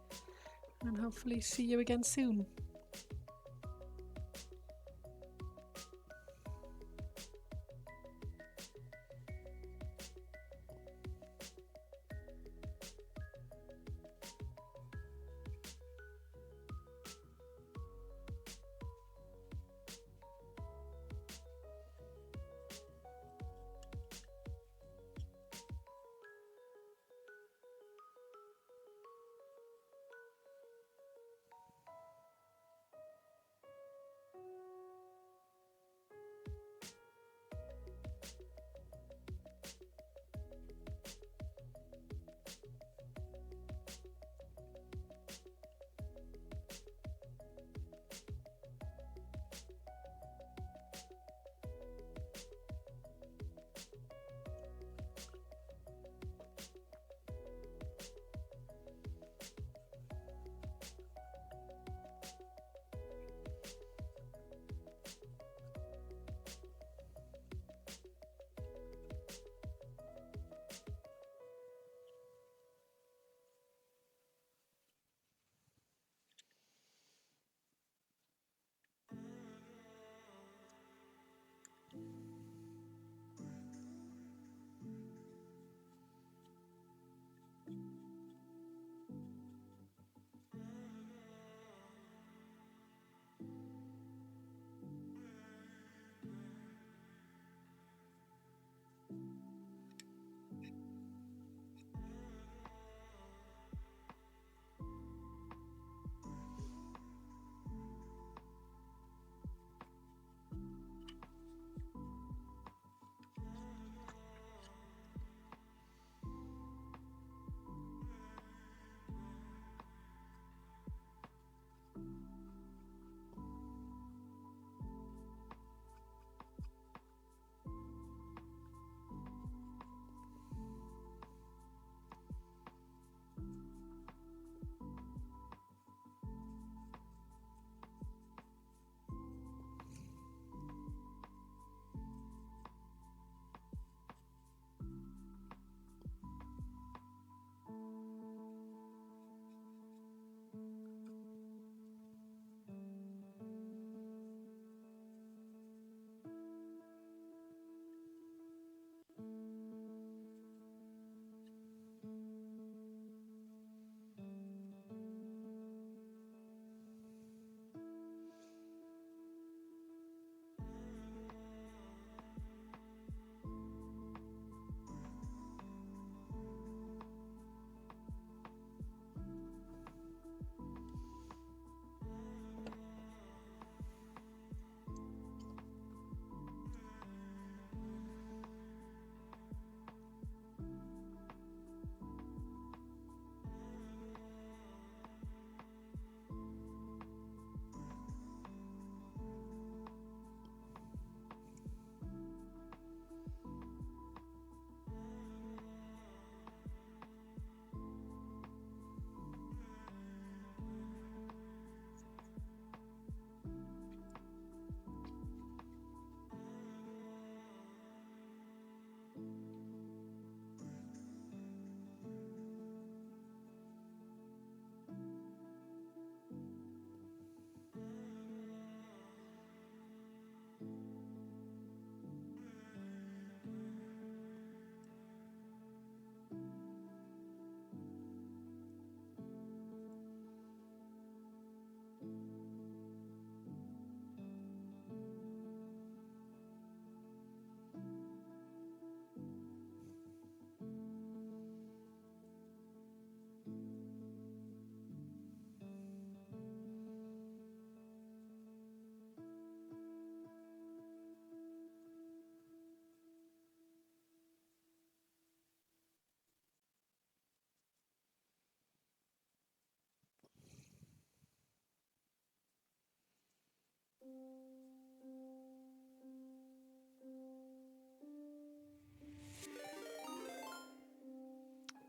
And hopefully see you again soon.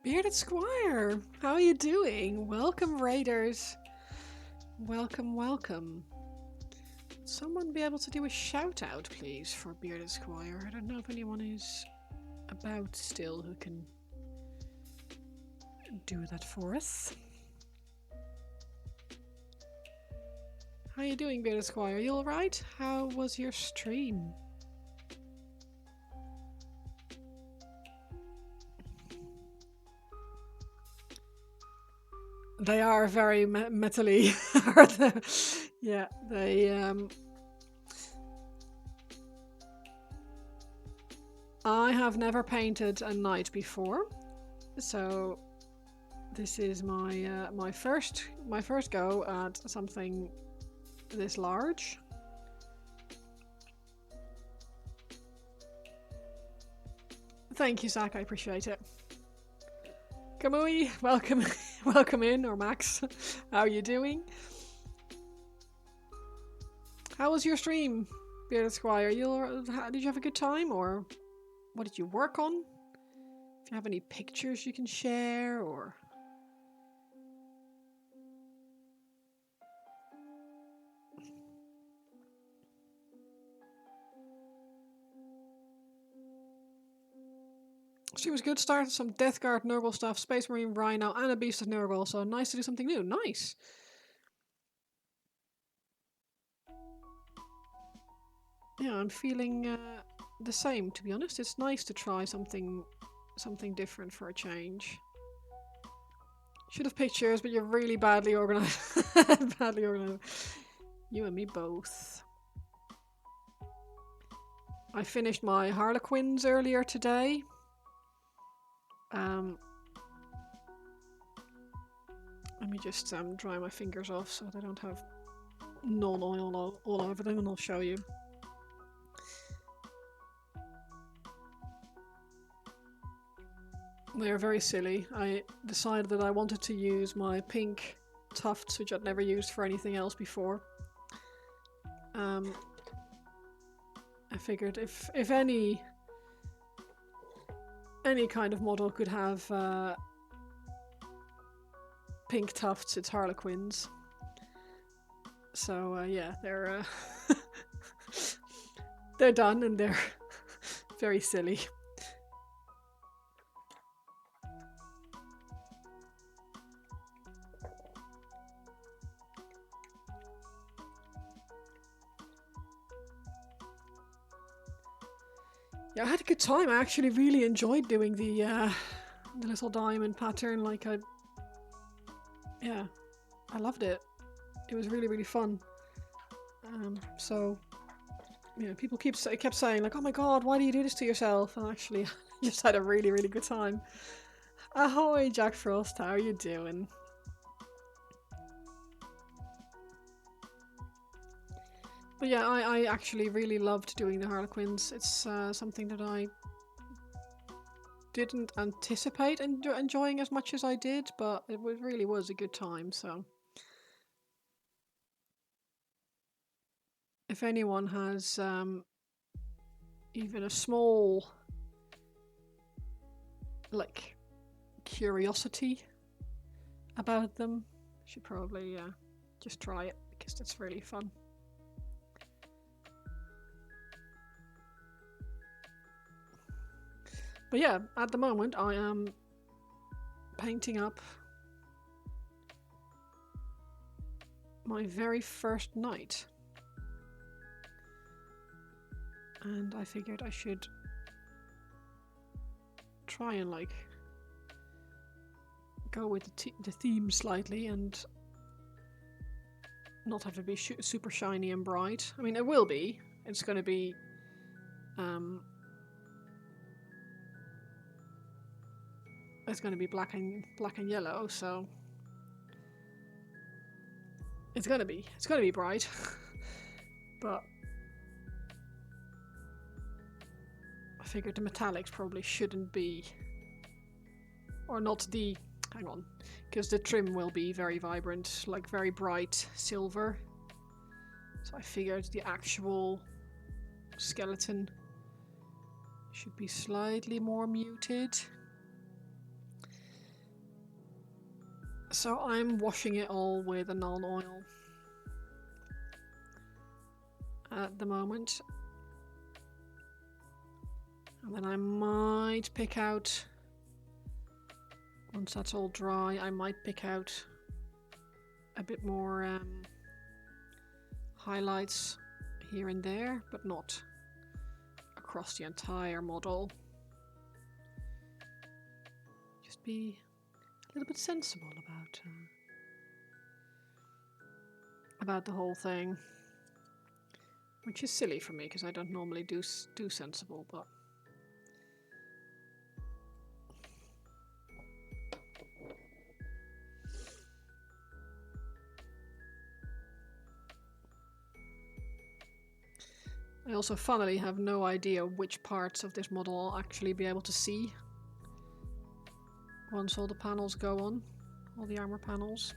Bearded Squire, how are you doing? Welcome, Raiders. Welcome, welcome. Someone be able to do a shout out, please, for Bearded Squire? I don't know if anyone is about still who can do that for us. How you doing, Bearded Squire? You alright? How was your stream? They are very metally. Yeah, they I have never painted a knight before, so this is my my first go at something this large. Thank you, Zach. I appreciate it. Kamui, welcome, welcome in, or Max. How are you doing? How was your stream, Bearded Squire? Did you have a good time, or what did you work on? If you have any pictures you can share, or... She was good. Started some Death Guard Nurgle stuff, Space Marine Rhino, and a Beast of Nurgle. So nice to do something new. Nice. Yeah, I'm feeling the same. To be honest, it's nice to try something different for a change. Should have pictures, but you're really badly organized. Badly organized. You and me both. I finished my harlequins earlier today. Let me just dry my fingers off so they don't have non-oil all over them, and I'll show you. They're very silly. I decided that I wanted to use my pink tufts, which I'd never used for anything else before. I figured if any kind of model could have pink tufts, it's harlequins. So yeah, they're they're done, and they're very silly. Yeah, I had a good time. I actually really enjoyed doing the little diamond pattern. Like yeah, I loved it. It was really, really fun. So, you know, people kept saying like, "Oh my god, why do you do this to yourself?" And actually, I just had a really, really good time. Ahoy, Jack Frost! How are you doing? But yeah, I actually really loved doing the harlequins. It's something that I didn't anticipate enjoying as much as I did, but it really was a good time. So if anyone has even a small like curiosity about them, should probably just try it, because it's really fun. But yeah, at the moment I am painting up my very first knight. And I figured I should try and like go with the theme slightly and not have to be super shiny and bright. I mean, it will be. It's going to be it's going to be black and yellow, so it's going to be bright. But I figured the metallics probably shouldn't be, or not the, hang on, because the trim will be very vibrant, like very bright silver. So I figured the actual skeleton should be slightly more muted. So I'm washing it all with a non-oil. at the moment. And then I might pick out, once that's all dry, I might pick out a bit more highlights here and there, but not across the entire model. Just be a little bit sensible about the whole thing, which is silly for me because I don't normally do sensible, but I also funnily have no idea which parts of this model I'll actually be able to see once all the panels go on, all the armor panels.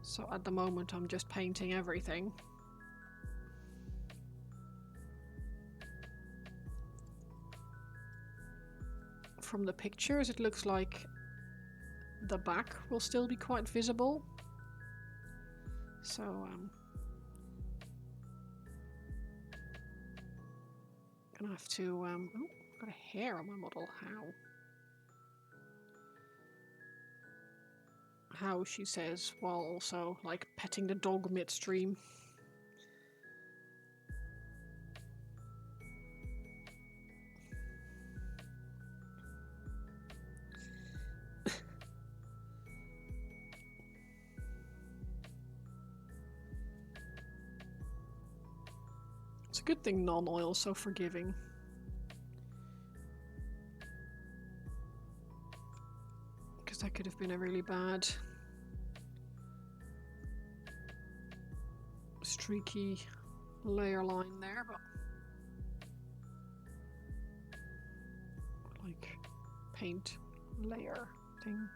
So at the moment I'm just painting everything. From the pictures it looks like the back will still be quite visible. So gonna have to oh, I've got a hair on my model. How she says, while also like petting the dog midstream. It's a good thing non-oil is so forgiving. Because that could have been a really bad streaky layer line there, but like paint layer thing.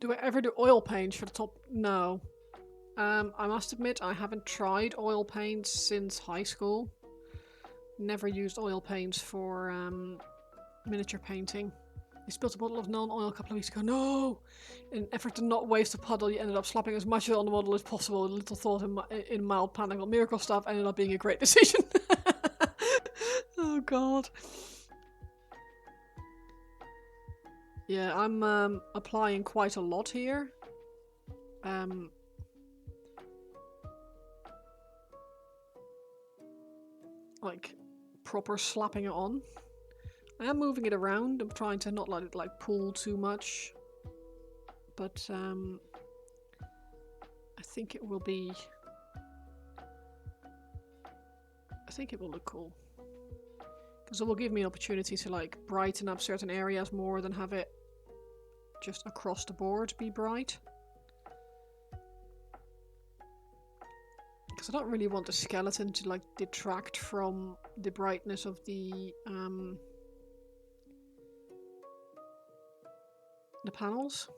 Do I ever do oil paint for the top? No. I must admit I haven't tried oil paints since high school. Never used oil paints for miniature painting. I spilled a bottle of non-oil a couple of weeks ago. No! In an effort to not waste a puddle, you ended up slapping as much on the model as possible. A little thought in mild panic. Well, miracle stuff ended up being a great decision. Oh god. Yeah, I'm applying quite a lot here. Like proper slapping it on. I am moving it around. I'm trying to not let it like pull too much. But I think it will be. I think it will look cool. Because it will give me an opportunity to like brighten up certain areas more than have it just across the board be bright. Because I don't really want the skeleton to like detract from the brightness of the panels.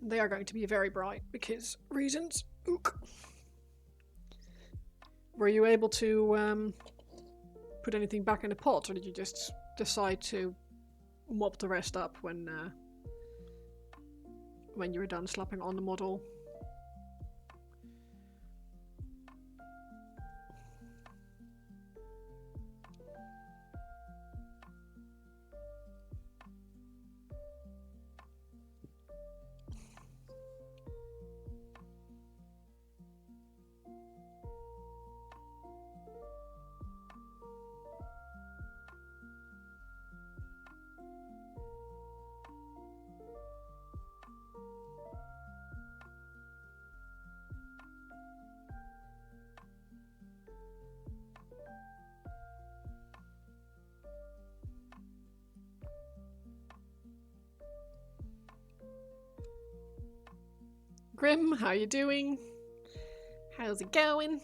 They are going to be very bright because reasons. Ook. Were you able to put anything back in the pot, or did you just decide to mop the rest up when you were done slapping on the model? Grim, how you doing? How's it going?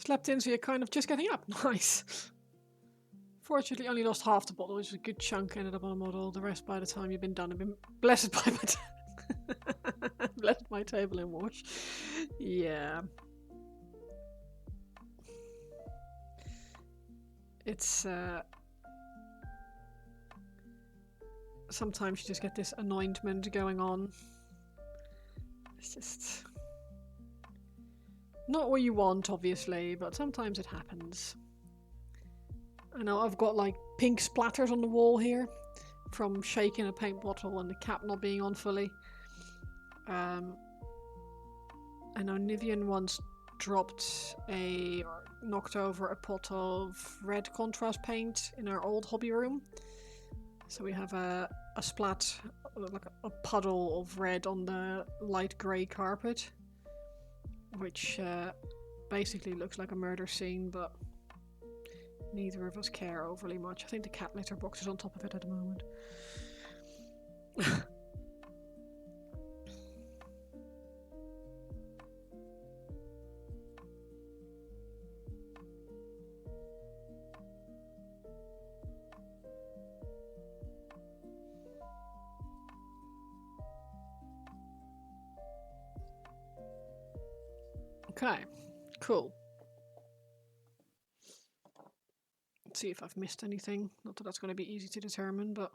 Slept in, so you're kind of just getting up. Nice. Fortunately, only lost half the bottle, which is a good chunk. Ended up on a model. The rest, by the time you've been done, have been blessed by my blessed my table in wash. Yeah. It's sometimes you just get this anointment going on. It's just not what you want, obviously, but sometimes it happens. I know I've got like pink splatters on the wall here from shaking a paint bottle and the cap not being on fully. I know Nivian once knocked over a pot of red contrast paint in our old hobby room. So we have a splat, like a puddle of red on the light grey carpet, which basically looks like a murder scene, but neither of us care overly much. I think the cat litter box is on top of it at the moment. Okay, cool. Let's see if I've missed anything. Not that that's going to be easy to determine, but...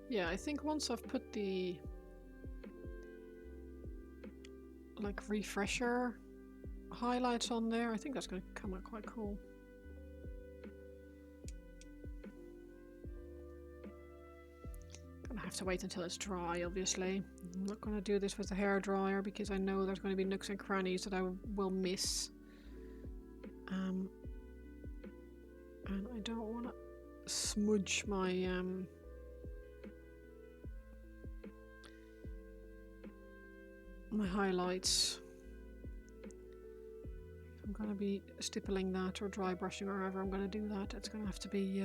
yeah, I think once I've put the... like, refresher highlights on there, I think that's going to come out quite cool. Gonna have to wait until it's dry, obviously. I'm not going to do this with the hairdryer because I know there's going to be nooks and crannies that I will miss. And I don't want to smudge my my highlights. I'm going to be stippling that or dry brushing or however I'm going to do that. It's going to have to be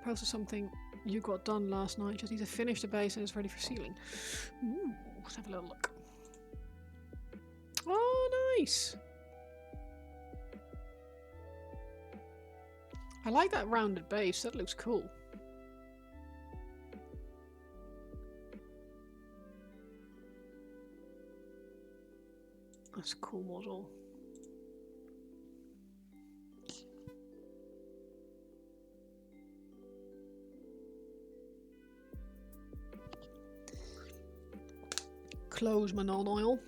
opposed to something you got done last night. Just need to finish the base and it's ready for sealing. Ooh, let's have a little look. Oh, nice! I like that rounded base. That looks cool. That's a cool model. Close my non-oil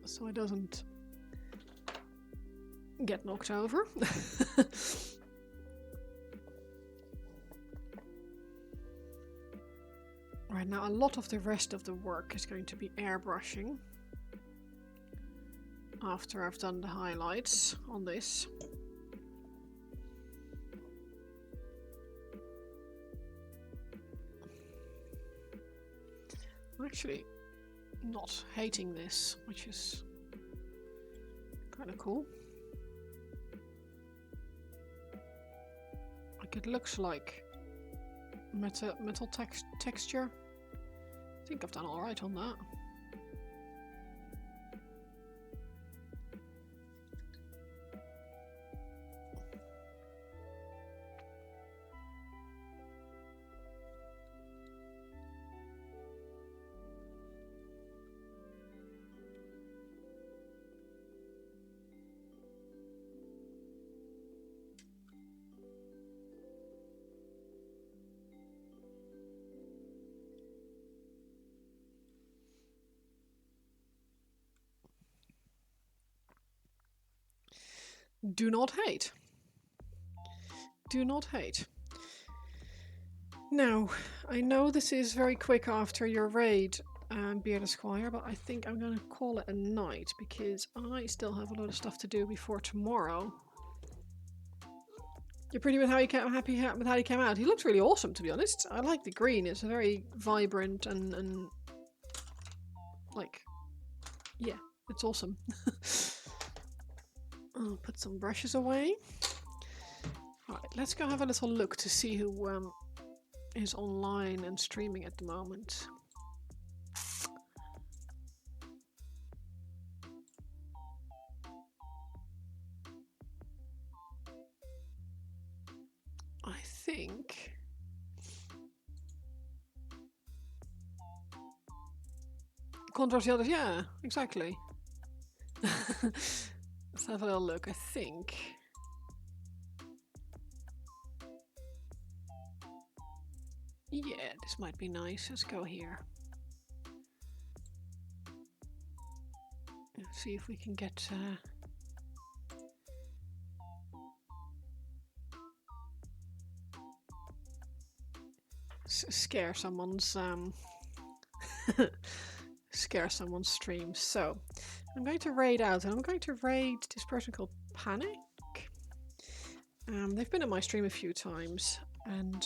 so it doesn't get knocked over. Right, now a lot of the rest of the work is going to be airbrushing after I've done the highlights on this. I'm actually not hating this, which is kind of cool. Like it looks like metal texture. I think I've done alright on that. Do not hate. Do not hate. Now, I know this is very quick after your raid, Bearded Squire, but I think I'm going to call it a night because I still have a lot of stuff to do before tomorrow. You're pretty with how he came, happy with how he came out. He looked really awesome, to be honest. I like the green. It's a very vibrant and like, yeah, it's awesome. I'll put some brushes away. Right, let's go have a little look to see who is online and streaming at the moment. I think Contrast the others, yeah, exactly. Let's have a little look. I think yeah, this might be nice. Let's go here. Let's see if we can get scare someone's scare someone's stream. So I'm going to raid out, and I'm going to raid this person called Panic. They've been in my stream a few times, and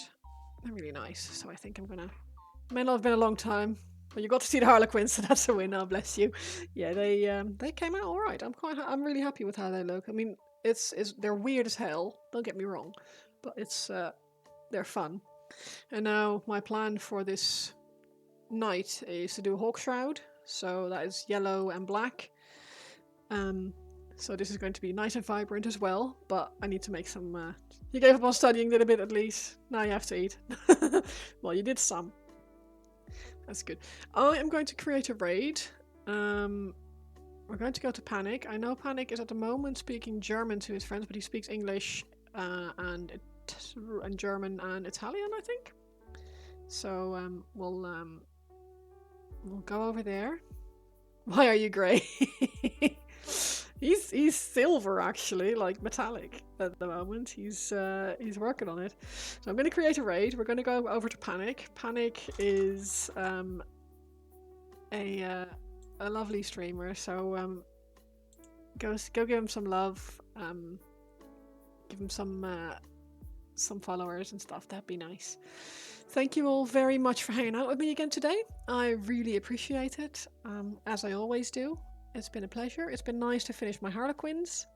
they're really nice. So I think I'm gonna. May not have been a long time, but you got to see the harlequins, so that's a win. Oh, bless you. Yeah, they came out all right. I'm really happy with how they look. I mean, they're weird as hell. Don't get me wrong, but they're fun. And now my plan for this night is to do a Hawkshroud, so that is yellow and black. So this is going to be nice and vibrant as well, but I need to make some... You gave up on studying, did a bit at least. Now you have to eat. Well, you did some. That's good. I am going to create a raid. We're going to go to Panic. I know Panic is at the moment speaking German to his friends, but he speaks English and German and Italian, I think. So we'll go over there. Why are you grey? He's silver actually, like metallic at the moment. He's working on it. So I'm going to create a raid. We're going to go over to Panic. Panic is a lovely streamer. So go give him some love. Give him some followers and stuff. That'd be nice. Thank you all very much for hanging out with me again today. I really appreciate it, as I always do. It's been a pleasure. It's been nice to finish my harlequins.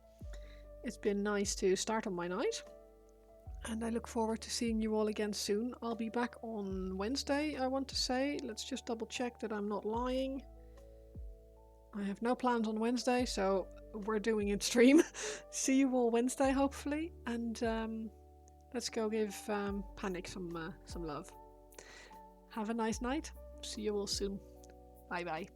It's been nice to start on my night. And I look forward to seeing you all again soon. I'll be back on Wednesday, I want to say. Let's just double check that I'm not lying. I have no plans on Wednesday, so we're doing it stream. See you all Wednesday, hopefully. And let's go give Panic some love. Have a nice night. See you all soon. Bye bye.